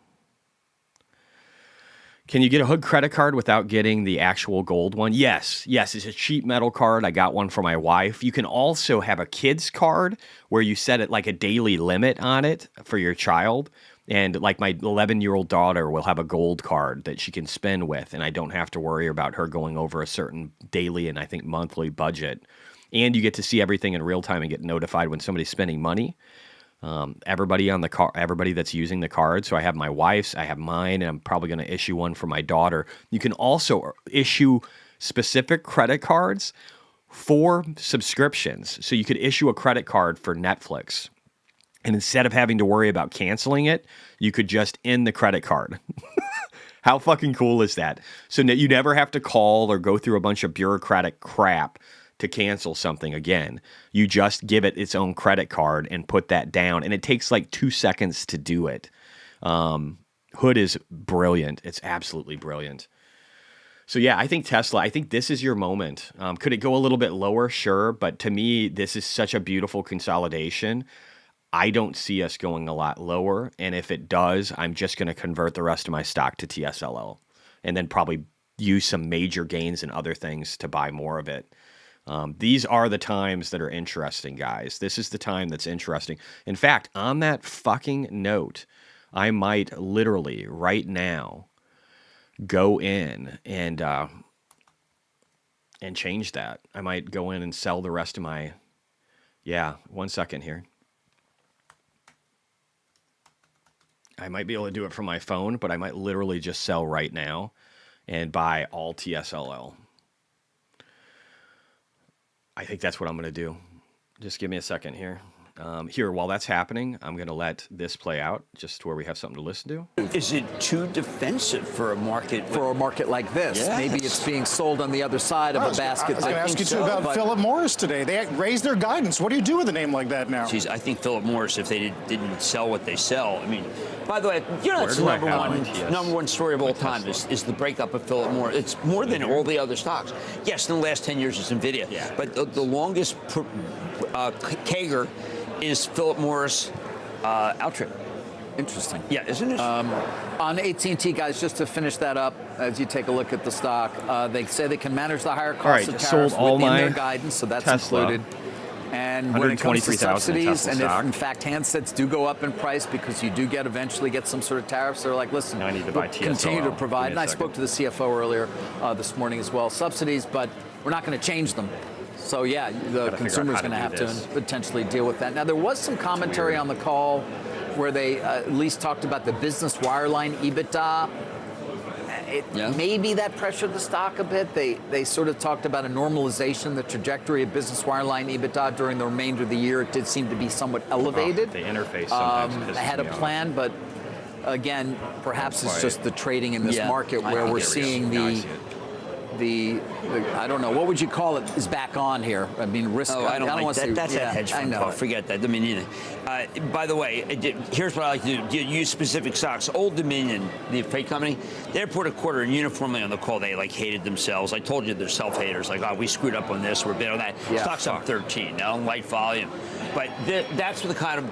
Speaker 2: Can you get a Hood credit card without getting the actual gold one? Yes, it's a cheap metal card. I got one for my wife. You can also have a kid's card where you set it like a daily limit on it for your child. And like my 11-year-old daughter will have a gold card that she can spend with, and I don't have to worry about her going over a certain daily and I think monthly budget. And you get to see everything in real time and get notified when somebody's spending money. Everybody on the car, everybody that's using the card. So I have my wife's, I have mine, and I'm probably going to issue one for my daughter. You can also issue specific credit cards for subscriptions. So you could issue a credit card for Netflix. And instead of having to worry about canceling it, you could just end the credit card. How fucking cool is that? So you never have to call or go through a bunch of bureaucratic crap to cancel something again. You just give it its own credit card and put that down. And it takes like 2 seconds to do it. Hood is brilliant. It's absolutely brilliant. So yeah, I think Tesla, I think this is your moment. Could it go a little bit lower? Sure. But to me, this is such a beautiful consolidation. I don't see us going a lot lower. And if it does, I'm just going to convert the rest of my stock to TSLL and then probably use some major gains in other things to buy more of it. These are the times that are interesting, guys. This is the time that's interesting. In fact, on that fucking note, I might literally right now go in and and change that. I might go in and sell the rest of my, 1 second here. I might be able to do it from my phone, but I might literally just sell right now and buy all TSLL. I think that's what I'm going to do. Just give me a second here. Here, while that's happening, I'm going to let this play out, just where we have something to listen to.
Speaker 9: Is it too defensive for a market?
Speaker 10: For a market like this,
Speaker 9: Yes.
Speaker 10: maybe it's being sold on the other side of a basket.
Speaker 11: I was going to ask you too about Philip Morris today. They raised their guidance. What do you do with a name like that now?
Speaker 9: Geez, I think Philip Morris, if they didn't sell what they sell, I mean, by the way, you know, that's the number one story of all time is the breakup of Philip Morris. It's more than all the other stocks. Yes, in the last 10 years it's NVIDIA, but the longest CAGR is Philip Morris Altria.
Speaker 10: Interesting.
Speaker 9: Yeah, isn't it?
Speaker 10: On AT&T, guys, just to finish that up, as you take a look at the stock, they say they can manage the higher costs of tariffs within their guidance, so that's
Speaker 2: Tesla.
Speaker 10: included. And when it comes to
Speaker 2: 123,000
Speaker 10: subsidies, and
Speaker 2: Tesla
Speaker 10: if in fact handsets do go up in price because you do eventually get some sort of tariffs, they're like, listen,
Speaker 2: I need to buy
Speaker 10: we'll continue to
Speaker 2: TSLL.
Speaker 10: provide. And I
Speaker 2: Second.
Speaker 10: spoke to the CFO earlier this morning as well, subsidies, but we're not going to change them. So yeah, the consumer's going to have to potentially deal with that. Now there was some commentary on the call where they at least talked about the business wireline EBITDA. Maybe that pressured the stock a bit. They sort of talked about a normalization, the trajectory of business wireline EBITDA during the remainder of the year. It did seem to be somewhat elevated.
Speaker 2: The interface sometimes pisses
Speaker 10: ahead of
Speaker 2: me off.
Speaker 10: plan, but again, perhaps it's just the trading in this market where we're seeing the I don't know, what would you call it, is back on here. I mean, risk.
Speaker 9: I don't like
Speaker 10: want to
Speaker 9: that.
Speaker 10: say,
Speaker 9: That's a hedge fund call. Forget that. I mean, by the way, here's what I like to do. Use specific stocks. Old Dominion, the freight company, they reported a quarter, and uniformly on the call, they hated themselves. I told you they're self-haters. Like, oh, we screwed up on this. We're bad on that. Stock's up 13. Now, light volume. But that's the kind of,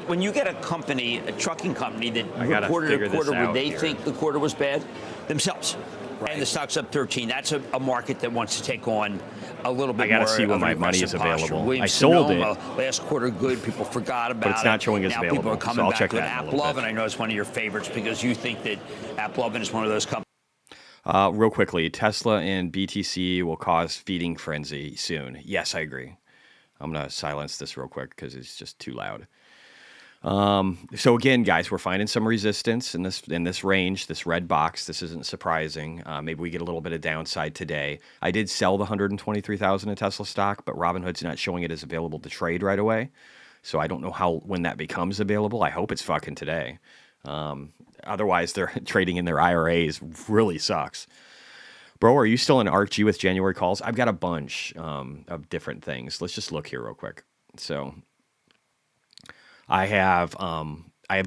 Speaker 9: when you get a company, a trucking company that reported a quarter where they think the quarter was bad, themselves. Right. And the stock's up 13. That's a market that wants to take on a little bit more.
Speaker 2: I got to see when my money is available.
Speaker 9: I
Speaker 2: sold it.
Speaker 9: Last quarter good. People forgot about it.
Speaker 2: But it's not showing as
Speaker 9: now
Speaker 2: available.
Speaker 9: People are coming
Speaker 2: so I'll
Speaker 9: back
Speaker 2: check
Speaker 9: with
Speaker 2: that in a little
Speaker 9: AppLovin.
Speaker 2: bit.
Speaker 9: I know it's one of your favorites because you think that AppLovin is one of those companies.
Speaker 2: Real quickly, Tesla and BTC will cause feeding frenzy soon. Yes, I agree. I'm going to silence this real quick because it's just too loud. So again, guys, we're finding some resistance in this range, this red box. This isn't surprising. Maybe we get a little bit of downside today. I did sell the 123,000 in Tesla stock, but Robinhood's not showing it as available to trade right away. So I don't know when that becomes available. I hope it's fucking today. Otherwise, they're trading in their IRAs. Really sucks. Bro, are you still in ARKG with January calls? I've got a bunch of different things. Let's just look here real quick. So I have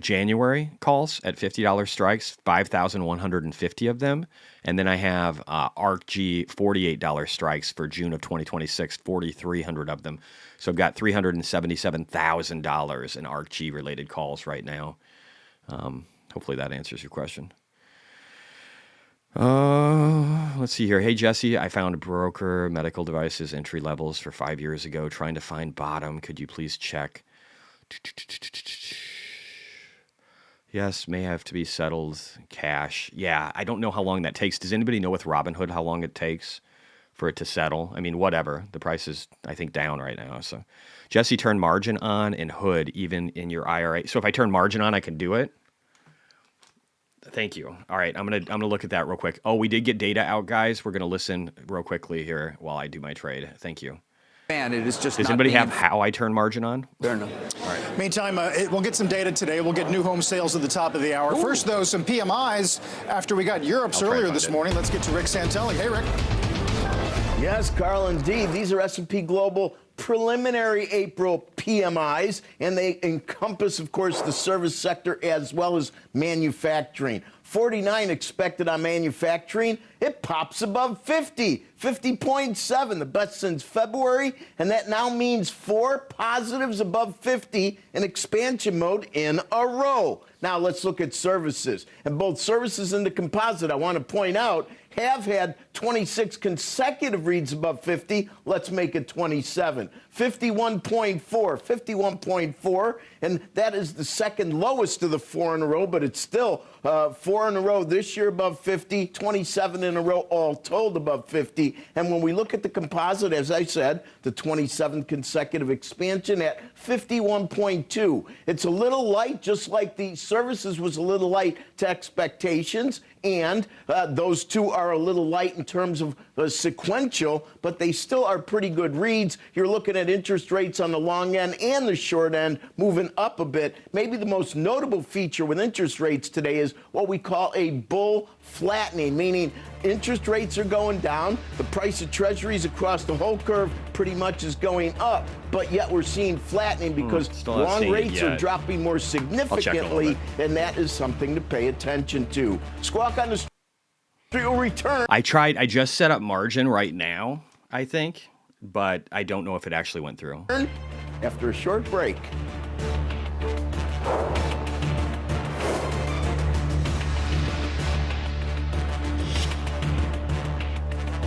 Speaker 2: January calls at $50 strikes, 5,150 of them. And then I have ARKG $48 strikes for June of 2026, 4,300 of them. So I've got $377,000 in ARKG related calls right now. Hopefully that answers your question. Let's see here. Hey, Jesse, I found a broker medical devices entry levels for 5 years ago, trying to find bottom. Could you please check? Yes, may have to be settled cash. Yeah, I don't know how long that takes. Does anybody know with Robinhood how long it takes for it to settle? I mean, whatever. The price is, I think, down right now. So, Jesse, turn margin on in Hood, even in your IRA. So if I turn margin on, I can do it. Thank you. All right, I'm gonna look at that real quick. Oh, we did get data out, guys. We're gonna listen real quickly here while I do my trade. Thank you.
Speaker 10: Man, it is just.
Speaker 2: Does anybody have how I turn margin on?
Speaker 9: Fair enough.
Speaker 2: All right.
Speaker 11: Meantime, we'll get some data today. We'll get new home sales at the top of the hour.
Speaker 9: Ooh.
Speaker 11: First, though, some PMIs after we got Europe's earlier this morning. Let's get to Rick Santelli. Hey, Rick.
Speaker 12: Yes, Carl, indeed. These are S&P Global preliminary April PMIs, and they encompass, of course, the service sector as well as manufacturing. 49 expected on manufacturing. It pops above 50, 50.7, the best since February, and that now means 4 positives above 50 in expansion mode in a row. Now let's look at services. And both services and the composite, I want to point out, have had 26 consecutive reads above 50. Let's make it 27. 51.4, and that is the second lowest of the 4 in a row, but it's still 4 in a row this year above 50, 27 in a row all told above 50. And when we look at the composite, as I said, the 27th consecutive expansion at 51.2. It's a little light, just like the services was a little light to expectations, and those two are a little light in terms of sequential, but they still are pretty good reads. You're looking at interest rates on the long end and the short end moving up a bit. Maybe the most notable feature with interest rates today is what we call a bull flattening, meaning interest rates are going down, the price of treasuries across the whole curve pretty much is going up, but yet we're seeing flattening because long rates are dropping more significantly, and that is something to pay attention to. Squawk on the street will return.
Speaker 2: I just set up margin right now, I think, but I don't know if it actually went through.
Speaker 12: After a short break.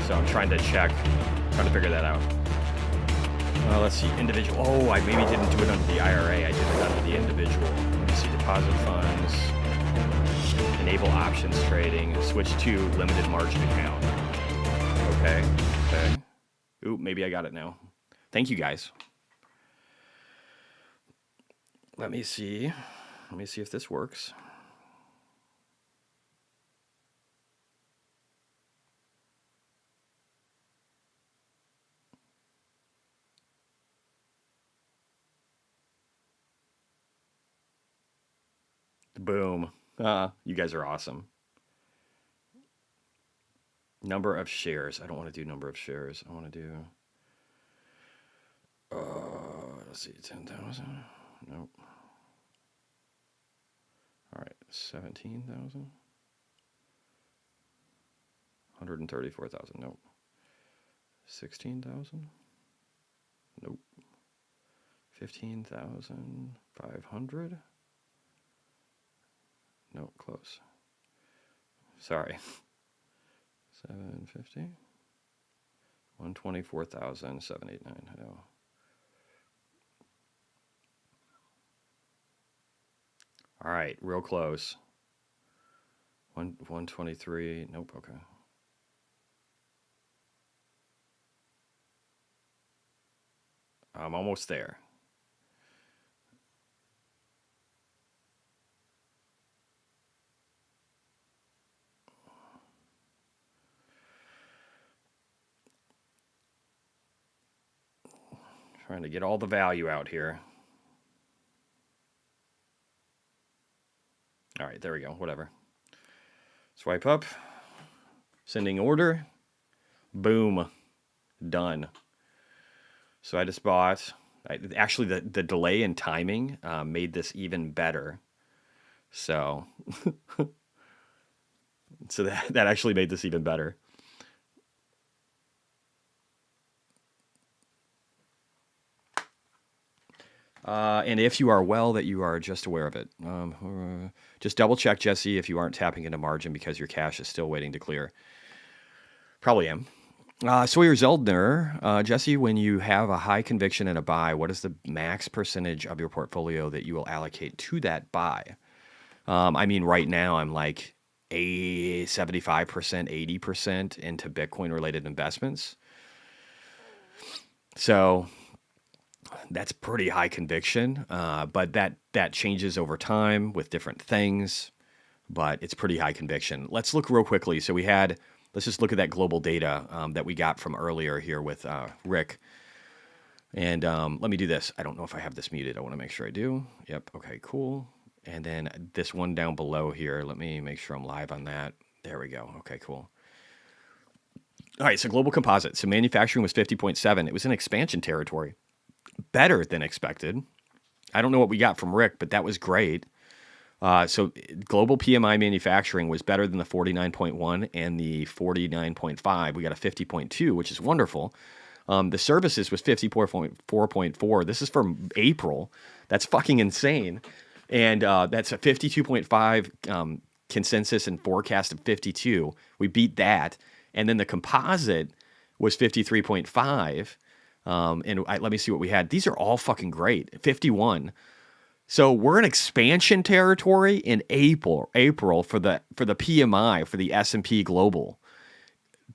Speaker 2: So I'm trying to figure that out. Let's see, individual. Oh, I maybe didn't do it under the IRA. I did it under the individual. Let me see, deposit funds, enable options trading, switch to limited margin account. Okay. Ooh, maybe I got it now. Thank you, guys. Let me see if this works. Boom. You guys are awesome. Number of shares. I don't want to do number of shares. I want to do, let's see, 10,000. Nope. All right, 17,000. 134,000. Nope. 16,000. Nope. 15,500. No, close. Sorry. 750. 124,789. I know. All right, real close. 123. Nope. Okay. I'm almost there. Trying to get all the value out here. All right, there we go. Whatever. Swipe up. Sending order. Boom. Done. So I just bought. Actually, the delay in timing made this even better. So, that actually made this even better. And if you are well, that you are just aware of it. Just double check, Jesse, if you aren't tapping into margin because your cash is still waiting to clear. Probably am. Sawyer Zeldner, Jesse, when you have a high conviction in a buy, what is the max percentage of your portfolio that you will allocate to that buy? I mean, right now I'm like 75%, 80% into Bitcoin-related investments. So that's pretty high conviction, but that changes over time with different things, but it's pretty high conviction. Let's look real quickly. So let's just look at that global data that we got from earlier here with Rick. And let me do this. I don't know if I have this muted. I want to make sure I do. Yep. Okay, cool. And then this one down below here, let me make sure I'm live on that. There we go. Okay, cool. All right, so global composite. So manufacturing was 50.7. It was in expansion territory. Better than expected. I don't know what we got from Rick, but that was great. So global PMI manufacturing was better than the 49.1 and the 49.5. We got a 50.2, which is wonderful. The services was 54.4. This is from April. That's fucking insane. And that's a 52.5 consensus and forecast of 52. We beat that. And then the composite was 53.5. Let me see what we had. These are all fucking great. 51. So we're in expansion territory in April for the PMI, for the S&P Global.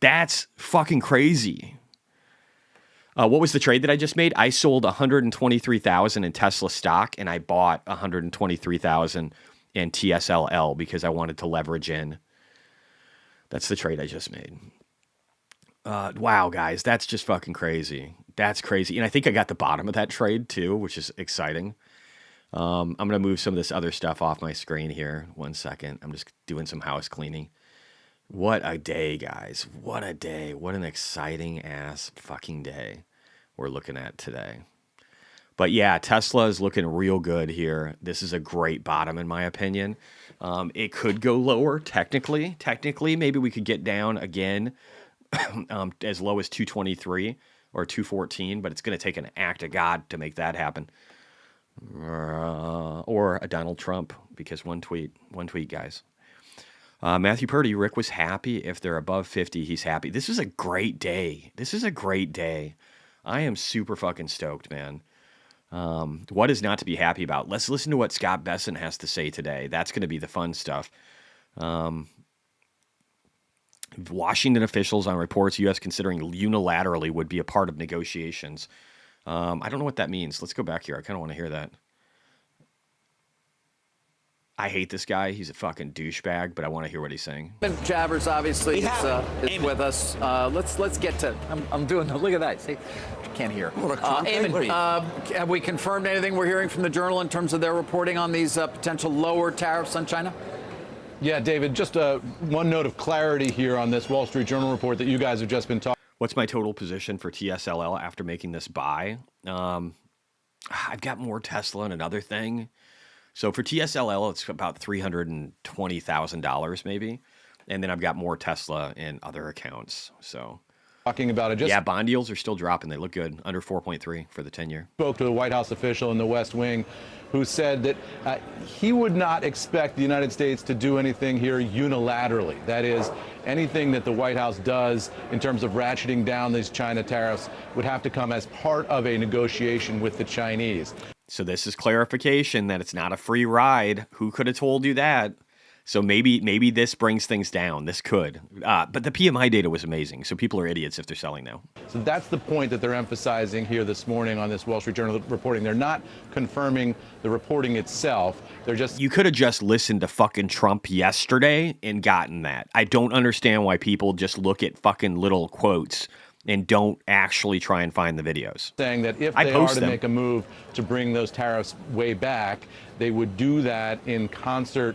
Speaker 2: That's fucking crazy. What was the trade that I just made? I sold 123,000 in Tesla stock, and I bought 123,000 in TSLL because I wanted to leverage in. That's the trade I just made. Wow, guys, that's just fucking crazy. That's crazy. And I think I got the bottom of that trade too, which is exciting. I'm going to move some of this other stuff off my screen here. 1 second. I'm just doing some house cleaning. What a day, guys. What a day. What an exciting ass fucking day we're looking at today. But yeah, Tesla is looking real good here. This is a great bottom in my opinion. It could go lower technically. Technically, maybe we could get down again as low as 223 or 214, but it's going to take an act of God to make that happen. Or a Donald Trump, because one tweet, guys. Matthew Purdy, Rick was happy. If they're above 50, he's happy. This is a great day. I am super fucking stoked, man. What is not to be happy about? Let's listen to what Scott Bessent has to say today. That's going to be the fun stuff. Washington officials on reports U.S. considering unilaterally would be a part of negotiations. I don't know what that means. Let's go back here. I kind of want to hear that. I hate this guy. He's a fucking douchebag, but I want to hear what he's saying.
Speaker 10: Javers obviously is with us. Let's get to. I'm doing. Look at that. See, can't hear. Eamon, have we confirmed anything we're hearing from the Journal in terms of their reporting on these potential lower tariffs on China?
Speaker 13: Yeah, David. Just one note of clarity here on this Wall Street Journal report that you guys have just been talking.
Speaker 2: What's my total position for TSLL after making this buy? I've got more Tesla and another thing. So for TSLL, it's about $320,000 maybe. And then I've got more Tesla in other accounts. So
Speaker 13: talking about it,
Speaker 2: yeah, bond yields are still dropping. They look good, under 4.3 for the 10-year.
Speaker 13: Spoke to a White House official in the West Wing who said that he would not expect the United States to do anything here unilaterally. That is, anything that the White House does in terms of ratcheting down these China tariffs would have to come as part of a negotiation with the Chinese.
Speaker 2: So this is clarification that it's not a free ride. Who could have told you that? So maybe this brings things down. This could. But the PMI data was amazing. So people are idiots if they're selling now.
Speaker 13: So that's the point that they're emphasizing here this morning on this Wall Street Journal reporting. They're not confirming the reporting itself. They're just...
Speaker 2: You could have just listened to fucking Trump yesterday and gotten that. I don't understand why people just look at fucking little quotes and don't actually try and find the videos.
Speaker 13: Saying that if they are to make a move to bring those tariffs way back, they would do that in concert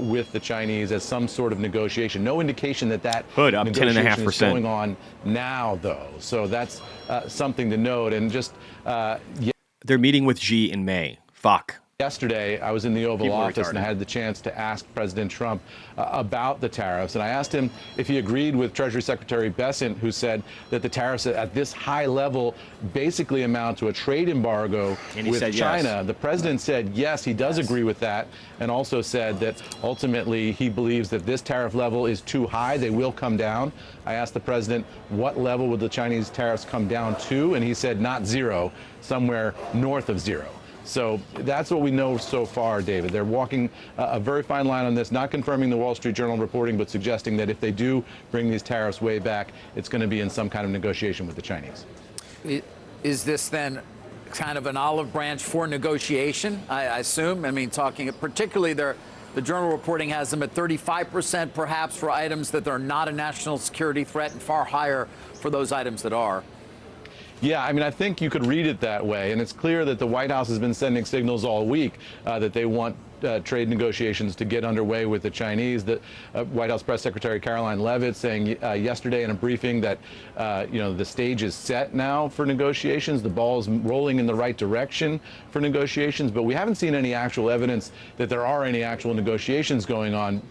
Speaker 13: with the Chinese as some sort of negotiation. No indication that
Speaker 2: Hood up
Speaker 13: negotiation is going on now, though. So that's something to note. And just
Speaker 2: they're meeting with Xi in May. Fuck.
Speaker 13: Yesterday, I was in the Oval Office and I had the chance to ask President Trump about the tariffs. And I asked him if he agreed with Treasury Secretary Bessent, who said that the tariffs at this high level basically amount to a trade embargo with China. Yes. The president said, yes, he does agree with that, and also said that ultimately he believes that this tariff level is too high. They will come down. I asked the president, what level would the Chinese tariffs come down to? And he said, not zero, somewhere north of zero. So that's what we know so far, David. They're walking a very fine line on this, not confirming the Wall Street Journal reporting, but suggesting that if they do bring these tariffs way back, it's going to be in some kind of negotiation with the Chinese.
Speaker 10: Is this then kind of an olive branch for negotiation, I assume? I mean, talking particularly the Journal reporting has them at 35% perhaps for items that are not a national security threat and far higher for those items that are.
Speaker 13: Yeah, I mean, I think you could read it that way. And it's clear that the White House has been sending signals all week that they want trade negotiations to get underway with the Chinese. The White House Press Secretary Caroline Leavitt saying yesterday in a briefing that the stage is set now for negotiations. The ball is rolling in the right direction for negotiations, but we haven't seen any actual evidence that there are any actual negotiations going on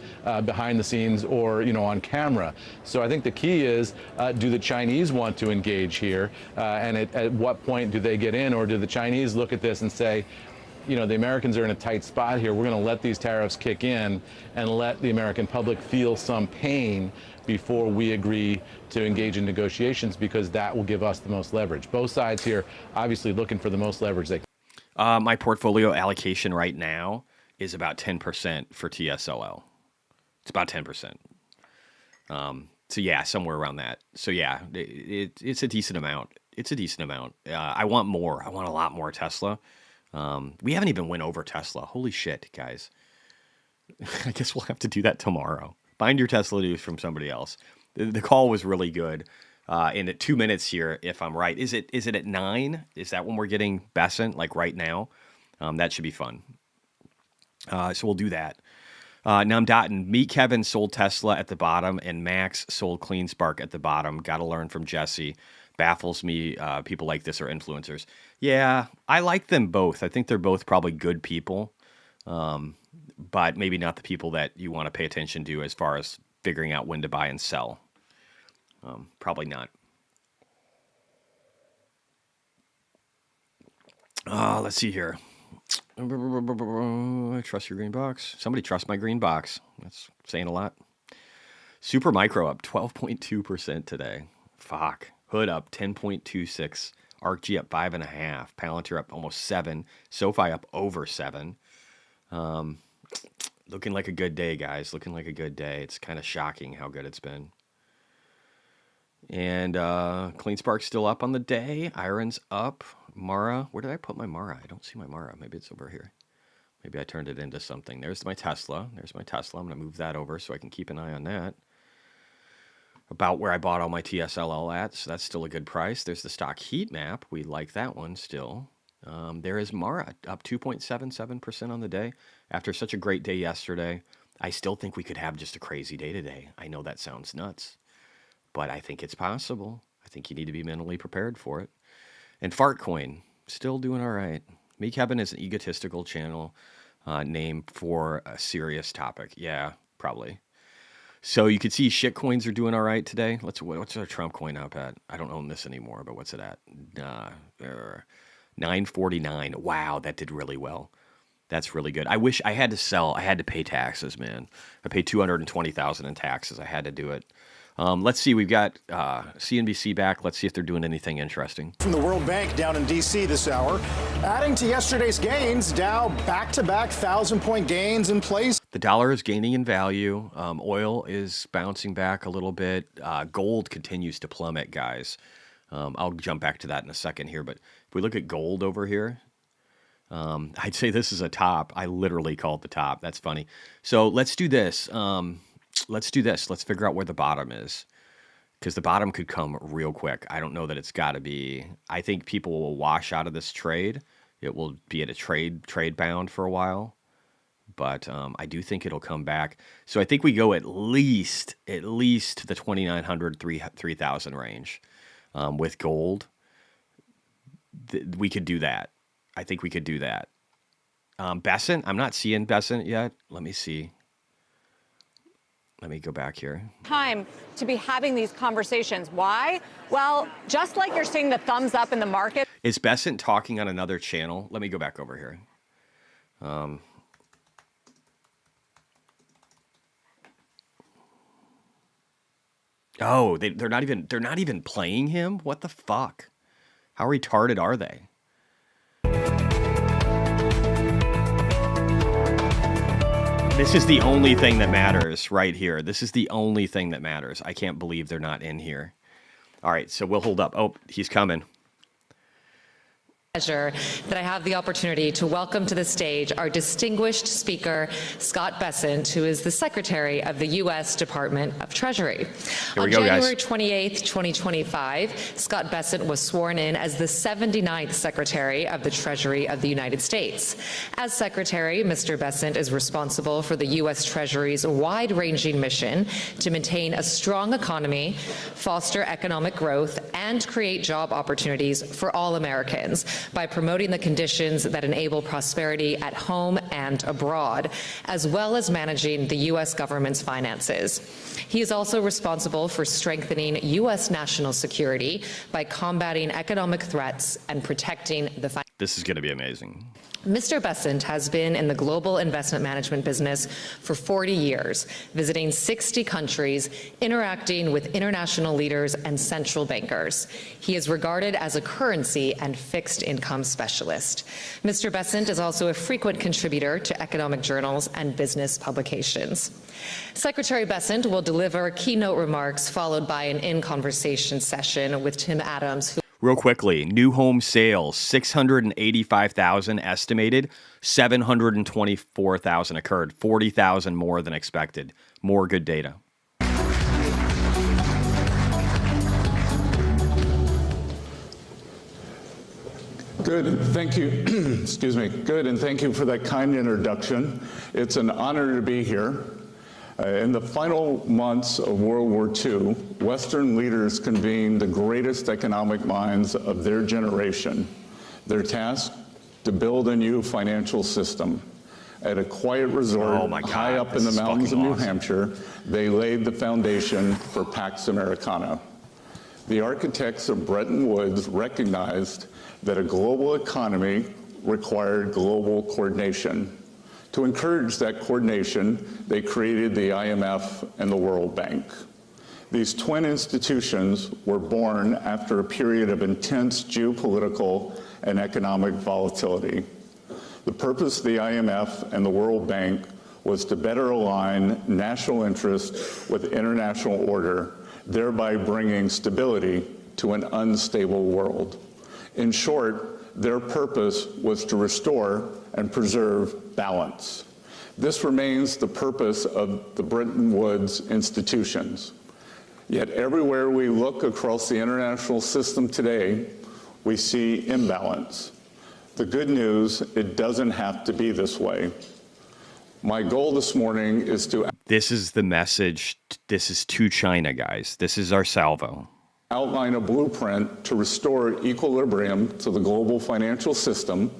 Speaker 13: behind the scenes or on camera. So I think the key is, do the Chinese want to engage here, and at what point do they get in, or do the Chinese look at this and say, you know, the Americans are in a tight spot here. We're going to let these tariffs kick in and let the American public feel some pain before we agree to engage in negotiations, because that will give us the most leverage. Both sides here obviously looking for the most leverage they can.
Speaker 2: My portfolio allocation right now is about 10% for TSLL. It's about 10%. So yeah, somewhere around that. So yeah, it's a decent amount. It's a decent amount. I want more. I want a lot more Tesla. We haven't even went over Tesla. Holy shit, guys. I guess we'll have to do that tomorrow. Find your Tesla news from somebody else. The call was really good. And at 2 minutes here, if I'm right, is it at 9? Is that when we're getting Besant, like right now? That should be fun. So we'll do that. Now I'm dotting. Meet Kevin sold Tesla at the bottom, and Max sold CleanSpark at the bottom. Got to learn from Jesse. Baffles me. People like this are influencers. Yeah, I like them both. I think they're both probably good people, but maybe not the people that you want to pay attention to as far as figuring out when to buy and sell. Probably not. Let's see here. I trust your green box. Somebody trust my green box. That's saying a lot. Super Micro up 12.2% today. Fuck. Hood up 10.26. ArcG up 5.5. Palantir up almost 7. SoFi up over 7. Looking like a good day, guys. Looking like a good day. It's kind of shocking how good it's been. And CleanSpark's still up on the day. Iron's up. Mara. Where did I put my Mara? I don't see my Mara. Maybe it's over here. Maybe I turned it into something. There's my Tesla. There's my Tesla. I'm going to move that over so I can keep an eye on that. About where I bought all my TSLL at. So that's still a good price. There's the stock heat map. We like that one still. There is Mara up 2.77% on the day. After such a great day yesterday, I still think we could have just a crazy day today. I know that sounds nuts, but I think it's possible. I think you need to be mentally prepared for it. And Fartcoin, still doing all right. Me Kevin is an egotistical channel name for a serious topic. Yeah, probably. So you could see shitcoins are doing all right today. What's our Trump coin up at? I don't own this anymore, but what's it at? 949. Wow, that did really well. That's really good. I wish I had to sell. I had to pay taxes, man. I paid $220,000 in taxes. I had to do it. Let's see. We've got CNBC back. Let's see if they're doing anything interesting.
Speaker 11: From the World Bank down in D.C. this hour. Adding to yesterday's gains, Dow back-to-back 1,000-point gains in place.
Speaker 2: The dollar is gaining in value. Oil is bouncing back a little bit. Gold continues to plummet, guys. I'll jump back to that in a second here. But if we look at gold over here, I'd say this is a top. I literally call it the top. That's funny. So let's do this. Let's do this. Let's figure out where the bottom is, because the bottom could come real quick. I don't know that it's got to be. I think people will wash out of this trade. It will be at a trade bound for a while, but I do think it'll come back. So I think we go at least the 2,900, 3,000 range with gold. We could do that. I think we could do that. Besant, I'm not seeing Besant yet. Let me see. Let me go back here.
Speaker 14: Time to be having these conversations. Why? Well, just like you're seeing the thumbs up in the market.
Speaker 2: Is Besant talking on another channel? Let me go back over here. Oh, they're not even playing him? What the fuck? How retarded are they? This is the only thing that matters right here. This is the only thing that matters. I can't believe they're not in here. All right, so we'll hold up. Oh, he's coming.
Speaker 15: Pleasure that I have the opportunity to welcome to the stage our distinguished speaker, Scott Bessent, who is the Secretary of the U.S. Department of Treasury. On January 28th, 2025, Scott Bessent was sworn in as the 79th Secretary of the Treasury of the United States. As Secretary, Mr. Bessent is responsible for the U.S. Treasury's wide-ranging mission to maintain a strong economy, foster economic growth, and create job opportunities for all Americans by promoting the conditions that enable prosperity at home and abroad, as well as managing the U.S. government's finances. He is also responsible for strengthening U.S. national security by combating economic threats and protecting the
Speaker 2: This is going to be amazing.
Speaker 15: Mr. Bessent has been in the global investment management business for 40 years, visiting 60 countries, interacting with international leaders and central bankers. He is regarded as a currency and fixed income specialist. Mr. Bessent is also a frequent contributor to economic journals and business publications. Secretary Bessent will deliver keynote remarks followed by an in-conversation session with Tim Adams, who
Speaker 2: Real quickly, new home sales, 685,000 estimated, 724,000 occurred, 40,000 more than expected. More good data.
Speaker 16: Good, and thank you. Excuse me. Good, and thank you for that kind introduction. It's an honor to be here. In the final months of World War II, Western leaders convened the greatest economic minds of their generation. Their task, to build a new financial system. At a quiet resort high up in the mountains of New Hampshire, they laid the foundation for Pax Americana. The architects of Bretton Woods recognized that a global economy required global coordination. To encourage that coordination, they created the IMF and the World Bank. These twin institutions were born after a period of intense geopolitical and economic volatility. The purpose of the IMF and the World Bank was to better align national interests with international order, thereby bringing stability to an unstable world. In short, their purpose was to restore and preserve balance. This remains the purpose of the Bretton Woods institutions. Yet everywhere we look across the international system today, we see imbalance. The good news, it doesn't have to be this way. My goal this morning is to...
Speaker 2: This is the message. This is to China, guys. This is our salvo.
Speaker 16: Outline a blueprint to restore equilibrium to the global financial system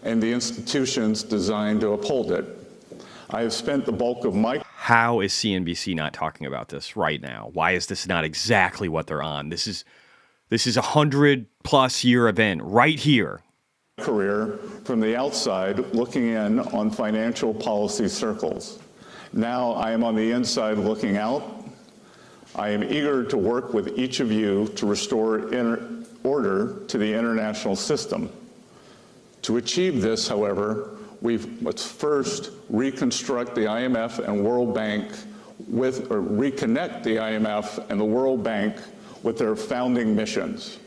Speaker 16: and the institutions designed to uphold it. I have spent the bulk of my...
Speaker 2: How is CNBC not talking about this right now? Why is this not exactly what they're on? This is a 100+ year event right here.
Speaker 16: Career from the outside looking in on financial policy circles. Now I am on the inside looking out. I am eager to work with each of you to restore order to the international system. To achieve this, however, we must first reconstruct the IMF and World Bank reconnect the IMF and the World Bank with their founding missions.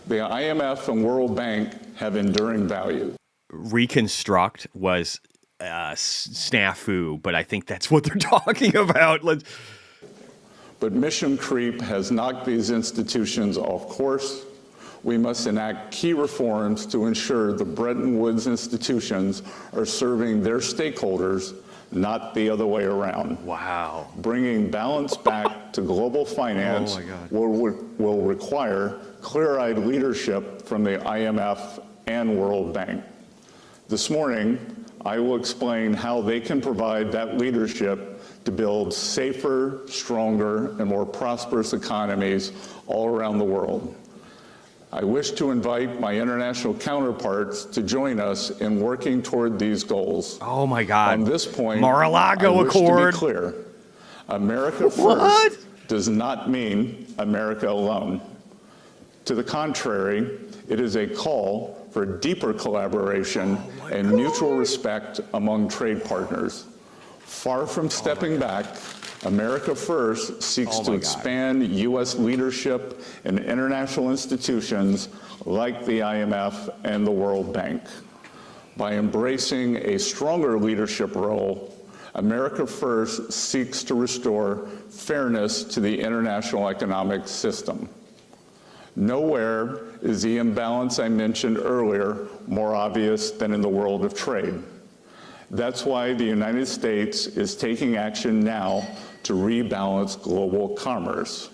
Speaker 16: The IMF and World Bank have enduring value.
Speaker 2: Reconstruct was snafu, but I think that's what they're talking about.
Speaker 16: But mission creep has knocked these institutions off course. We must enact key reforms to ensure the Bretton Woods institutions are serving their stakeholders, not the other way around.
Speaker 2: Wow.
Speaker 16: Bringing balance back to global finance will require clear-eyed leadership from the IMF and World Bank. This morning, I will explain how they can provide that leadership to build safer, stronger, and more prosperous economies all around the world. I wish to invite my international counterparts to join us in working toward these goals.
Speaker 2: Oh my God.
Speaker 16: On this point,
Speaker 2: Mar-a-Lago
Speaker 16: I wish
Speaker 2: Accord.
Speaker 16: to be clear. America first does not mean America alone. To the contrary, it is a call for deeper collaboration and mutual respect among trade partners. Far from stepping back, America First seeks to expand U.S. leadership in international institutions like the IMF and the World Bank. By embracing a stronger leadership role, America First seeks to restore fairness to the international economic system. Nowhere is the imbalance I mentioned earlier more obvious than in the world of trade. That's why the United States is taking action now to rebalance global commerce.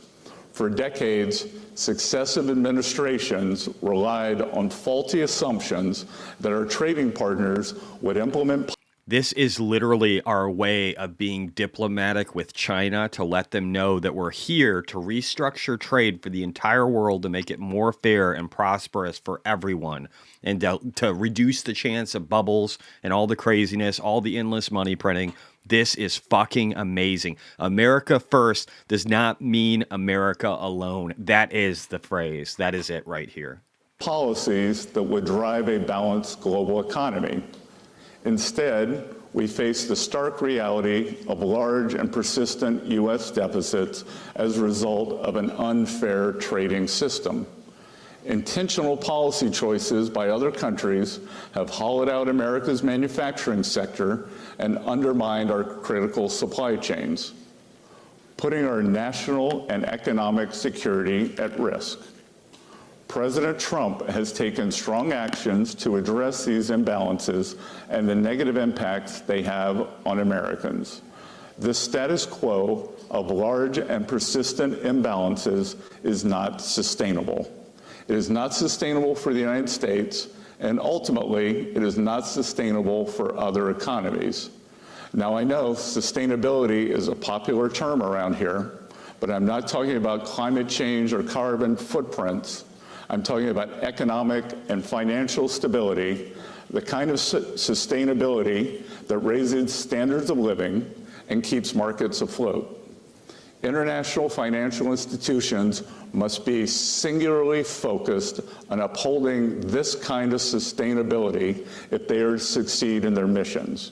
Speaker 16: For decades, successive administrations relied on faulty assumptions that our trading partners would implement.
Speaker 2: This is literally our way of being diplomatic with China to let them know that we're here to restructure trade for the entire world to make it more fair and prosperous for everyone, and to reduce the chance of bubbles and all the craziness, all the endless money printing. This is fucking amazing. America first does not mean America alone. That is the phrase. That is it right here.
Speaker 16: Policies that would drive a balanced global economy. Instead, we face the stark reality of large and persistent U.S. deficits as a result of an unfair trading system. Intentional policy choices by other countries have hollowed out America's manufacturing sector and undermined our critical supply chains, putting our national and economic security at risk. President Trump has taken strong actions to address these imbalances and the negative impacts they have on Americans. This status quo of large and persistent imbalances is not sustainable. It is not sustainable for the United States, and ultimately, it is not sustainable for other economies. Now, I know sustainability is a popular term around here, but I'm not talking about climate change or carbon footprints. I'm talking about economic and financial stability, the kind of sustainability that raises standards of living and keeps markets afloat. International financial institutions must be singularly focused on upholding this kind of sustainability if they are to succeed in their missions.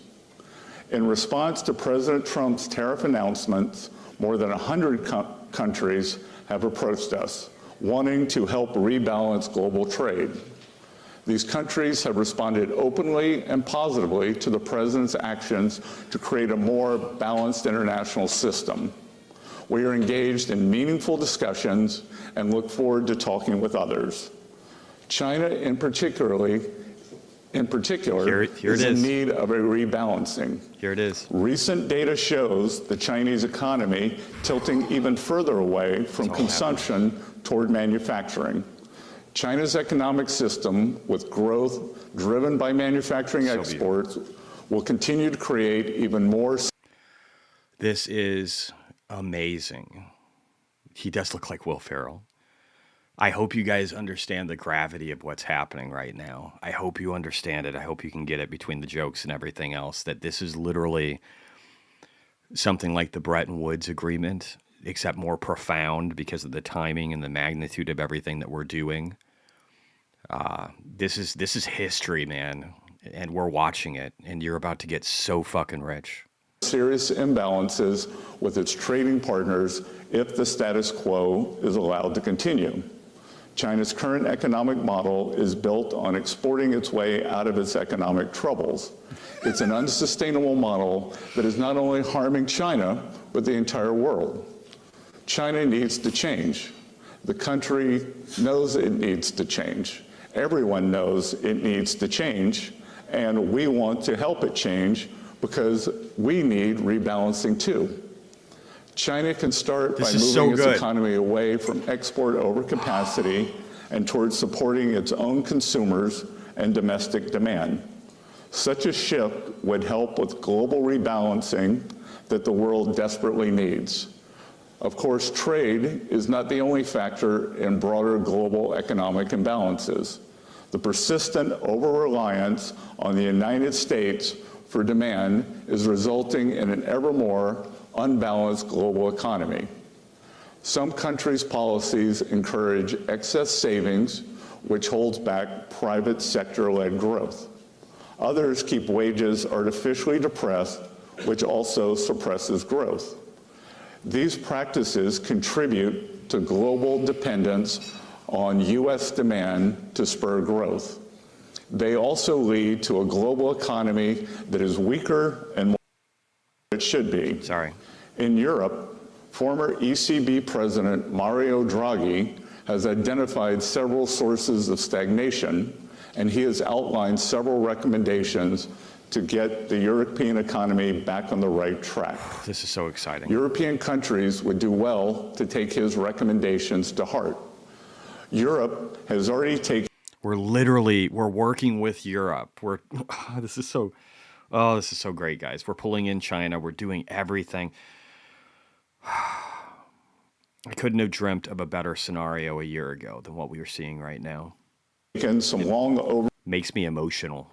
Speaker 16: In response to President Trump's tariff announcements, more than 100 countries have approached us, wanting to help rebalance global trade. These countries have responded openly and positively to the president's actions to create a more balanced international system. We are engaged in meaningful discussions and look forward to talking with others. China in particular is in need of a rebalancing.
Speaker 2: Here it is.
Speaker 16: Recent data shows the Chinese economy tilting even further away from consumption toward manufacturing. China's economic system, with growth driven by manufacturing exports, will continue to create even more.
Speaker 2: This is amazing. He does look like Will Ferrell. I hope you guys understand the gravity of what's happening right now. I hope you understand it. I hope you can get it between the jokes and everything else, that this is literally something like the Bretton Woods Agreement, except more profound because of the timing and the magnitude of everything that we're doing. This is history, man, and we're watching it, and you're about to get so fucking rich.
Speaker 16: Serious imbalances with its trading partners if the status quo is allowed to continue. China's current economic model is built on exporting its way out of its economic troubles. It's an unsustainable model that is not only harming China, but the entire world. China needs to change. The country knows it needs to change. Everyone knows it needs to change, and we want to help it change because we need rebalancing too. China can start by moving its economy away from export overcapacity and towards supporting its own consumers and domestic demand. Such a shift would help with global rebalancing that the world desperately needs. Of course, trade is not the only factor in broader global economic imbalances. The persistent over-reliance on the United States for demand is resulting in an ever more unbalanced global economy. Some countries' policies encourage excess savings, which holds back private sector-led growth. Others keep wages artificially depressed, which also suppresses growth. These practices contribute to global dependence on U.S. demand to spur growth. They also lead to a global economy that is weaker and more than it should be. In Europe, former ECB President Mario Draghi has identified several sources of stagnation, and he has outlined several recommendations to get the European economy back on the right track.
Speaker 2: This is so exciting.
Speaker 16: European countries would do well to take his recommendations to heart. Europe has already taken...
Speaker 2: We're working with Europe. This is so... Oh, this is so great, guys. We're pulling in China. We're doing everything. I couldn't have dreamt of a better scenario a year ago than what we are seeing right now. Makes me emotional.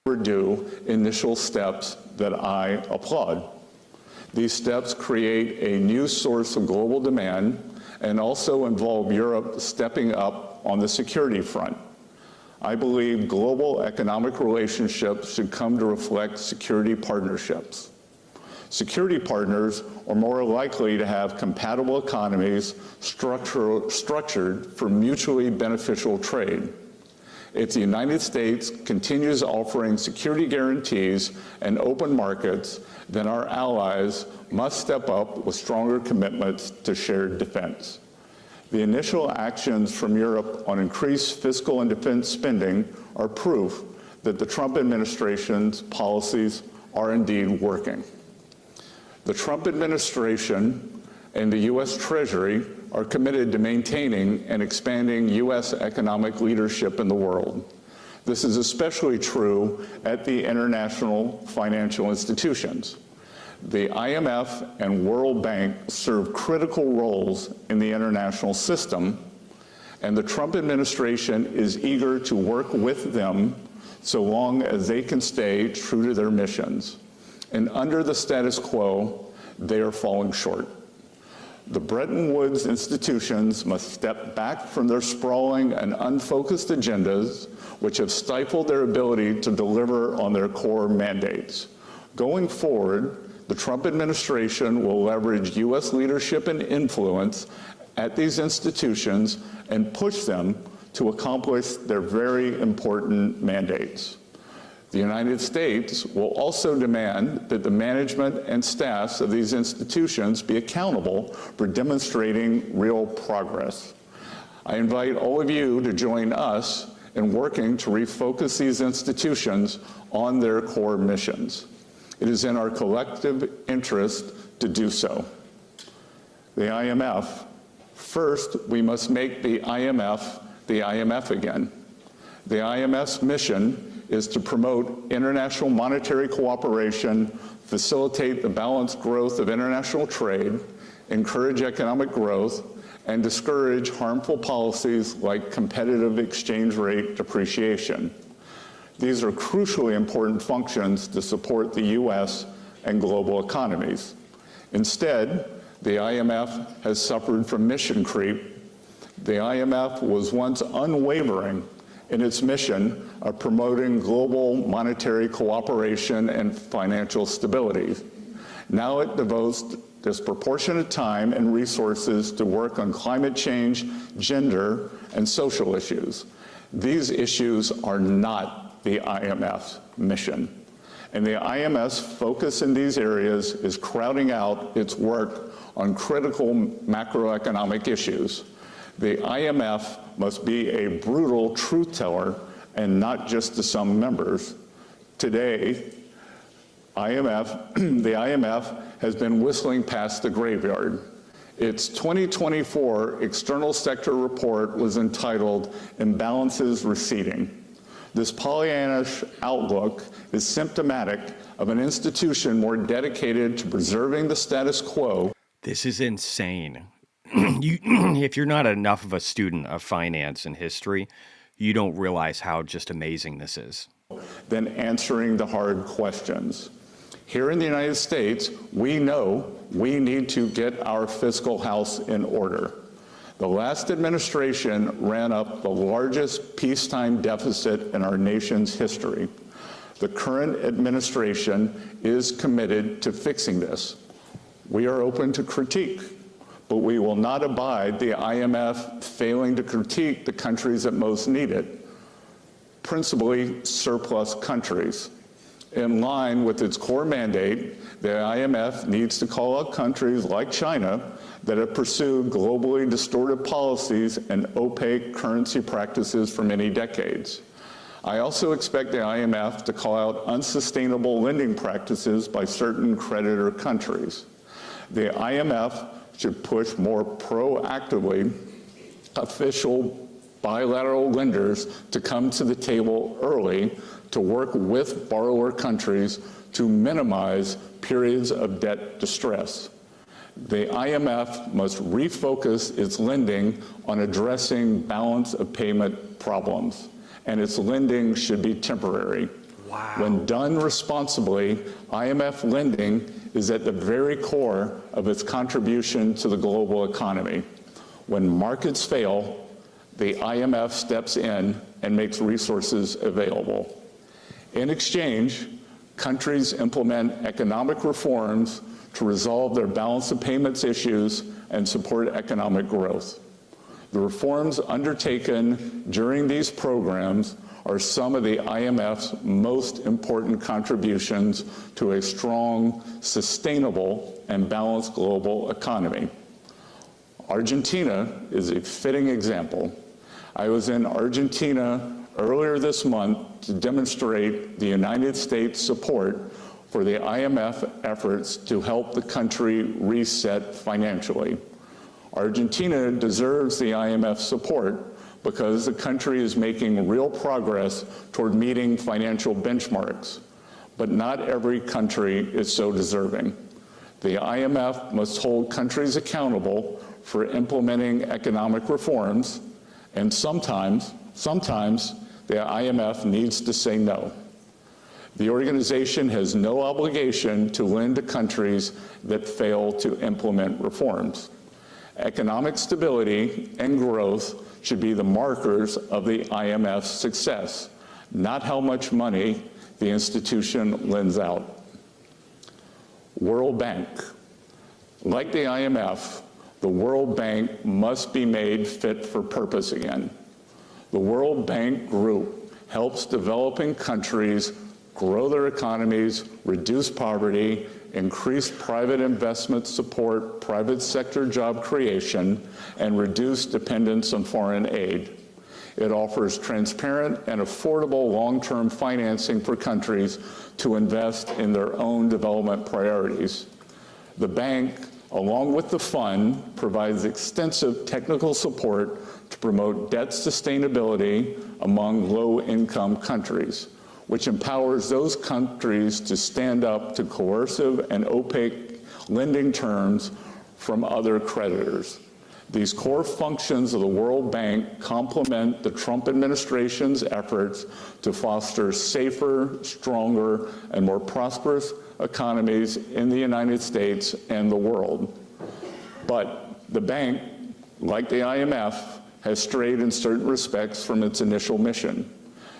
Speaker 16: Overdue initial steps that I applaud. These steps create a new source of global demand and also involve Europe stepping up on the security front. I believe global economic relationships should come to reflect security partnerships. Security partners are more likely to have compatible economies structured for mutually beneficial trade. If the United States continues offering security guarantees and open markets, then our allies must step up with stronger commitments to shared defense. The initial actions from Europe on increased fiscal and defense spending are proof that the Trump administration's policies are indeed working. The Trump administration and the U.S. Treasury are committed to maintaining and expanding U.S. economic leadership in the world. This is especially true at the international financial institutions. The IMF and World Bank serve critical roles in the international system, and the Trump administration is eager to work with them so long as they can stay true to their missions. And under the status quo, they are falling short. The Bretton Woods institutions must step back from their sprawling and unfocused agendas, which have stifled their ability to deliver on their core mandates. Going forward, the Trump administration will leverage U.S. leadership and influence at these institutions and push them to accomplish their very important mandates. The United States will also demand that the management and staffs of these institutions be accountable for demonstrating real progress. I invite all of you to join us in working to refocus these institutions on their core missions. It is in our collective interest to do so. The IMF. First, we must make the IMF again. The IMF's mission is to promote international monetary cooperation, facilitate the balanced growth of international trade, encourage economic growth, and discourage harmful policies like competitive exchange rate depreciation. These are crucially important functions to support the U.S. and global economies. Instead, the IMF has suffered from mission creep. The IMF was once unwavering in its mission of promoting global monetary cooperation and financial stability. Now it devotes disproportionate time and resources to work on climate change, gender, and social issues. These issues are not the IMF's mission. And the IMF's focus in these areas is crowding out its work on critical macroeconomic issues. The IMF must be a brutal truth teller and not just to some members. Today, the IMF has been whistling past the graveyard. Its 2024 external sector report was entitled Imbalances Receding. This Pollyannish outlook is symptomatic of an institution more dedicated to preserving the status quo.
Speaker 2: This is insane. If you're not enough of a student of finance and history, you don't realize how just amazing this is.
Speaker 16: Than answering the hard questions. Here in the United States, we know we need to get our fiscal house in order. The last administration ran up the largest peacetime deficit in our nation's history. The current administration is committed to fixing this. We are open to critique, but we will not abide the IMF failing to critique the countries that most need it, principally surplus countries. In line with its core mandate, the IMF needs to call out countries like China that have pursued globally distorted policies and opaque currency practices for many decades. I also expect the IMF to call out unsustainable lending practices by certain creditor countries. The IMF should push more proactively official bilateral lenders to come to the table early to work with borrower countries to minimize periods of debt distress. The IMF must refocus its lending on addressing balance of payment problems, and its lending should be temporary.
Speaker 2: Wow.
Speaker 16: When done responsibly, IMF lending is at the very core of its contribution to the global economy. When markets fail, the IMF steps in and makes resources available. In exchange, countries implement economic reforms to resolve their balance of payments issues and support economic growth. The reforms undertaken during these programs are some of the IMF's most important contributions to a strong, sustainable, and balanced global economy. Argentina is a fitting example. I was in Argentina earlier this month to demonstrate the United States support for the IMF efforts to help the country reset financially. Argentina deserves the IMF support because the country is making real progress toward meeting financial benchmarks. But not every country is so deserving. The IMF must hold countries accountable for implementing economic reforms, and sometimes the IMF needs to say no. The organization has no obligation to lend to countries that fail to implement reforms. Economic stability and growth should be the markers of the IMF's success, not how much money the institution lends out. World Bank. Like the IMF, the World Bank must be made fit for purpose again. The World Bank Group helps developing countries grow their economies, reduce poverty, increase private investment support, private sector job creation, and reduce dependence on foreign aid. It offers transparent and affordable long-term financing for countries to invest in their own development priorities. The bank, along with the fund, provides extensive technical support to promote debt sustainability among low-income countries, which empowers those countries to stand up to coercive and opaque lending terms from other creditors. These core functions of the World Bank complement the Trump administration's efforts to foster safer, stronger, and more prosperous economies in the United States and the world. But the bank, like the IMF, has strayed in certain respects from its initial mission.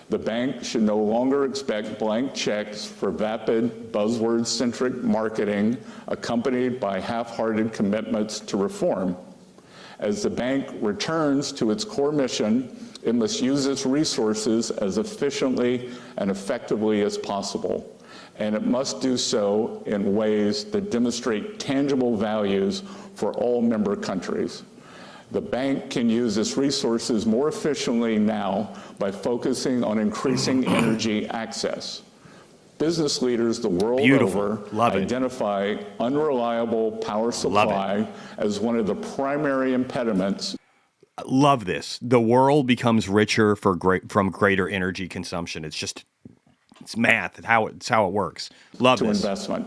Speaker 16: The bank should no longer expect blank checks for vapid, buzzword-centric marketing accompanied by half-hearted commitments to reform. As the bank returns to its core mission, it must use its resources as efficiently and effectively as possible. And it must do so in ways that demonstrate tangible values for all member countries. The bank can use its resources more efficiently now by focusing on increasing energy access. Business leaders the world over identify unreliable power supply as one of the primary impediments.
Speaker 2: Love this. The world becomes richer from greater energy consumption. It's math. It's how it works. Love this.
Speaker 16: Investment.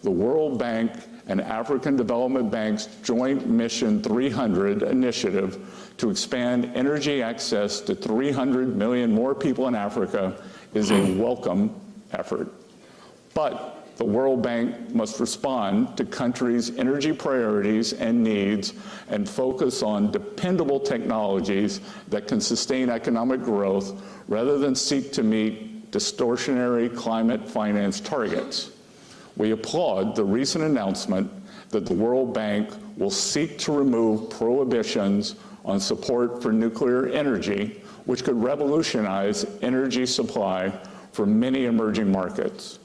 Speaker 16: The World Bank and African Development Bank's joint Mission 300 initiative to expand energy access to 300 million more people in Africa is a welcome effort. But the World Bank must respond to countries' energy priorities and needs and focus on dependable technologies that can sustain economic growth rather than seek to meet distortionary climate finance targets. We applaud the recent announcement that the World Bank will seek to remove prohibitions on support for nuclear energy, which could revolutionize energy supply for many emerging markets.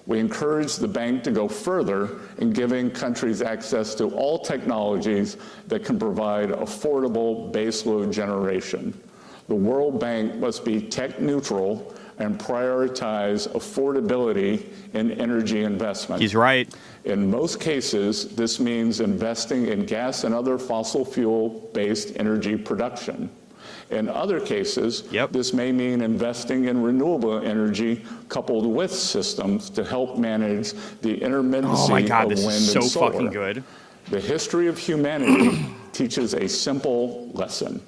Speaker 16: We encourage the bank to go further in giving countries access to all technologies that can provide affordable baseload generation. The World Bank must be tech neutral and prioritize affordability in energy investment.
Speaker 2: He's right.
Speaker 16: In most cases, this means investing in gas and other fossil fuel-based energy production. In other cases, this may mean investing in renewable energy coupled with systems to help manage the intermittency
Speaker 2: Oh my God,
Speaker 16: of
Speaker 2: this
Speaker 16: wind
Speaker 2: is so
Speaker 16: and solar.
Speaker 2: fucking good.
Speaker 16: The history of humanity teaches a simple lesson.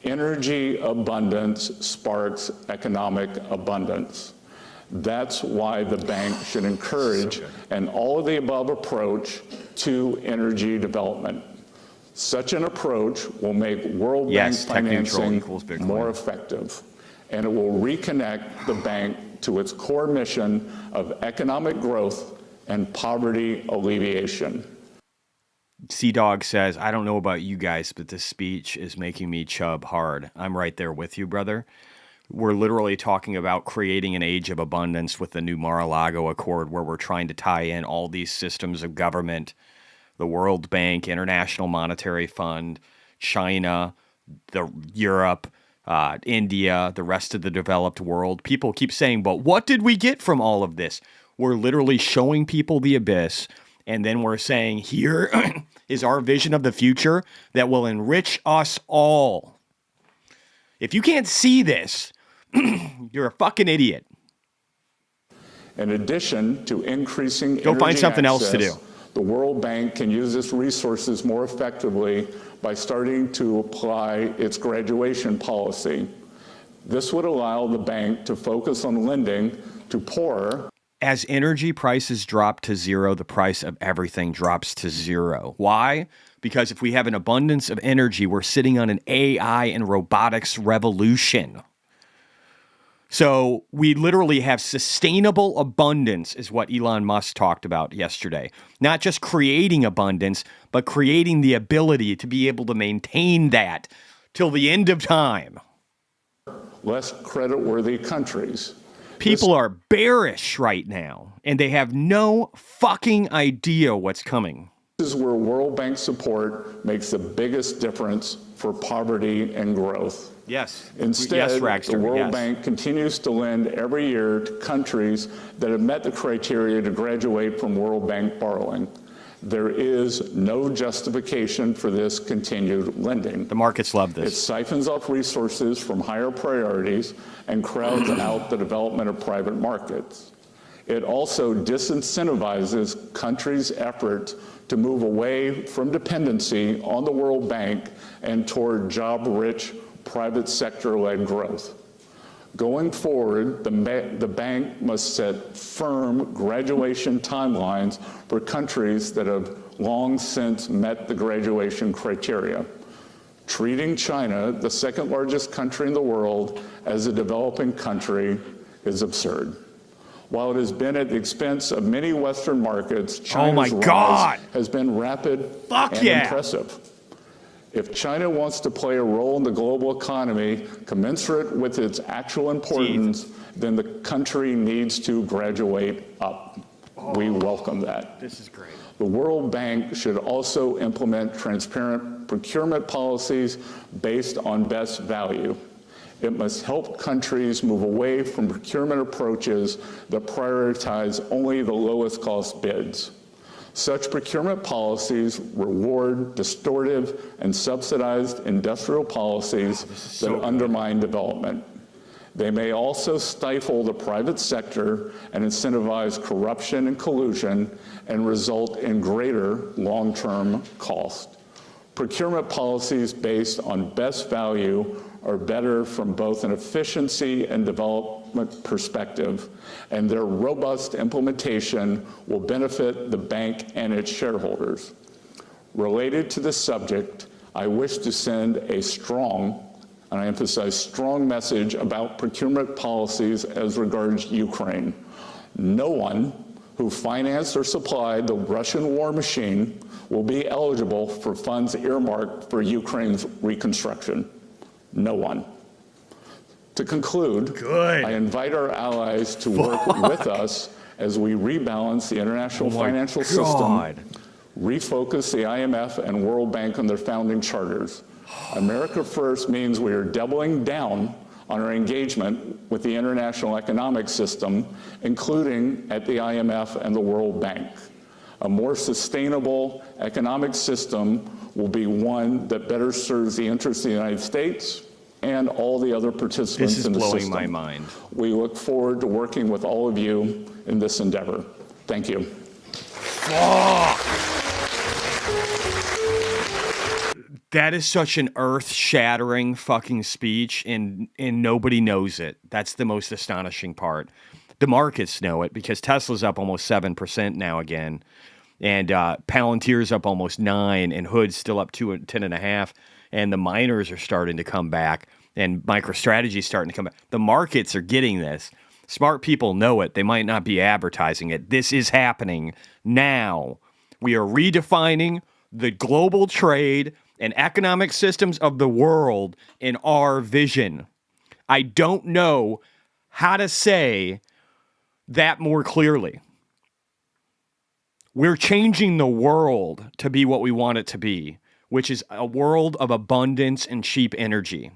Speaker 16: Energy abundance sparks economic abundance. That's why the bank should encourage an all-of-the-above approach to energy development. Such an approach will make World Bank financing more effective, and it will reconnect the bank to its core mission of economic growth and poverty alleviation.
Speaker 2: C-Dog says, I don't know about you guys, but this speech is making me chub hard. I'm right there with you, brother. We're literally talking about creating an age of abundance with the new Mar-a-Lago Accord, where we're trying to tie in all these systems of government, the World Bank, International Monetary Fund, China, Europe, India, the rest of the developed world. People keep saying, but what did we get from all of this? We're literally showing people the abyss, and then we're saying, here is our vision of the future that will enrich us all. If you can't see this, you're a fucking idiot.
Speaker 16: In addition to increasing
Speaker 2: Go find something else to do.
Speaker 16: The World Bank can use its resources more effectively by starting to apply its graduation policy. This would allow the bank to focus on lending to poorer.
Speaker 2: As energy prices drop to zero, the price of everything drops to zero. Why? Because if we have an abundance of energy, we're sitting on an AI and robotics revolution. So we literally have sustainable abundance is what Elon Musk talked about yesterday. Not just creating abundance, but creating the ability to be able to maintain that till the end of time.
Speaker 16: Less creditworthy countries.
Speaker 2: People are bearish right now, and they have no fucking idea what's coming.
Speaker 16: This is where World Bank support makes the biggest difference for poverty and growth.
Speaker 2: Yes.
Speaker 16: Instead,
Speaker 2: yes, Rackster,
Speaker 16: the World
Speaker 2: yes.
Speaker 16: Bank continues to lend every year to countries that have met the criteria to graduate from World Bank borrowing. There is no justification for this continued lending.
Speaker 2: The markets love this.
Speaker 16: It siphons off resources from higher priorities and crowds out the development of private markets. It also disincentivizes countries' efforts to move away from dependency on the World Bank and toward job-rich, private sector-led growth. Going forward, the bank must set firm graduation timelines for countries that have long since met the graduation criteria. Treating China, the second largest country in the world, as a developing country is absurd. While it has been at the expense of many Western markets, China's rise has been rapid and impressive. If China wants to play a role in the global economy commensurate with its actual importance, then the country needs to graduate up. We welcome that.
Speaker 2: This is great.
Speaker 16: The World Bank should also implement transparent procurement policies based on best value. It must help countries move away from procurement approaches that prioritize only the lowest cost bids. Such procurement policies reward distortive and subsidized industrial policies that undermine development. They may also stifle the private sector and incentivize corruption and collusion and result in greater long-term cost. Procurement policies based on best value are better from both an efficiency and development perspective, and their robust implementation will benefit the bank and its shareholders. Related to this subject, I wish to send a strong, and I emphasize strong, message about procurement policies as regards Ukraine. No one who financed or supplied the Russian war machine will be eligible for funds earmarked for Ukraine's reconstruction. No one. To conclude, I invite our allies to work with us as we rebalance the international financial system, refocus the IMF and World Bank on their founding charters. America First means we are doubling down on our engagement with the international economic system, including at the IMF and the World Bank. A more sustainable economic system will be one that better serves the interests of the United States, and all the other participants in the system.
Speaker 2: This is blowing my mind.
Speaker 16: We look forward to working with all of you in this endeavor. Thank you.
Speaker 2: That is such an earth-shattering fucking speech, and nobody knows it. That's the most astonishing part. The markets know it because Tesla's up almost 7% now again, and Palantir's up almost 9%, and Hood's still up 10.5%, and the miners are starting to come back, and MicroStrategy's starting to come back. The markets are getting this. Smart people know it. They might not be advertising it. This is happening now. We are redefining the global trade and economic systems of the world in our vision. I don't know how to say that more clearly. We're changing the world to be what we want it to be, which is a world of abundance and cheap energy,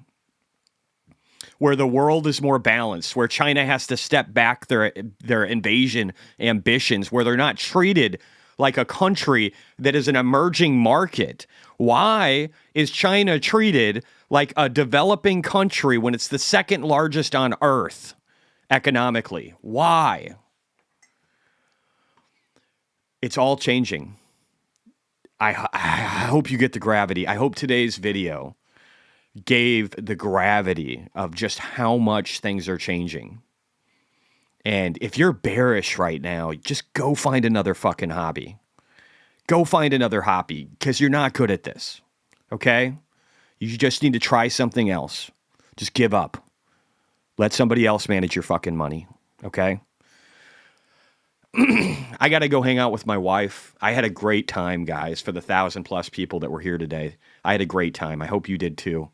Speaker 2: where the world is more balanced, where China has to step back their invasion ambitions, where they're not treated like a country that is an emerging market. Why is China treated like a developing country when it's the second largest on earth economically? Why? It's all changing. I hope you get the gravity. I hope today's video gave the gravity of just how much things are changing. And if you're bearish right now, just go find another fucking hobby. Go find another hobby because you're not good at this. Okay? You just need to try something else. Just give up. Let somebody else manage your fucking money. Okay? I got to go hang out with my wife. I had a great time, guys, for the 1,000+ people that were here today. I had a great time. I hope you did too.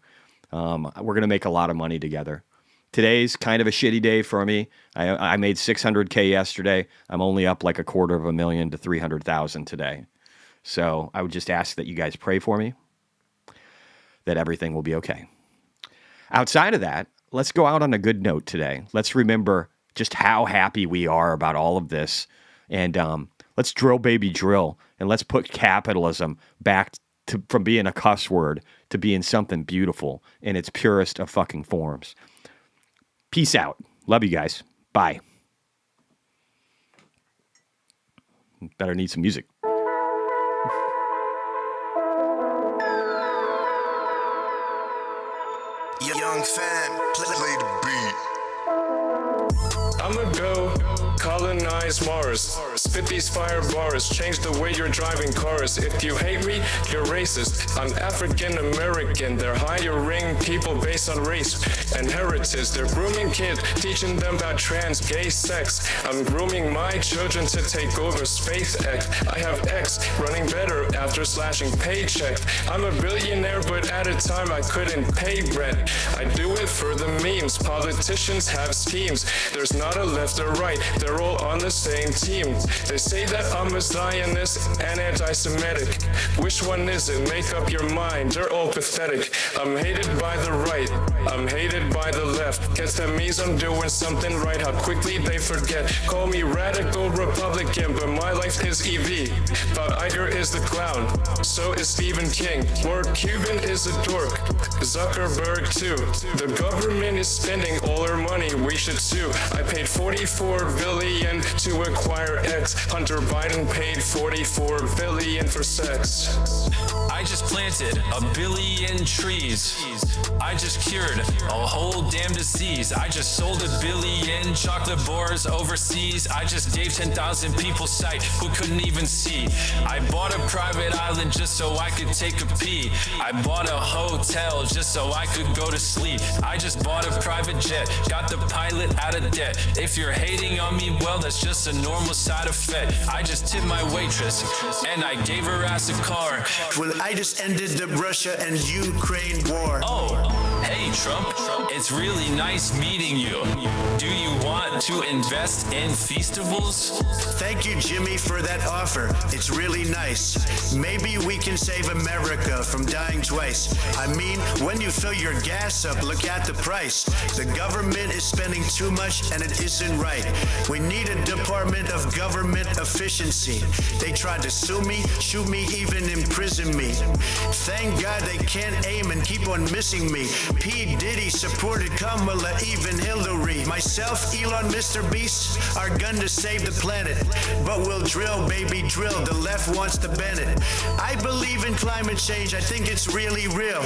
Speaker 2: We're going to make a lot of money together. Today's kind of a shitty day for me. I made $600K yesterday. I'm only up like $250,000 to $300,000 today. So I would just ask that you guys pray for me, that everything will be okay. Outside of that, let's go out on a good note today. Let's remember just how happy we are about all of this. And let's drill, baby, drill. And let's put capitalism back from being a cuss word to being something beautiful in its purest of fucking forms. Peace out. Love you guys. Bye. Better need some music.
Speaker 17: Young fam, play the beat.
Speaker 18: I'ma go colonize Mars. Spit these fire bars, change the way you're driving cars. If you hate me, you're racist. I'm African American. They're hiring people based on race and heritage. They're grooming kids, teaching them about trans, gay sex. I'm grooming my children to take over SpaceX. I have X running better after slashing paycheck. I'm a billionaire, but at a time I couldn't pay rent. I do it for the memes. Politicians have schemes. There's not a left or right. They're all on the same team. They say that I'm a Zionist and anti-Semitic. Which one is it? Make up your mind. They're all pathetic. I'm hated by the right. I'm hated by the left. Guess that means I'm doing something right. How quickly they forget. Call me radical Republican, but my life is EV. Bob Iger is the clown. So is Stephen King. Lord Cuban is a dork. Zuckerberg too. The government is spending all our money. We should sue. I paid $44 billion to acquire X. Hunter Biden paid $44 billion for sex.
Speaker 19: I just planted 1 billion trees. I just cured a whole damn disease. I just sold 1 billion chocolate bars overseas. I just gave 10,000 people sight who couldn't even see. I bought a private island just so I could take a pee. I bought a hotel just so I could go to sleep. I just bought a private jet, got the pilot out of debt. If you're hating on me, well, that's just a normal side effect. I just tipped my waitress and I gave her ass a car.
Speaker 17: Well, I just ended the Russia and Ukraine war.
Speaker 19: Oh, hey Trump, it's really nice meeting you. Do you want to invest in festivals?
Speaker 17: Thank you, Jimmy, for that offer. It's really nice. Maybe we can save America from dying twice. I mean, when you fill your gas up, look at the price. The government is spending too much and it isn't right. When We need a Department of Government Efficiency. They tried to sue me, shoot me, even imprison me. Thank God they can't aim and keep on missing me. P. Diddy supported Kamala, even Hillary. Myself, Elon, Mr. Beast, are going to save the planet. But we'll drill, baby, drill. The left wants to ban it. I believe in climate change. I think it's really real.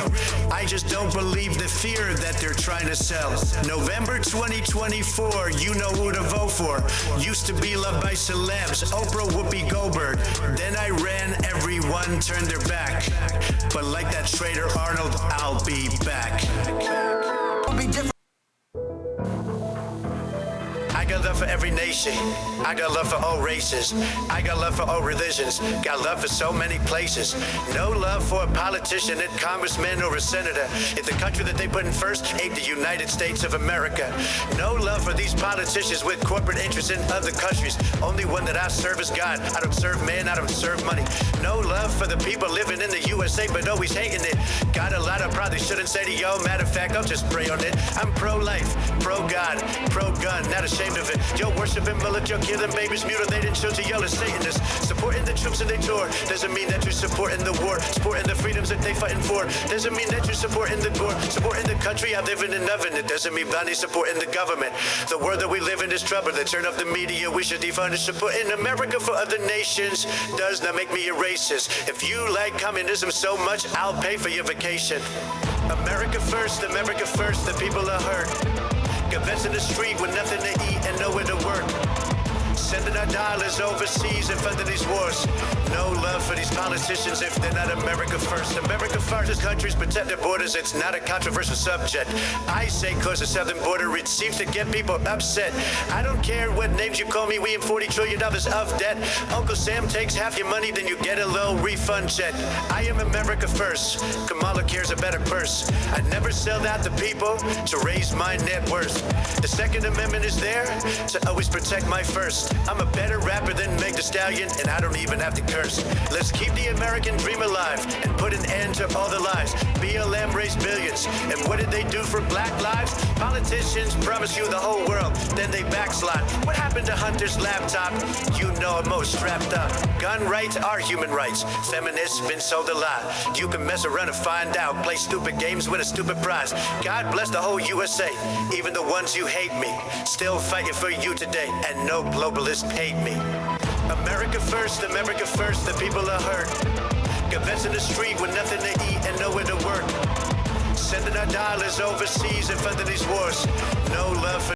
Speaker 17: I just don't believe the fear that they're trying to sell. November 2024, you know who to vote for. Used to be loved by celebs, Oprah, Whoopi Goldberg. Then I ran, everyone turned their back. But like that traitor Arnold, I'll be back. I'll be different. I got love for every nation. I got love for all races. I got love for all religions. Got love for so many places. No love for a politician, a congressman, or a senator. If the country that they put in first ain't the United States of America. No love for these politicians with corporate interests in other countries. Only one that I serve is God. I don't serve man, I don't serve money. No love for the people living in the USA, but always hating it. Got a lot I probably shouldn't say to yo. Matter of fact, I'll just pray on it. I'm pro-life, pro-God, pro-gun, not ashamed of it. Yo, worshiping military, killing babies, mutilating children, yelling Satanists. Supporting the troops in their tour doesn't mean that you're supporting the war. Supporting the freedoms that they fighting for doesn't mean that you're supporting the gore. Supporting the country I live in and loving it doesn't mean blindly supporting the government. The world that we live in is trouble. They turn off the media. We should defund it. Supporting America for other nations does not make me a racist. If you like communism so much, I'll pay for your vacation. America first, the people are hurt. Got vets in the street with nothing to eat and nowhere to work. Sending our dollars overseas and funding these wars. No love for these politicians if they're not America first. America first is countries protect their borders. It's not a controversial subject. I say cause the southern border, it seems to get people upset. I don't care what names you call me, we in $40 trillion of debt. Uncle Sam takes half your money, then you get a little refund check. I am America first. Kamala cares a better purse. I never sell out the people to raise my net worth. The Second Amendment is there to always protect my first. I'm a better rapper than Meg Thee Stallion, and I don't even have to curse. Let's keep the American dream alive and put an end to all the lies. BLM raised billions, and what did they do for black lives? Politicians promise you the whole world, then they backslide. What happened to Hunter's laptop? You know I'm most strapped up. Gun rights are human rights. Feminists been sold a lie. You can mess around and find out. Play stupid games, win a stupid prize. God bless the whole USA, even the ones you hate me. Still fighting for you today, and no globalist paid me. America first, the people are hurt. Got vets in the street with nothing to eat and nowhere to work. Sending our dollars overseas and funding these wars. No love for